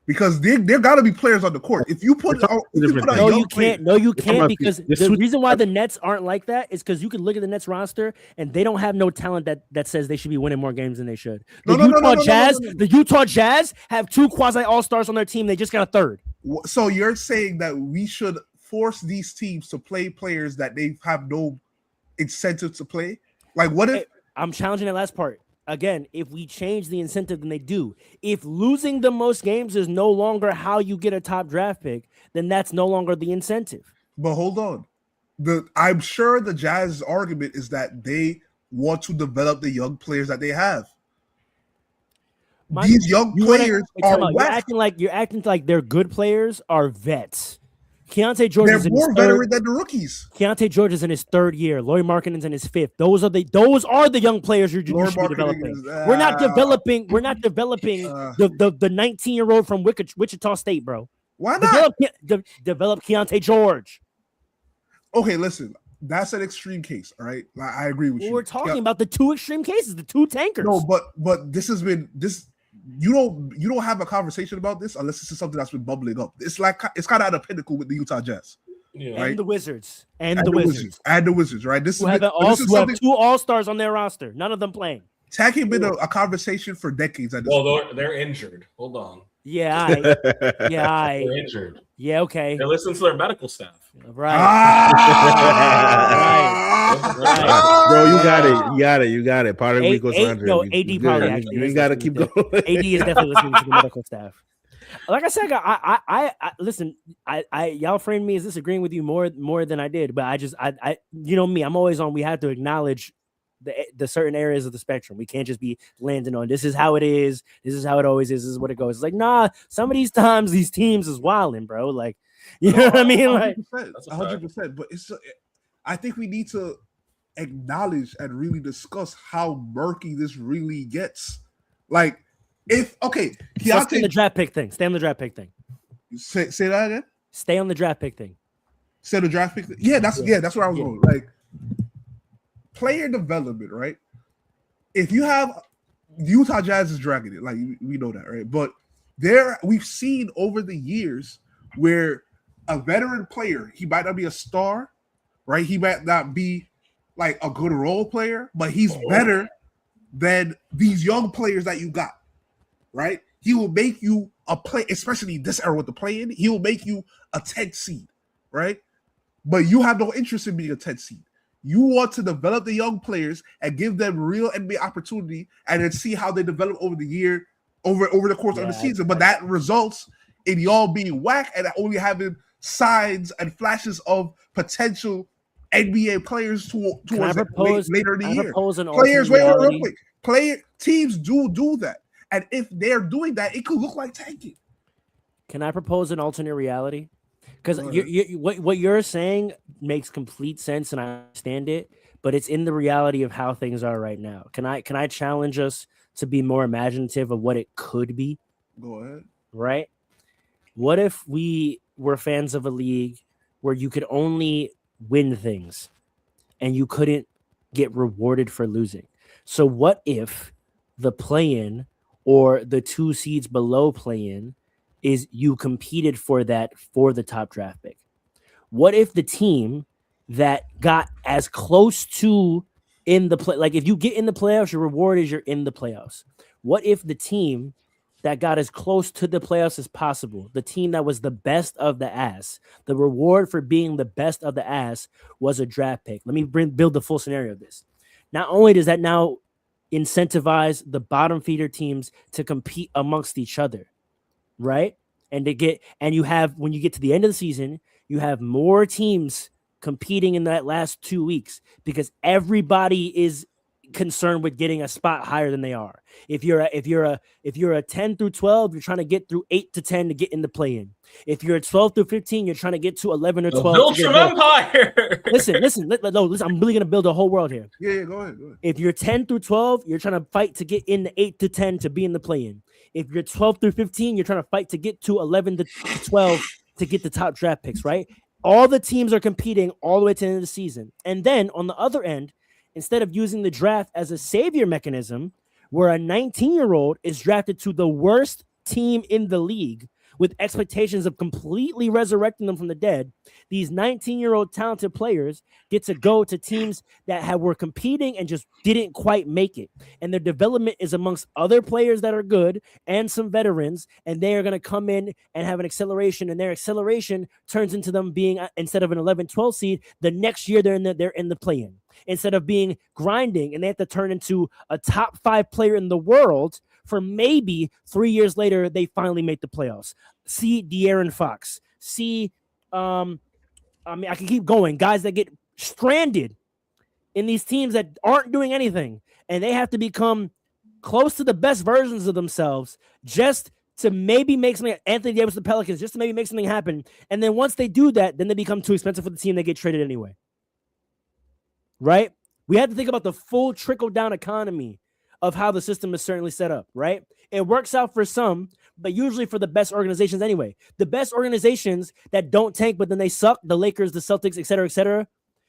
because there got to be players on the court. If you put out,
different
No,
young
you can't. No, you can't
about
because
this
the
switch-
reason why the Nets aren't like that is because you can look at the Nets roster and they don't have no talent that says they should be winning more games than they should. The The Utah Jazz have two quasi all-stars on their team. They just got a third.
So you're saying that we should force these teams to play players that they have no incentive to play? Like, what if
I'm challenging that last part. Again, if we change the incentive, then they do. If losing the most games is no longer how you get a top draft pick, then that's no longer the incentive.
But hold on. I'm sure the Jazz's argument is that they want to develop the young players that they have. These young players are
you're acting like their good players are vets. Keontae George is
more veteran than the rookies.
Keontae George is in his third year. Lauri Markkanen's in his fifth. Those are the young players you should be developing. We're not developing the 19-year-old from Wichita State, bro.
Why not
develop Keontae George?
Okay, listen. That's an extreme case, all right? I agree with you.
We're talking about the two extreme cases, the two tankers.
No, but this has been this. You don't have a conversation about this unless this is something that's been bubbling up. It's kind of at a pinnacle with the Utah Jazz, right?
And the Wizards, and the Wizards,
right? This
have two All-Stars on their roster. None of them playing.
Tanking been a conversation for decades.
They're injured. Hold on.
Yeah,
they're injured.
Yeah, okay.
They listen to their medical staff.
Right.
Right. Bro, you got it. Puerto Rico's under.
No, AD probably actually.
You got to keep going.
AD is definitely listening to the medical staff. Like I said, I listen. Y'all framed me as disagreeing with you more than I did, but I you know me. I'm always on. We have to acknowledge the certain areas of the spectrum. We can't just be landing on this is how it is. This is how it always is. This is what it goes. It's like, nah, some of these times these teams is wilding, bro. Like, you know what I mean? Like
100%. But I think we need to acknowledge and really discuss how murky this really gets. Like,
stay on the draft pick thing. Say
that again.
Stay on the draft pick thing.
Say the draft pick thing. Yeah, that's where I was going. Like, player development, right? If you have Utah Jazz is dragging it, like we know that, right? But we've seen over the years where a veteran player, he might not be a star, right? He might not be like a good role player, but he's better than these young players that you got, right? He will make you a play, especially this era with the play-in. He will make you a 10th seed, right? But you have no interest in being a 10th seed. You want to develop the young players and give them real NBA opportunity, and then see how they develop over the year, over the course of the season. But that results in y'all being whack and only having signs and flashes of potential NBA players towards later in the year. Players, real quick. Teams do that, and if they're doing that, it could look like tanking.
Can I propose an alternate reality? Because what you're saying makes complete sense, and I understand it, but it's in the reality of how things are right now. Can I challenge us to be more imaginative of what it could be?
Go ahead.
Right? What if we were fans of a league where you could only win things and you couldn't get rewarded for losing? So what if the play-in or the 2 seeds below play-in is you competed for that for the top draft pick? What if the team that got as close to in the play, like if you get in the playoffs, your reward is you're in the playoffs. What if the team that got as close to the playoffs as possible, the team that was the best of the ass, the reward for being the best of the ass was a draft pick? Let me build the full scenario of this. Not only does that now incentivize the bottom feeder teams to compete amongst each other, right? And you have, when you get to the end of the season, you have more teams competing in that last 2 weeks because everybody is concerned with getting a spot higher than they are. If you're a 10 through 12, you're trying to get through 8 to 10 to get in the play-in. If you're a 12 through 15, you're trying to get to 11 or 12.
Build your empire.
Listen. I'm really gonna build a whole world here.
Yeah, go ahead.
If you're 10 through 12, you're trying to fight to get in the 8 to 10 to be in the play-in. If you're 12 through 15, you're trying to fight to get to 11 to 12 to get the top draft picks, right? All the teams are competing all the way to the end of the season. And then on the other end, instead of using the draft as a savior mechanism, where a 19-year-old is drafted to the worst team in the league, with expectations of completely resurrecting them from the dead, these 19-year-old talented players get to go to teams that were competing and just didn't quite make it. And their development is amongst other players that are good and some veterans, and they are going to come in and have an acceleration, and their acceleration turns into them being, instead of an 11-12 seed, the next year they're in the play-in. Instead of being grinding and they have to turn into a top 5 player in the world for maybe 3 years later, they finally make the playoffs. See De'Aaron Fox. See, I can keep going. Guys that get stranded in these teams that aren't doing anything, and they have to become close to the best versions of themselves just to maybe make something. Anthony Davis, the Pelicans, just to maybe make something happen. And then once they do that, then they become too expensive for the team. They get traded anyway. Right? We have to think about the full trickle-down economy of how the system is certainly set up, right? It works out for some, but usually for the best organizations anyway. The best organizations that don't tank, but then they suck, the Lakers, the Celtics, et cetera,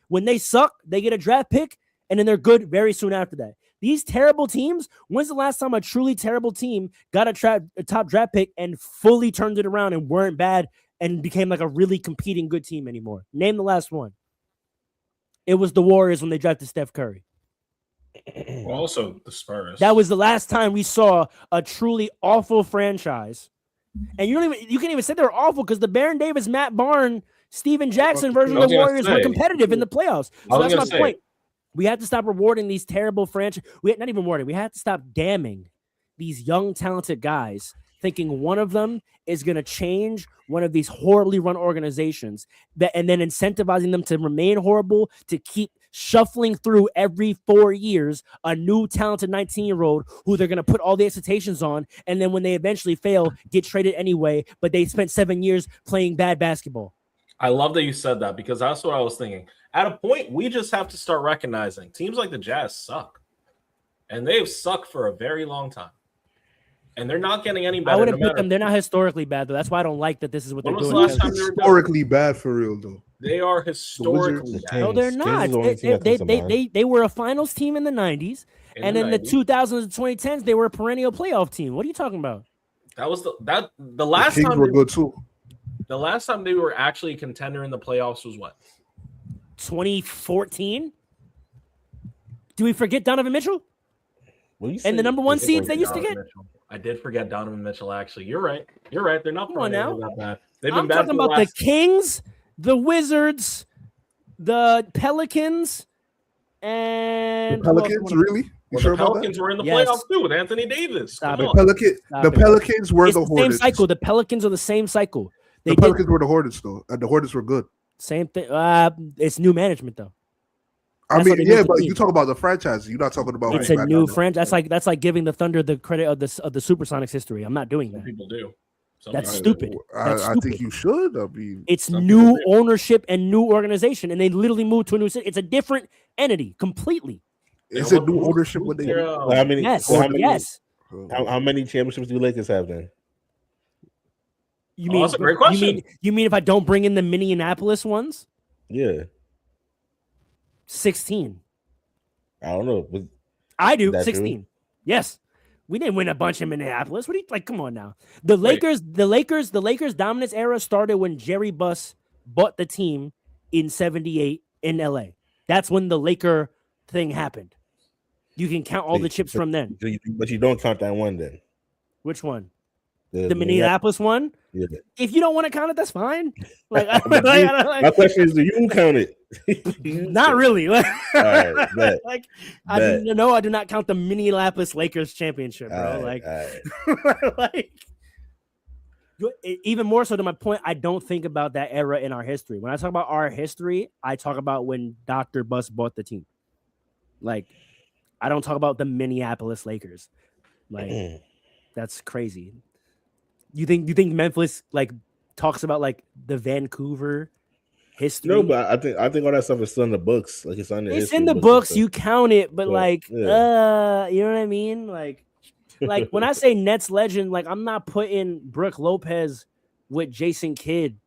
when they suck, they get a draft pick, and then they're good very soon after that. These terrible teams, when's the last time a truly terrible team got a top draft pick and fully turned it around and weren't bad and became like a really competing good team anymore? Name the last one. It was the Warriors when they drafted Steph Curry.
Also, the Spurs.
That was the last time we saw a truly awful franchise. And you can't even say they're awful because the Baron Davis, Matt Barnes, Steven Jackson version of the Warriors were competitive in the playoffs. So that's my point. We have to stop rewarding these terrible franchises. Not even rewarding. We have to stop damning these young, talented guys, thinking one of them is going to change one of these horribly run organizations, and then incentivizing them to remain horrible, to keep shuffling through every 4 years a new talented 19-year-old who they're going to put all the expectations on, and then when they eventually fail, get traded anyway, but they spent 7 years playing bad basketball.
I love that you said that because that's what I was thinking. At a point, we just have to start recognizing teams like the Jazz suck, and they've sucked for a very long time. And they're not getting any better.
I wouldn't put them. They're not historically bad, though. That's why I don't like that this is what they're doing.
Last time historically bad for real, though.
They are historically bad.
No, they're not. They were a finals team in the 90s. And in the 2000s and 2010s, they were a perennial playoff team. What are you talking about?
That was the last
Kings
time
were good too.
The last time they were actually a contender in the playoffs was what?
2014? Do we forget Donovan Mitchell? And the number 1 seeds they used to get?
I did forget Donovan Mitchell, actually. You're right. They're not that bad. They've been
I'm
bad
talking about the Kings, the Wizards, the Pelicans, and...
The Pelicans, really? You sure
the
about
Pelicans
that?
were in the playoffs too with Anthony Davis.
The Pelicans were the Hornets.
Same cycle. The Pelicans are the same cycle.
The Pelicans were the Hornets, though. And the Hornets were good.
Same thing. It's new management, though.
I mean, yeah, but you talk about the franchise. You're not talking about.
It's a new franchise. That's like giving the Thunder the credit of the Supersonics history. I'm not doing that.
Some people do.
That's stupid.
I think you should. I mean,
it's new ownership and new organization, and they literally moved to a new city. It's a different entity completely.
Is it new ownership when they?
How many?
Yes.
How many championships do Lakers have then?
You mean
that's a great question.
You mean if I don't bring in the Minneapolis ones?
Yeah.
16.
I don't know. But
I do. 16. True? Yes. We didn't win a bunch in Minneapolis. What do you like? Come on now. The Lakers dominance era started when Jerry Buss bought the team in 78 in LA. That's when the Laker thing happened. You can count all the chips from then.
But you don't count that one then.
Which one? The Minneapolis one?
Yeah.
If you don't want to count it, that's fine.
My question is, do you count it?
Not really.
Right,
I do not count the Minneapolis Lakers championship, bro. Even more so to my point, I don't think about that era in our history. When I talk about our history, I talk about when Dr. Buss bought the team. Like, I don't talk about the Minneapolis Lakers. Like, that's crazy. You think Memphis like talks about like the Vancouver history?
No, but I think all that stuff is still in the books. Like it's
in the books. You count it, but you know what I mean? Like when I say Nets legend, like I'm not putting Brooke Lopez with Jason Kidd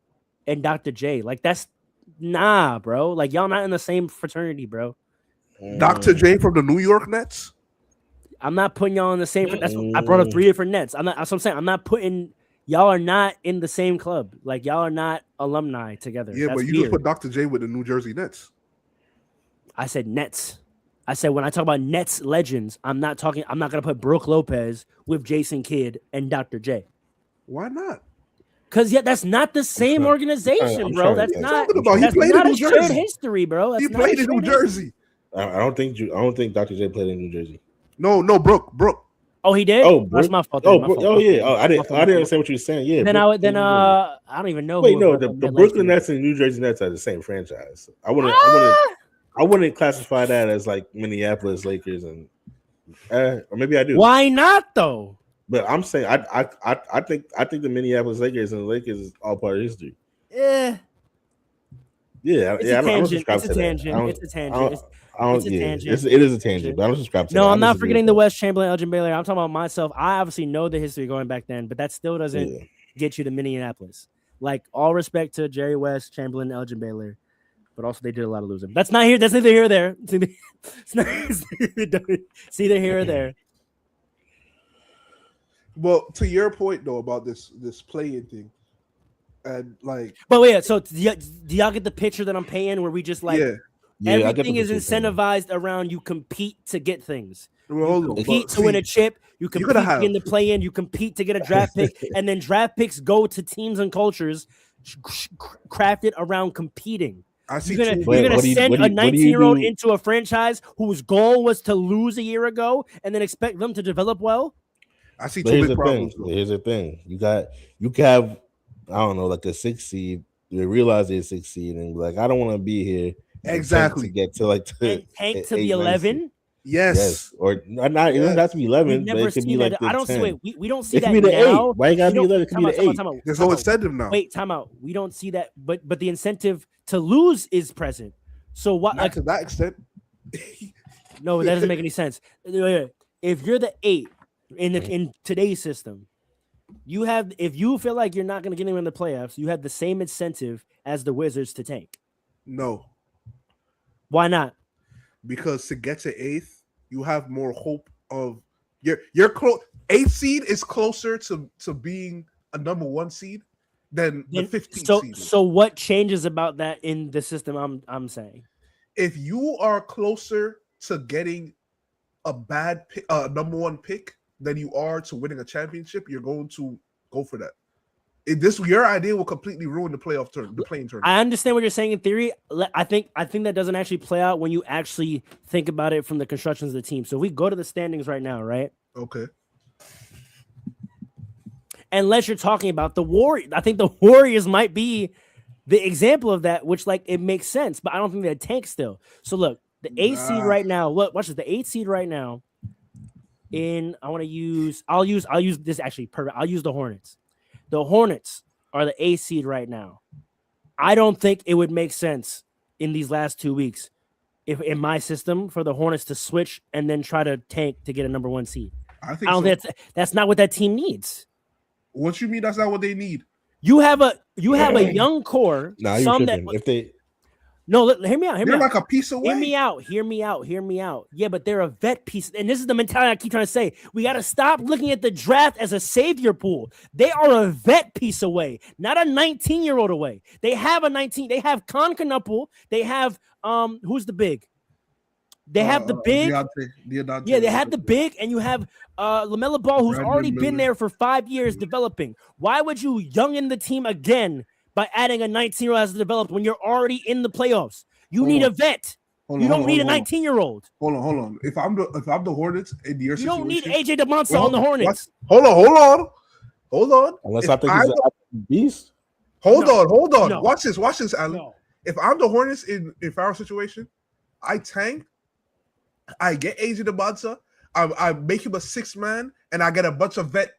and Dr. J. Like that's bro. Like y'all not in the same fraternity, bro.
Dr. J from the New York Nets.
I'm not putting y'all in the same. That's I brought up 3 different Nets. That's what I'm saying. I'm not putting Y'all are not in the same club. Like y'all are not alumni together.
Yeah,
That's
but you
weird.
just put Dr. J with the New Jersey Nets.
I said Nets. I said when I talk about Nets legends, I'm not gonna put Brooke Lopez with Jason Kidd and Dr. J.
Why not?
Because that's not the same organization,
I'm
bro.
trying
That's
to-
not.
Talking about, he
That's
played in
not
New
a shared
Jersey.
history, bro. That's
He
not
played
a
in New
shared
Jersey.
I don't think Dr. J played in New Jersey.
No, Brooke.
Oh, he did.
Oh,
That's
Brooke?
my fault.
Oh,
My fault.
oh yeah. Oh, I
My
didn't
fault.
understand what you were saying. Yeah.
Then
Brooke played in New Jersey.
I don't even know.
Wait,
who
no,
it
the
was that
Brooklyn
last
Nets and New Jersey Nets are the same franchise. I
year.
wouldn't classify that as like Minneapolis Lakers and or maybe I do.
Why not though?
But I'm saying I think the Minneapolis Lakers and the Lakers is all part of history.
Yeah,
Yeah,
it's
yeah.
a
I don't
tangent.
subscribe
It's a
to that.
tangent.
I don't-
It's a
I
tangent.
don't-
It's a tangent.
It is a tangent, but I don't subscribe to that.
No, I'm
I
not
disagree
forgetting
with
the
that.
West Chamberlain, Elgin Baylor. I'm talking about myself. I obviously know the history going back then, but that still doesn't
Yeah.
get you to Minneapolis. Like all respect to Jerry West, Chamberlain, Elgin Baylor, but also they did a lot of losing. That's not here. That's neither here or there. It's neither here or there.
Well, to your point though about this playing thing, and like,
But wait, so do y'all get the picture that I'm painting where we just like
yeah.
Yeah, I get
everything
the
is
picture you're
incentivized around you compete to get things.
Well, hold on,
Compete
but
to win a
see,
chip. You compete
gotta
to
have-
get in the play-in. You compete to get a draft pick, and then draft picks go to teams and cultures crafted around competing.
I see
You're
two.
gonna
What do you-
send
what do
a
you- what do you
19-year-old
do?
into a franchise whose goal was to lose a year ago, and then expect them to develop well.
I see
But
two
here's
big
the
problems.
thing.
though.
Here's the thing. You can have, I don't know, like a 6 seed. They realize they're 6 seed and be like, I don't want to be here. and
Exactly.
to get to like
And tank to the
8, 9 seed.
11.
Yes.
Yes, or not. It doesn't have to be
We've
11, but
never
it could
seen
be like
that.
the
I don't
10.
see. Wait, we don't see
It
that
could be the
now.
8. Why you gotta
We
be
don't-
11? It could be the 8.
time out.
There's
Time
no
out.
incentive now.
Wait, time out. We don't see that, but the incentive to lose is present. So what?
Not
Like,
to that extent.
no, that doesn't make any sense. If you're the 8 in today's system, you have. If you feel like you're not going to get in the playoffs, you have the same incentive as the Wizards to tank.
No,
Why not?
because to get to 8th, you have more hope of you're close. 8th seed is closer to being a number 1 seed than the 15th seed.
So what changes about that in the system? I'm saying.
If you are closer to getting a bad pick, number 1 pick than you are to winning a championship, you're going to go for that. Your idea will completely ruin the playing tournament.
I understand what you're saying in theory. I think that doesn't actually play out when you actually think about it from the constructions of the team. So we go to the standings right now, right?
Okay.
Unless you're talking about the Warriors, I think the Warriors might be the example of that, which like it makes sense, but I don't think they're tank still. So look, the 8th seed right now. Look, watch this. The 8th seed right now. I'll use this actually perfect. I'll use the Hornets. The Hornets are the 8th seed right now. I don't think it would make sense in these last 2 weeks, if in my system, for the Hornets to switch and then try to tank to get a number 1 seed.
I think
I don't
so.
think that's not what that team needs.
What you mean? That's not what they need.
You have a young core.
Nah, you
some
tripping.
that
If they
hear me out. Hear me
They're
out.
like a piece away.
Hear me out. Yeah, but they're a vet piece. And this is the mentality I keep trying to say. We got to stop looking at the draft as a savior pool. They are a vet piece away, not a 19-year-old away. They have a 19. They have Concanupple. They have who's the big? They have the big.
Deontay.
Yeah, they have the big, and you have LaMelo Ball, who's
Brandon
already been
Miller.
there for 5 years developing. Why would you youngin the team again by adding a 19-year-old as developed when you're already in the playoffs? You need a vet. You don't need a 19-year-old.
Hold on. If I'm the Hornets in your
You
situation,
don't need AJ DeMonsa on the Hornets.
Hold on.
unless
If
I think he's a beast.
Hold on.
No.
Watch this, Alan.
No.
If I'm the Hornets in our situation, I tank. I get AJ DeMonsa. I make him a 6th man, and I get a bunch of vets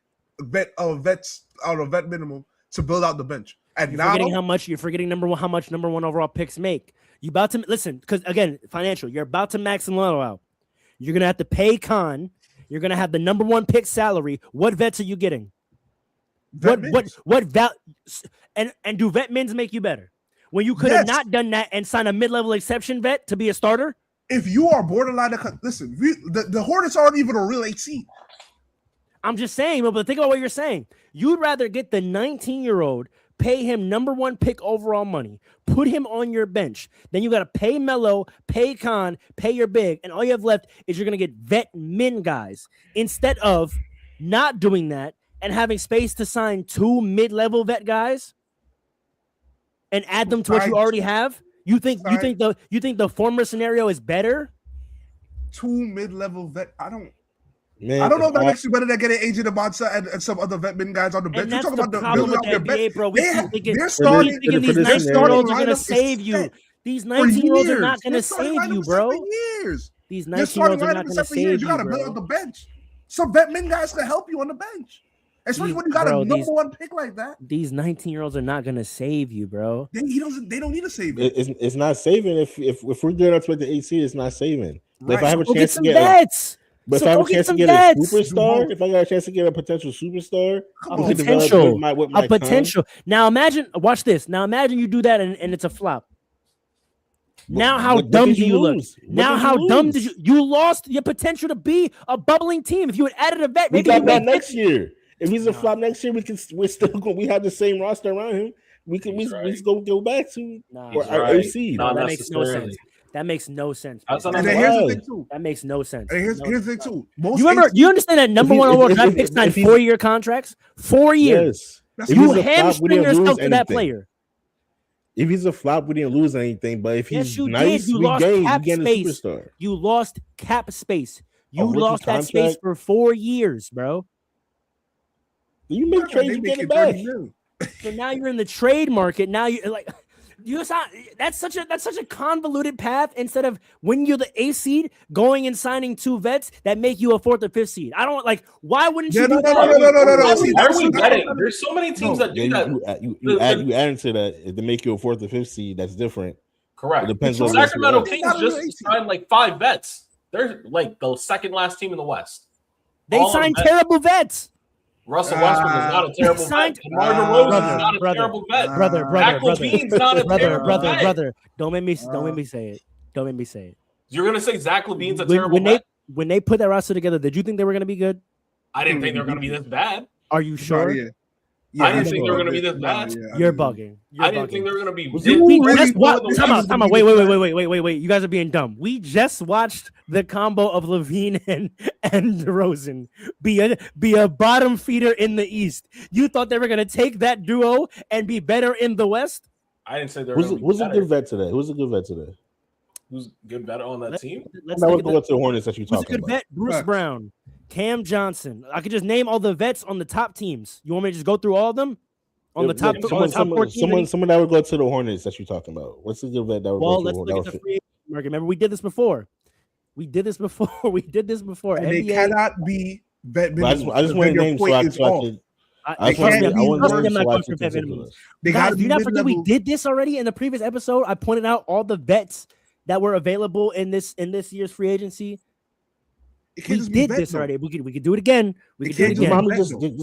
out of vet minimum to build out the bench. And
You're forgetting how much number 1 overall picks make. You about to listen, because again, financial, you're about to max LaMelo out. You're gonna have to pay Con. You're gonna have the number 1 pick salary. What vets are you getting? And do vet mins make you better? When you could have not done that and signed a mid-level exception vet to be a starter?
If you are borderline, listen, the Hornets aren't even a real 8 seed.
I'm just saying, but think about what you're saying. You'd rather get the 19-year-old, pay him number 1 pick overall money, put him on your bench. Then you got to pay Melo, pay Khan, pay your big, and all you have left is you're going to get vet min guys instead of not doing that and having space to sign 2 mid-level vet guys and add them to what you already have. You think the former scenario is better?
2 mid-level vet. I don't
Man,
know if that makes you better than getting AJ Debonsa and some other veteran guys on the bench.
And
You're
that's
talking
the
about
problem
the
with
building
the
out their
NBA, bro.
bench.
They're
starting
thinking these
for this
19-year-olds are
lineup
going to
is
save you.
set
These
for
19-years are
years.
not going
Their
to
starting
save
lineup
you,
is set
bro.
for years.
These
Your starting
19-year-olds are
lineup
not
is
going to
set for years.
save
You
you,
got to build
bro.
out the bench. Some veteran guys can help you on the bench. Especially when you got a number 1 pick like that.
These 19-year-olds are not going to save you, bro.
They don't need to save you.
It's not saving. If we're good up to the 8 seed, it's not saving. But if I have a
Go get
chance to
some
get
vets.
But
So
if I have
go
a
get
chance to
some
get
vets.
a superstar, if I got a chance to get a potential superstar,
Come
who
on,
can develop
potential,
with my
a potential. Now imagine, watch this. Now imagine you do that and it's a flop. Now how dumb do you look? Now how dumb did you lost your potential to be a bubbling team? If you had added a vet,
We
maybe
got
you
that
made
next year. If he's a flop next year, we're still going. We have the same roster around him. We just go back to our AC.
No, that makes no sense. That makes no sense.
And then here's the thing too.
That makes no sense.
And here's the thing too.
You understand that number 1 overall draft picks signed 4-year contracts? 4 years.
Yes.
You hamstring yourself to that player.
If he's a flop, we didn't lose anything. But if he's
you
nice,
did. You
we
lost
gained.
cap
We gained a
space.
superstar.
You lost cap space. You
rookie
lost that space
contract?
for 4 years, bro.
You make trades, you get it back.
So now you're in the trade market. Now you're like, that's such a convoluted path. Instead of when you're the 8th seed, going and signing 2 vets that make you a 4th or 5th seed. I don't like. Why wouldn't you do that?
No.
Why are we betting? There's so many teams that do that.
You add into that to make you a 4th or 5th seed. That's different.
Correct.
It depends on
Sacramento Kings just signed like 5 vets. They're like the second last team in the West.
They signed terrible vets.
Russell Westbrook is not a terrible vet. DeMar DeRozan is not a terrible vet. Zach LaVine's not a terrible vet.
Brother. Don't make me say it. Don't make me say it.
You're gonna say Zach LaVine's a terrible vet?
When they put that roster together, did you think they were gonna be good?
I didn't think they were gonna be this bad.
Are you sure?
I didn't think they were gonna be this bad.
You're bugging.
I didn't think they were gonna be.
Time out. Wait. You guys are being dumb. We just watched the combo of Levine and DeRozan be a bottom feeder in the East. You thought they were gonna take that duo and be better in the West?
I didn't say they were.
Who's a good vet today? Who's a good vet today?
Who's good vet on that team?
Let's
go to the Hornets that you
Who's a
talking
good
about.
vet? Bruce Brown, Cam Johnson. I could just name all the vets on the top teams. You want me to just go through all of them? On the top 14?
Someone that would go to the Hornets that you're talking about. What's the good vet that would go to the Hornets?
Let's look at the free agent market. Remember, we did this before.
And they cannot be vet minimum.
I just want to name so I could.
Guys, do you not forget we did this already in the previous episode? I pointed out all the vets that were available in this year's free agency. We did this already. We could do it again.
Just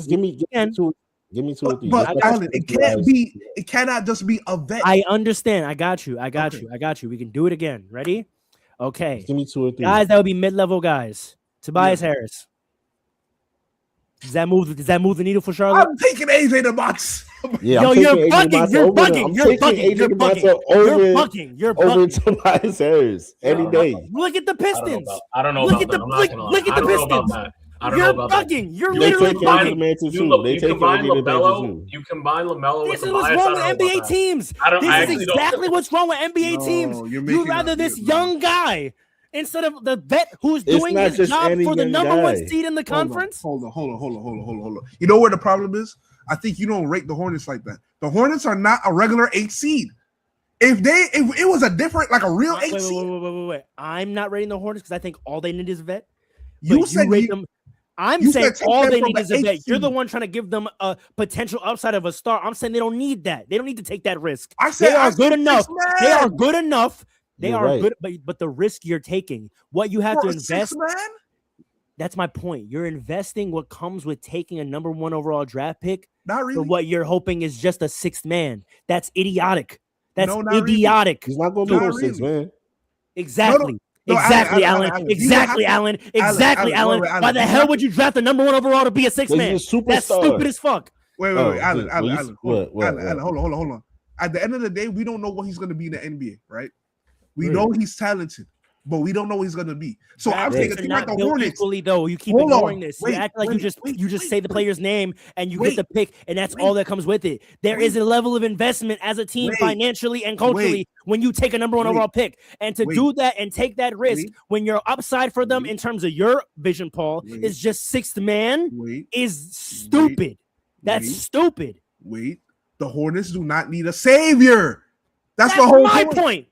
give me two. Give me 2 or 3.
But Alan, it can't be. It cannot just be a vet.
I understand. I got you. We can do it again. Ready? Okay.
Just give me 2 or 3
guys. That would be mid-level guys. Tobias Harris. Does that move the needle for Charlotte?
I'm taking AJ Debonsa.
Yeah,
you're bugging. You're bugging.
Over Tobias Harris any day.
Look at the Pistons.
I don't know. Look at the Pistons.
You're bugging. You're literally bugging.
You combine LaMelo.
This is what's wrong with NBA teams. This is exactly what's wrong with NBA teams. You'd rather this young guy instead of the vet who's doing his job for the number 1 seed in the conference.
Hold on. You know where the problem is? I think you don't rate the Hornets like that. The Hornets are not a regular 8 seed. If it was a different, like a real 8 seed.
Wait. I'm not rating the Hornets because I think all they need is a vet.
You said
you rate them. I'm saying all they need is a vet. You're the one trying to give them a potential upside of a star. I'm saying they don't need that. They don't need to take that risk. They are good enough. They are good enough. They are good, but the risk you're taking, what you have to invest. That's my point. You're investing what comes with taking a number 1 overall draft pick.
Not really.
For what you're hoping is just a 6th man. That's idiotic. That's idiotic.
He's not going to be no 6th man.
Exactly.
No,
Exactly,
Allen,
Allen.
Allen.
Exactly,
You have to-
Allen. Exactly, Allen.
wait,
Why the hell would you draft the number 1 overall to be a 6
He's
man?
a superstar.
That's stupid as fuck.
Wait,
Oh,
Allen,
dude,
Allen,
well,
Allen,
what?
hold on. At the end of the day, we don't know what he's going to be in the NBA, right? We
Right.
know he's talented, but we don't know what he's going to be. So I'm saying a
They're
team like
not
the
built
Hornets.
equally, though. You keep
Hold on.
ignoring this.
Wait,
you act like
wait,
you just
wait,
say the player's name and you
wait,
get the pick, and that's
wait,
all that comes with it. There is a level of investment as a team,
wait,
financially and culturally, when you take a number 1
wait,
overall pick. And to
wait,
do that and take that risk
wait,
when your upside for them
wait,
in terms of your vision, Paul,
wait,
is just 6th man
wait,
is stupid. That's
wait,
stupid.
wait. The Hornets do not need a savior. That's the
That's
whole
my
point.
point.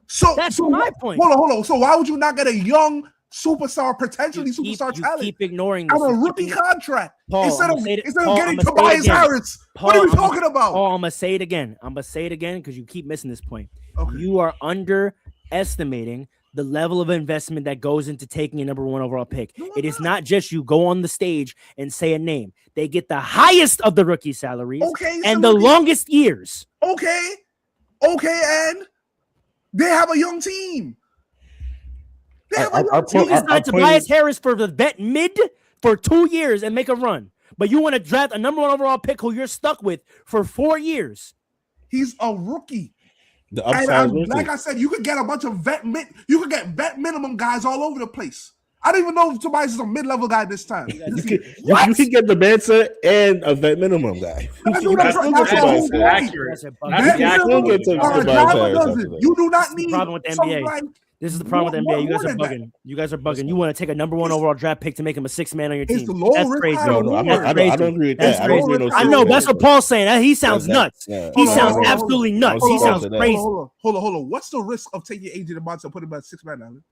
So
That's
so
my point.
Hold on. So why would you not get a young superstar, potentially superstar
You
talent,
keep ignoring this.
on a
You
rookie
keep-
contract
Paul,
instead
I'ma
of
say it-
instead
Paul,
of getting
I'ma say it
Tobias
again.
Harris? What are we talking about?
Paul, I'm gonna say it again. Because you keep missing this point.
Okay.
You are underestimating the level of investment that goes into taking a number 1 overall pick.
No, I'm
It is
not.
not just you go on the stage and say a name. They get the highest of the rookie salaries
Okay,
and
so
the longest years.
Okay, and they have a young team. They have a young
our
team.
point-
You decide
our
Tobias
is-
Harris for the vet mid for 2 years and make a run. But you want to draft a number 1 overall pick who you're stuck with for 4 years.
He's a rookie.
The
And
upside
like I said, you could get a bunch of you could get vet minimum guys all over the place. I don't even know if Tobias is a mid-level guy this time.
you can get the Mansa and a vet minimum guy.
That's
You
what
can
I'm
still
saying.
get
That's
Tobias
the whole
Harris.
point.
accurate.
That's a bug.
That's
Vet
the accurate.
Still get
minimum
to
or a
Tobias
guy
Harris
that does
after
it.
that.
You do not
This is the
need
problem with the
some
NBA.
guy-
This is the problem with the
More-
NBA. You guys
more
are
than that.
bugging. You guys are bugging. You want to take a number 1 overall draft pick to make him a 6 man on your
It's
team.
low
That's
risk,
crazy.
high
No, I'm not,
That's
I don't agree with
That's
that. I don't agree with
crazy.
no
I know.
serious
That's what
bullshit.
Paul's saying. He sounds nuts.
Yeah.
He
Hold on,
sounds
hold on,
absolutely nuts.
hold
He
on,
sounds
hold on.
crazy.
Hold on. What's the risk of taking AJ DeMonte and putting him at 6 man, Allen?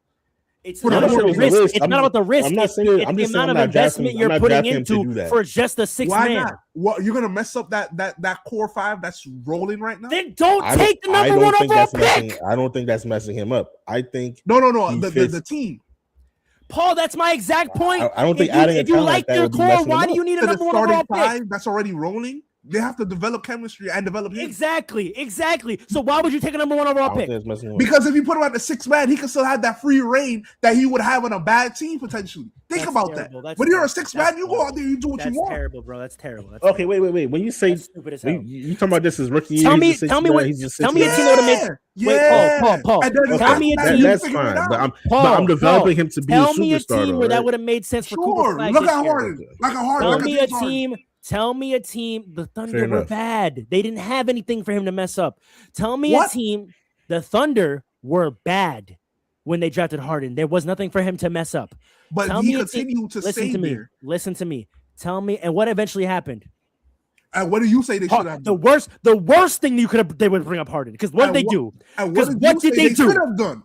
It's
For
not
the
about the
Hornets.
risk. It's not about the risk.
I'm not
It's
saying it.
it's
I'm
the
just saying
amount
I'm
of
not drafting.
investment
I'm
you're
not
putting
drafting him to do
into
that.
for just a 6
Why
man.
not? What you're gonna mess up that core 5 that's rolling right now?
Then don't
I
take the
I
number 1
think
overall
that's messing.
pick.
I don't think that's messing him up. I think
No.
He
The
fits-
team.
Paul, that's my exact point.
I don't think
If you-
adding a
if you
talent
like
like that
their
would be
core,
messing
why
him
do you
up.
need a
To the
number 1 overall
starting
pick?
5 that's already rolling. They have to develop chemistry and develop him.
Exactly. So why would you take a number 1
I
overall
don't
pick?
think it's messing him up.
Because if you put him at the 6 man, he can still have that free reign that he would have on a bad team potentially. Think
That's
about
terrible.
that.
That's
When you're a
terrible.
6
That's
man, you go out there, you do what
That's
you want.
terrible, bro. That's terrible. That's
Okay, wait. When you say
That's stupid as hell.
you talking about this is rookie year,
Tell me-
he's a sixth
tell me
man,
what-
he's a
tell
sixth
me a
man.
team that would've made- Wait, Paul.
And then
Okay,
Tell me a team-
that's
figure it
fine,
out.
but I'm developing him to be a
Tell me a
superstar.
team
though,
where that
right?
would have made sense for Cooper
Sure.
Flag
Look
this
at
year.
Harden. Like a Harden.
Tell
Like a
me a
James Harden.
team. Tell me a team. The Thunder
Fair
were
enough.
bad. They didn't have anything for him to mess up. Tell me
What?
a team. The Thunder were bad when they drafted Harden. There was nothing for him to mess up.
But
Tell
he
me a team-
continued to
Listen
stay
to me.
there.
Listen to me. Tell me. And what eventually happened?
And what do you say they should have
The
done?
worst thing they would bring up Harden because what
And
did they
what-
do?
And
Because what did they do?
should have done?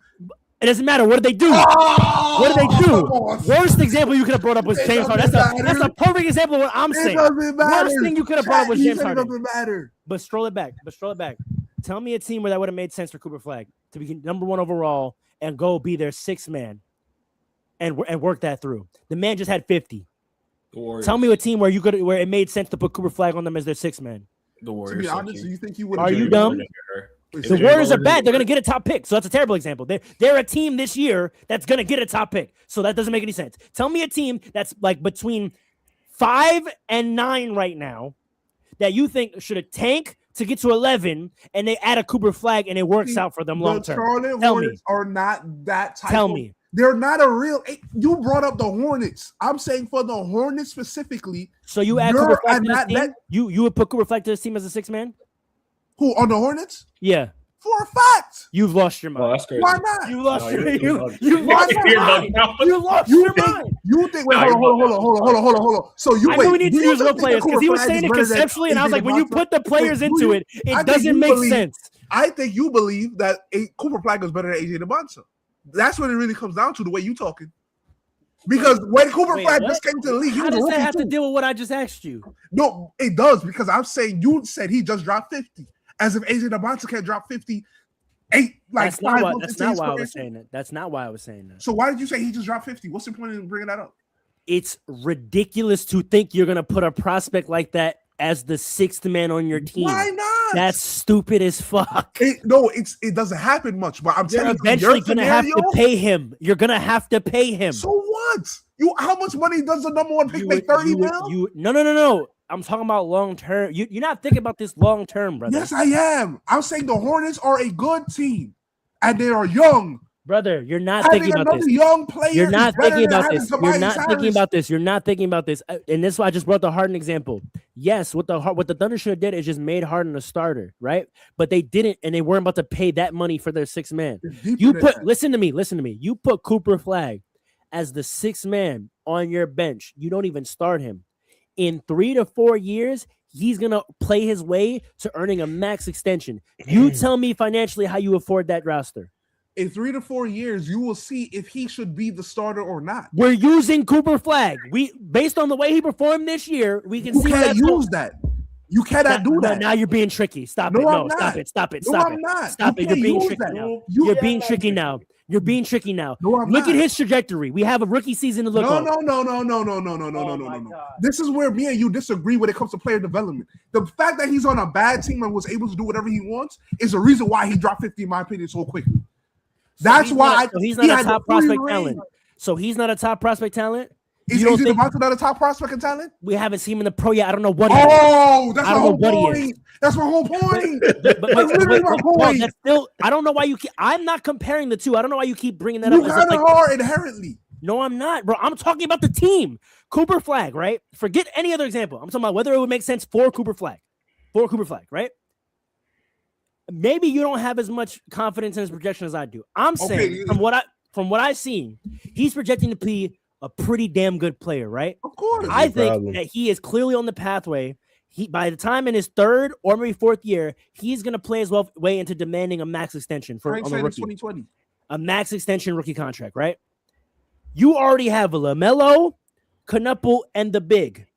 It doesn't matter. What did they do?
Oh,
What did they
come
do?
on.
Worst example you could have brought up was
It
James Harden.
doesn't
That's a
matter.
perfect example of what I'm
It
saying.
doesn't matter.
Worst thing you could have brought up was
He
James
said
Harden.
It doesn't matter.
But stroll it back. Tell me a team where that would have made sense for Cooper Flag to be number 1 overall and go be their 6th man and work that through. The man just had 50.
The Warriors.
Tell me a team where it made sense to put Cooper Flag on them as their 6th man.
The
To
Warriors.
be honest, you think he would?
Are you dumb? The Warriors are bad. They're going to get a top pick. So that's a terrible example. They're a team this year that's going to get a top pick. So that doesn't make any sense. Tell me a team that's like between 5 and 9 right now that you think should have tanked to get to 11 and they add a Cooper Flag and it works out for them long
The
term.
Charlotte
Tell me.
Hornets are not that type.
Tell
of-
me.
They're not a real. You brought up the Hornets. I'm saying for the Hornets specifically.
So you add
You're
Cooper Flag to this
not
team?
that-
You would put Cooper Flag to this team as a 6th man?
Who on the Hornets?
Yeah.
For a fact.
You've lost your
Oh,
mind.
that's crazy.
Why not?
You lost
No,
your
you're
mind.
bugging.
You lost
You're
your
bugging
mind.
now.
You lost
You
your
think?
mind.
You think? Wait,
No, you're
hold on. So you
I
wait.
know we need
do
to
you
use real
think that
players because he
Cooper
was
Flag
saying
is
it
better than
conceptually, and I was like, when you
Devonta?
put the players
Wait, do
into
you-
it,
I
it
think
doesn't
you
make
believe-
sense.
I think you believe that Cooper Flag is better than AJ DeMonta. That's what it really comes down to. The way you talking. Because when Cooper
Wait,
Flag
what?
just came to the league, he
How
was a
does that
rookie
have to
too.
deal with what I just asked you?
No, it does because I'm saying you said he just dropped 50, as if AJ DeMonta can drop 58, like
That's not
5
why.
months
That's
into
not
his
why I
career.
was saying that. That's not why I was saying that.
So why did you say he just dropped 50? What's the point in bringing that up?
It's ridiculous to think you're gonna put a prospect like that as the sixth man on your team.
Why not?
That's stupid as fuck.
It doesn't happen much, but I'm
You're
telling you,
eventually
your
gonna have to
scenario-
pay him. You're gonna have to pay him.
So what? How much money does the number one pick make? 30 mil?
No. I'm talking about long term. You're not thinking about this long term, brother.
Yes, I am. I'm saying the Hornets are a good team, and they are young.
Brother, you're not
Having
thinking about
another
this.
young player.
You're not
is better
thinking
than
about
having
this. You're
Tobias
not thinking
Harris.
about this. You're not thinking about this. And this is why I just brought the Harden example. Yes, what the Thunder should have did is just made Harden a starter, right? But they didn't, and they weren't about to pay that money for their sixth man.
It's deeper
You
than
put
that.
listen to me. You put Cooper Flag as the sixth man on your bench. You don't even start him. In 3 to 4 years, he's gonna play his way to earning a max extension. You tell me financially how you afford that roster.
In 3 to 4 years, you will see if he should be the starter or not.
We're using Cooper Flag. Based on the way he performed this year, we can
You
see
can't
that's
use that. You cannot do that.
Now you're being tricky. Stop
No,
it. No,
I'm
stop
not.
it. Stop it.
No,
Stop
I'm
it.
not.
Stop
You
it. You're
can't
being
use
tricky
that.
now.
You-
You're being tricky now. You're being tricky now.
No, I'm
Look
not.
at his trajectory. We have a rookie season to look on.
No. This is where me and you disagree when it comes to player development. The fact that he's on a bad team and was able to do whatever he wants is the reason why he dropped 50, in my opinion, so quickly. That's why
he's
he
not a
had
top
the free
prospect
reign.
talent. So he's not a top prospect talent.
Is
You don't
AJ
think-
Devonta not a top prospect in talent?
We haven't seen him in the pro yet. I don't know what he is.
Oh, that's
I
my
don't know
whole
what he is.
point. That's my whole point.
But
That's literally my
bro,
point.
that's still. I don't know why you keep. I'm not comparing the two. I don't know why you keep bringing that
You
up. as if,
kind of
like,
are inherently.
no, I'm not, bro. I'm talking about the team. Cooper Flag, right? Forget any other example. I'm talking about whether it would make sense for Cooper Flag. For Cooper Flag, right? Maybe you don't have as much confidence in his projection as I do. I'm saying
Okay.
from what I've seen, he's projecting to be a pretty damn good player, right?
Of course.
I think
problem.
that he is clearly on the pathway. By the time in his third or maybe fourth year, he's going to play his way into demanding a max extension for on the rookie.
2020.
A max extension rookie contract, right? You already have a LaMelo, Knuppel, and the big.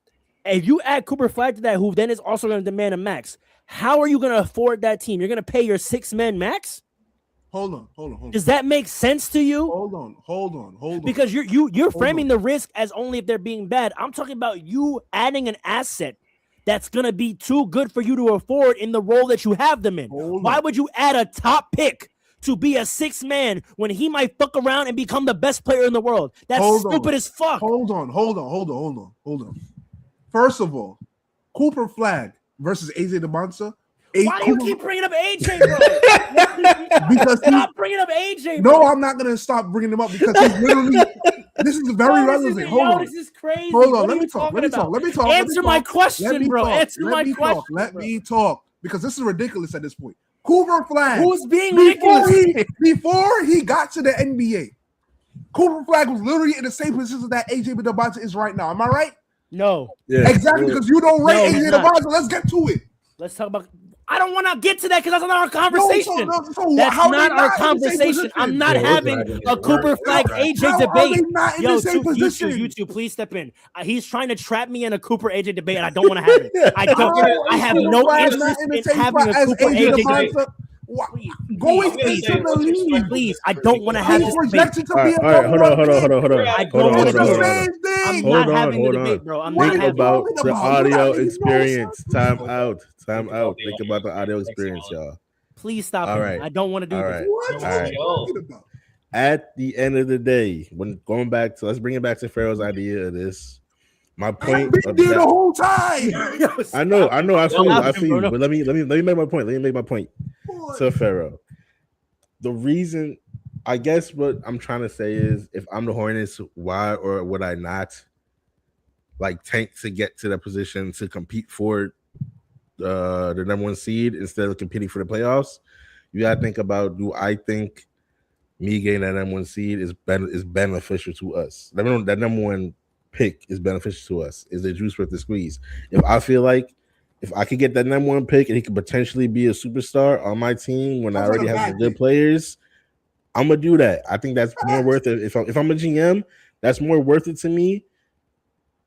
And you add Cooper Flag to that, who then is also going to demand a max. How are you going to afford that team? You're going to pay your 6 men max?
Hold on.
Does that make sense to you?
Hold on.
Because you're framing the risk as only if they're being bad. I'm talking about you adding an asset that's going to be too good for you to afford in the role that you have them in.
Hold
Why
on.
would you add a top pick to be a 6 man when he might fuck around and become the best player in the world? That's
Hold on.
stupid as fuck.
Hold on. First of all, Cooper Flag versus AJ DeMonta.
Why do you keep bringing up AJ, bro?
Because he-
Stop bringing up AJ, bro.
No, I'm not gonna stop bringing him up because he's literally. This is very relevant. Hold on.
This is crazy.
Hold on.
What are
Let
you
me talk.
talking about?
Let me talk.
Answer my question, bro. Answer my question.
Let
bro.
me talk because this is ridiculous at this point. Cooper Flag.
Who's being
before
ridiculous?
before he got to the NBA, Cooper Flag was literally in the same position that AJ DeMonta is right now. Am I right?
No.
Yeah.
Exactly, because you don't rate
No, he's
AJ
not.
DeMonta. Let's get to it.
Let's talk about. I don't want to get to that because that's not our conversation.
So
That's
how
not
they
our
in the same
conversation.
position?
I'm not
Yeah, we're
having
dragging
a
it.
Cooper
We're
Flag
dragging it.
AJ
How are
debate.
they not in the same position?
You two, please step in. He's trying to trap me in a Cooper AJ debate, and I don't want to have it. I don't. I have no
Flag
interest
not in the
in
same
having
spot
a
as
Cooper
AJ
AJ debate.
DeMonta. Going
Please,
into the league.
Please, I don't want to have
He's
this debate.
projected to be a
All right, hold on.
I
Hold
don't
on.
want
It's
to
the
do it.
same
I'm
thing.
Hold
not
on,
having the
hold
debate,
on.
bro. I'm
What
not
Think
are you
having.
about
talking
the
about?
audio
You know
experience.
something?
Time out. Think about the audio experience, y'all.
Please stop
All
him.
right.
I don't want to do
All
this.
right.
What
All
are
right.
you talking about?
At the end of the day, when going back to let's bring it back to Pharaoh's idea of this. My
I've
point
been
of
there the
that,
whole time.
I know, I feel
Stop him,
you.
bro.
But let me make my point. Let me make my point to Pharaoh. The reason, I guess, what I'm trying to say is, if I'm the Hornets, why or would I not like tank to get to the position to compete for the number 1 seed instead of competing for the playoffs? You gotta think about: do I think me getting that number 1 seed is beneficial to us? That number 1 pick is beneficial to us. Is the juice worth the squeeze? If I feel like if I could get that number 1 pick and he could potentially be a superstar on my team when I
Sounds
already
like a
have
bad
some good
pick.
players, I'm gonna do that. I think that's more worth it. If I'm a GM, that's more worth it to me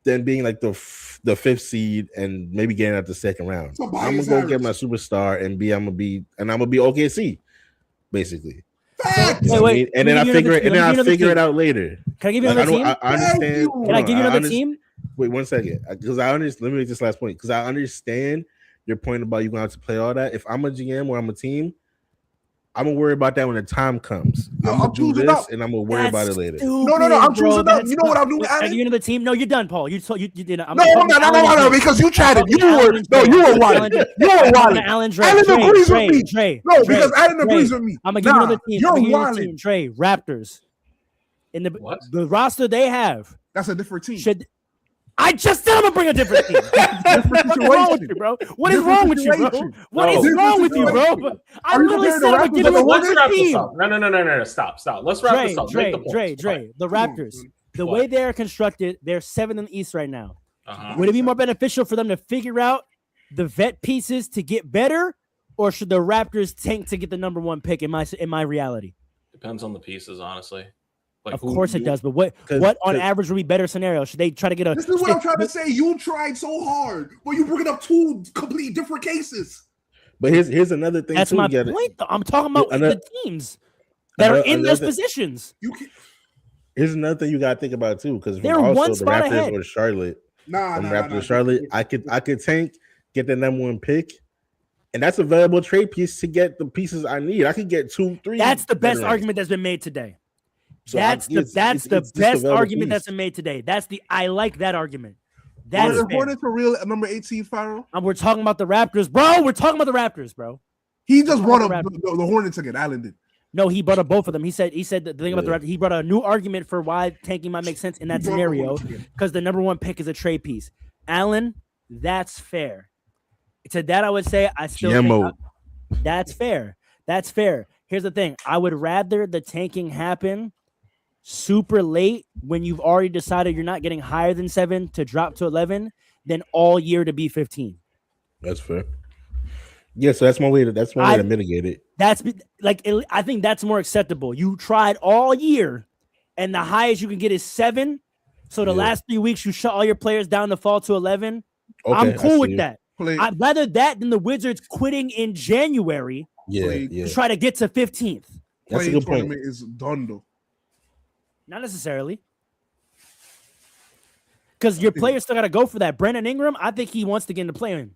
than being like the 5th seed and maybe getting out the 2nd round.
Tobias
I'm gonna go get
Harris.
my superstar and I'm gonna be OKC, basically.
Facts.
You know what I mean? And then I figure it out later.
Can I give you
Like,
another team?
I understand.
Thank you.
Can I give you another
understand.
team?
Wait 1 second, because I understand. Let me make this last point because I understand your point about you going to have to play all that. If I'm a GM or I'm a team, I'm gonna worry about that when the time comes.
Yo,
I'm gonna
I'm
do
choosing
this
up.
and I'm gonna worry about it later.
No, I'm choosing up. You know what I'm doing,
Are
Alan?
you into the team? No, you're done, Paul. You did.
No, because you chatted. You were wild. You were wild.
Alan Dre.
Alan agrees with me.
Dre.
No, because Alan agrees with me.
I'm gonna give you another team.
You're wild.
Dre, Raptors. In the roster they have.
That's a different team.
I just said I'm gonna bring a different team. What's wrong with you, bro? What is wrong with you, bro? What is wrong with you, bro? I literally said I'm gonna give you a different team.
No. Stop. Let's wrap this up.
Dre, the Raptors. The way they are constructed, they're 7th in the East right now. Would it be more beneficial for them to figure out the vet pieces to get better, or should the Raptors tank to get the number 1 pick? In my reality,
depends on the pieces, honestly. Like,
of course it does, but what on average would be better scenario? Should they try to get a?
This is what I'm trying to say. You tried so hard, but you bringing up 2 complete different cases.
But here's another thing.
That's my point. Though. I'm talking about the teams that are in those positions.
Here's another thing you gotta think about too, because
they're
also
one
the
spot
Raptors
ahead.
or Charlotte.
Raptors
Charlotte. I could tank, get the number 1 pick, and that's a valuable trade piece to get the pieces I need. I could get 2, 3.
That's the best argument that's been made today.
So
that's the best argument that's been made today. I like that argument. That's
the Hornets for real at number 18, Pharaoh.
We're talking about the Raptors, bro.
He just brought up the Hornets again. Allen did.
No, he brought up both of them. He said the thing about the Raptors. He brought a new argument for why tanking might make sense in that scenario because the number 1 pick is a trade piece. Allen, that's fair. To that, I would say I still think that's fair. That's fair. Here's the thing. I would rather the tanking happen super late when you've already decided you're not getting higher than 7 to drop to 11 than all year to be 15.
That's fair. Yeah, so that's one way to mitigate it.
That's like I think that's more acceptable. You tried all year, and the highest you can get is 7. So the last 3 weeks you shut all your players down to fall to 11. Okay, I'm cool with that. I'd rather that than the Wizards quitting in January. To try to get to 15th.
That's a good point.
Is done though.
Not necessarily. Because your players still got to go for that. Brandon Ingram, I think he wants to get into playing.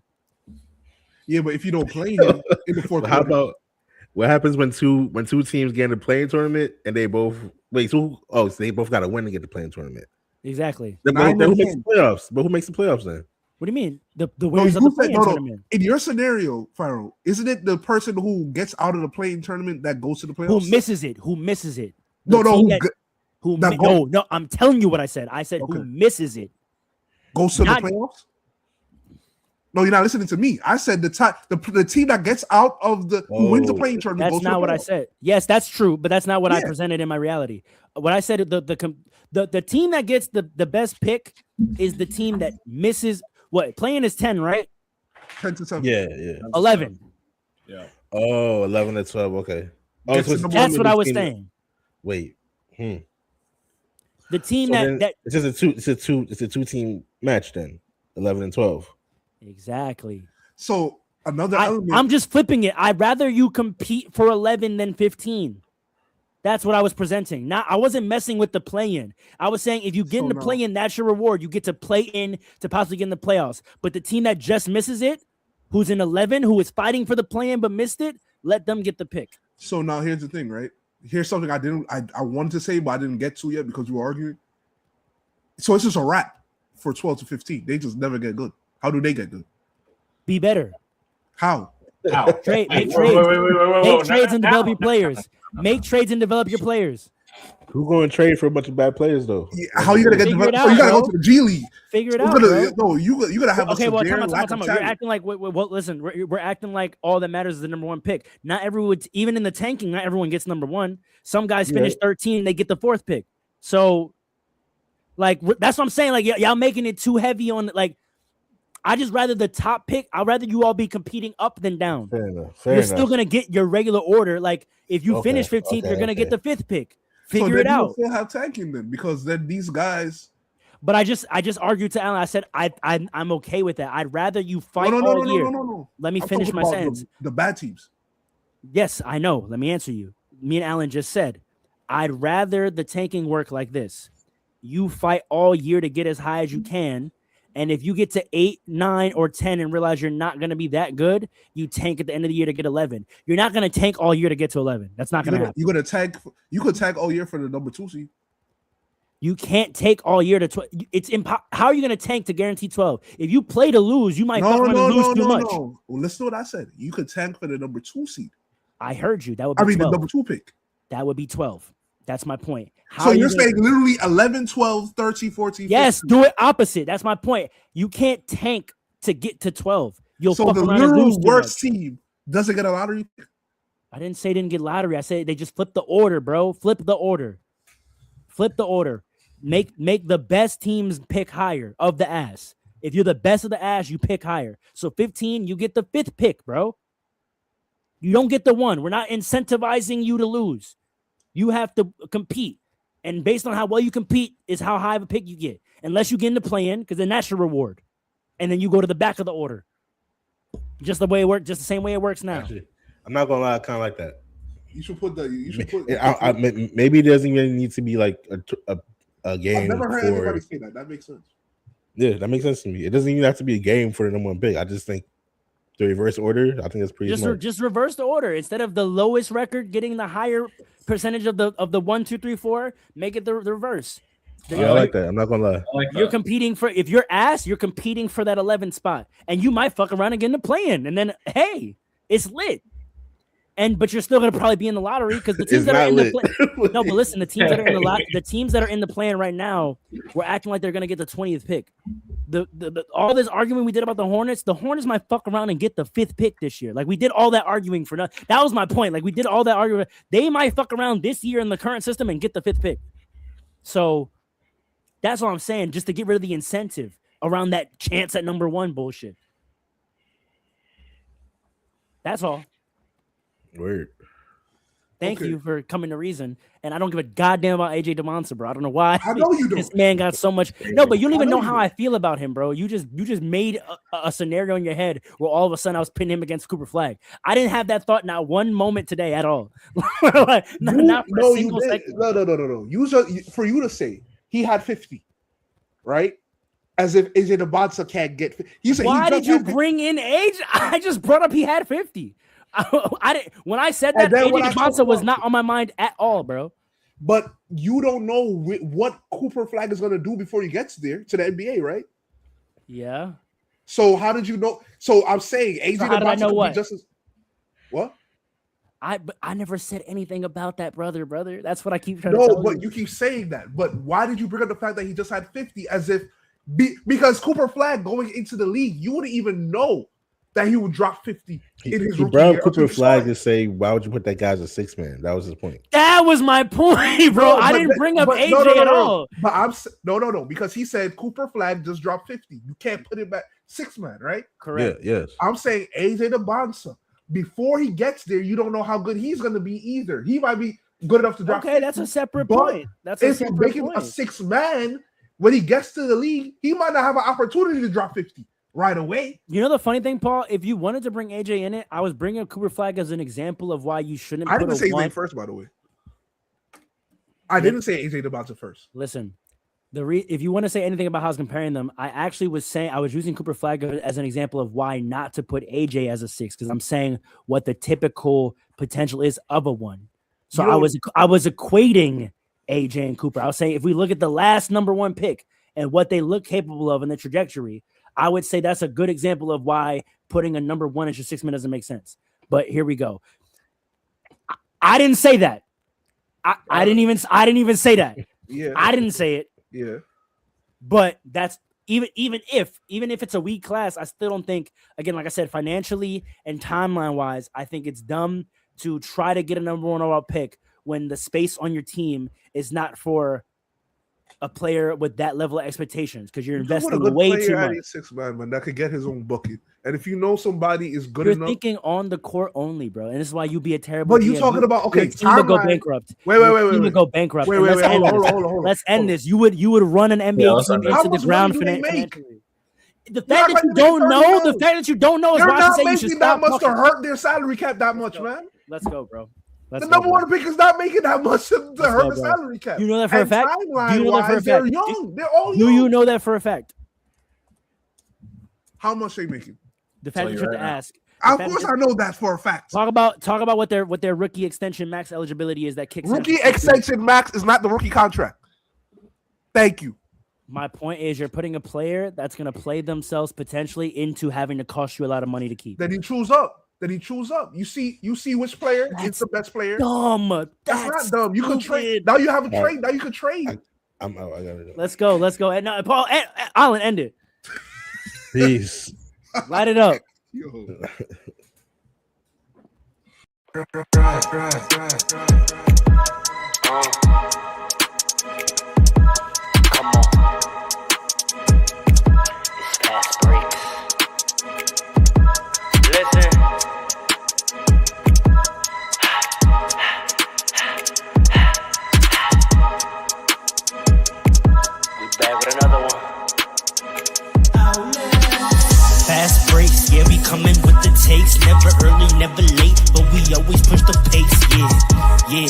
Yeah, but if you don't play him in the fourth
how about what happens when two teams get in the playing tournament and they both so they both got to win to get the playing tournament?
Exactly.
Then who makes the playoffs? But who makes the playoffs then?
What do you mean? The winners of the playing tournament.
In your scenario, Pharaoh, isn't it the person who gets out of the playing tournament that goes to the playoffs?
Who misses it?
No,
I'm telling you what I said. I said who misses it
goes to the playoffs. No, you're not listening to me. I said the team that gets out of who wins the playing tournament.
That's not what I said. Yes, that's true, but that's not what I presented in my reality. What I said, the team that gets the best pick is the team that misses. What playing is 10, right?
10 to 7.
Yeah.
11.
Yeah.
Oh, 11 to 12. Okay.
Oh, that's what I was saying.
Wait.
The team
it's a two team match then. 11 and 12.
Exactly.
So another element.
I'm just flipping it. I'd rather you compete for 11 than 15. That's what I was presenting. I wasn't messing with the play-in. I was saying if you get in the play-in, that's your reward. You get to play in to possibly get in the playoffs. But the team that just misses it, who's in 11, who is fighting for the play-in but missed it, let them get the pick.
So now here's the thing, right? Here's something I wanted to say, but I didn't get to yet because we were arguing. So it's just a wrap for 12 to 15. They just never get good. How do they get good?
Be better.
How?
Make trades and develop your players. Make trades and develop your players.
Who's going to trade for a bunch of bad players though?
Yeah, how you gonna get developed? You gotta go to the G League.
Figure it out. No,
you gotta have
okay. Well, time. You're acting like listen. We're acting like all that matters is the number 1 pick. Not everyone, even in the tanking, not everyone gets number 1. Some guys finish 13, they get the 4th pick. So, like that's what I'm saying. Like y'all making it too heavy on like. I just rather the top pick. I'd rather you all be competing up than down.
Fair enough.
You're still gonna get your regular order. Like if you finish 15th, you're gonna get the 5th pick. Figure it out.
Still have tanking then because then these guys.
But I just argued to Alan. I said I'm okay with that. I'd rather you fight all year.
No.
Let me finish my sentence.
The bad teams.
Yes, I know. Let me answer you. Me and Alan just said, I'd rather the tanking work like this. you fight all year to get as high as you can. And if you get to 8, 9, or 10 and realize you're not going to be that good, you tank at the end of the year to get 11. You're not going to tank all year to get to 11. That's not going to happen.
You're going to tank. You could tank all year for the number 2 seed.
You can't take all year to 12. It's how are you going to tank to guarantee 12? If you play to lose, you might lose too much.
Well, listen to what I said. You could tank for the number 2 seed.
I heard you. That would be 12.
The number 2 pick.
That would be 12. That's my point.
So you're saying literally 11, 12, 13, 14, 15.
Yes, do it opposite. That's my point. You can't tank to get to 12. You'll
so the literal worst team doesn't get a lottery pick?
I didn't say didn't get lottery. I said they just flip the order, bro. Flip the order. Make the best teams pick higher of the ass. If you're the best of the ass, you pick higher. So 15, you get the 5th pick, bro. You don't get the 1. We're not incentivizing you to lose. You have to compete. And based on how well you compete is how high of a pick you get. Unless you get in the play-in, because then that's your reward. And then you go to the back of the order. Just the way it works, just the same way it works now.
Actually, I'm not gonna lie, I kind of like that.
You should put
maybe it doesn't even need to be like a game.
I've never heard anybody say that. That makes sense.
Yeah, that makes sense to me. It doesn't even have to be a game for the number 1 pick. I just think the reverse order, I think that's pretty smart.
Just reverse the order. Instead of the lowest record getting the higher percentage of the 1, 2, 3, 4, make it the reverse.
Yeah, I like that. I'm not gonna lie.
You're competing for, if you're ass, you're competing for that 11th spot, and you might fuck around and get in the play-in, and then hey, it's lit. But you're still gonna probably be in the lottery because the teams that are in the play. No, but listen, the teams that are in the teams that are in the play-in right now, we're acting like they're gonna get the 20th pick. The all this argument we did about the Hornets might fuck around and get the 5th pick this year. Like we did all that arguing for nothing. That was my point. Like we did all that argument. They might fuck around this year in the current system and get the 5th pick. So that's what I'm saying, just to get rid of the incentive around that chance at number 1 bullshit. That's all.
Word.
Thank you for coming to reason. And I don't give a goddamn about AJ DeMonsa, bro. I don't know why.
I know you don't.
This man got so much. No, but you don't even know how I feel about him, bro. You just made a scenario in your head where all of a sudden I was pinning him against Cooper Flag. I didn't have that thought not one moment today at all. not for a single second.
No. For you to say he had 50, right? As if AJ DeMonsa can't get 50.
Why did you bring in AJ? I just brought up he had 50. I didn't. When I said that, AJ DeMonsa was not on my mind at all, bro.
But you don't know what Cooper Flag is going to do before he gets there to the NBA, right?
Yeah.
So how did you know? So I'm saying AJ DeMonsa.
How did I know what?
What?
I never said anything about that, brother. That's what I keep trying to tell you.
No, but you keep saying that. But why did you bring up the fact that he just had 50 as if because Cooper Flag going into the league, you wouldn't even know that he would drop 50 in his rookie year.
Cooper Flag to say, why would you put that guy as a 6 man? That was his point.
That was my point, bro. I didn't bring up AJ at all.
But I'm no, because he said Cooper Flag just dropped 50. You can't put him back 6 man, right?
Correct.
Yeah, yes.
I'm saying AJ DeMonsa. Before he gets there, you don't know how good he's going to be either. He might be good enough to drop.
Okay, 50, that's a separate point. That's
if you make him a 6 man, when he gets to the league, he might not have an opportunity to drop 50. Right away.
You know the funny thing, Paul? If you wanted to bring AJ in it, I was bringing up Cooper Flag as an example of why you shouldn't.
I didn't say his name first, by the way. I didn't say AJ DeMonsa first.
Listen, if you want to say anything about how I was comparing them, I actually was saying I was using Cooper Flag as an example of why not to put AJ as a 6 because I'm saying what the typical potential is of a 1. So I was equating AJ and Cooper. I was saying if we look at the last number 1 pick and what they look capable of in the trajectory, I would say that's a good example of why putting a number 1 as your 6 man doesn't make sense. But here we go. I didn't say that. I didn't even say that.
Yeah.
I didn't say it.
Yeah.
But that's even if it's a weak class, I still don't think, again, like I said, financially and timeline wise, I think it's dumb to try to get a number 1 overall pick when the space on your team is not for a player with that level of expectations because you're investing way too much.
6 man that could get his own bucket, and if you know somebody is good
you're
enough,
thinking on the court only, bro, and this is why you be a terrible.
But you talking about
team would go bankrupt.
Wait.
Go bankrupt.
Wait. Hold on.
Let's end this. You would run an NBA team into the ground financially. The fact that you don't know, is why I say you should
that
stop
much to hurt their salary cap that much, man.
Let's go, bro. Let's
The
go,
number
bro.
one pick is not making that much to
Let's
hurt
go,
the
bro.
salary cap.
You know that for a
And
fact? Do you know that for a
timeline-wise, they're
fact?
young. They're all
Do
young.
you know that for a fact?
How much they making?
The
Tell
fact that
you
you have
right
to
now.
ask.
Of
fact
course,
that-
I know that for a fact.
Talk about what their rookie extension max eligibility is that kicks in.
Rookie extension max is not the rookie contract. Thank you.
My point is, you're putting a player that's going to play themselves potentially into having to cost you a lot of money to keep.
That he choose up. You see which player is the best player.
Dumb.
That's
That's
not dumb. You can trade.
stupid.
Now you have a
Right.
trade. Now you can trade.
I'm out. I gotta go.
Let's go. And now, Paul, Alan, end it.
Peace.
Light it up.
Yo.
Come on. It's fast breaks. Listen. We back with another one. Fast breaks, yeah, we coming with the takes. Never early, never late, but we always push the pace, yeah.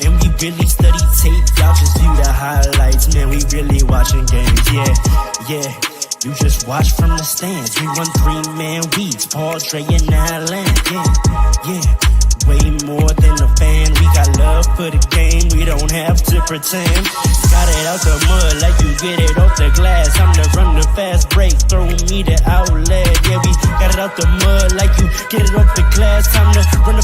And we really study tape, y'all just view the highlights, man, we really watching games, yeah. You just watch from the stands, we run 3-man weeks, Paul, Dre, and Alan, yeah. Way more than a fan, we got love for the game, we don't have to pretend. Got it out the mud like you get it off the glass. I'm the run the fast break, throw me the outlet. Yeah, we got it out the mud like you get it off the glass. Time to run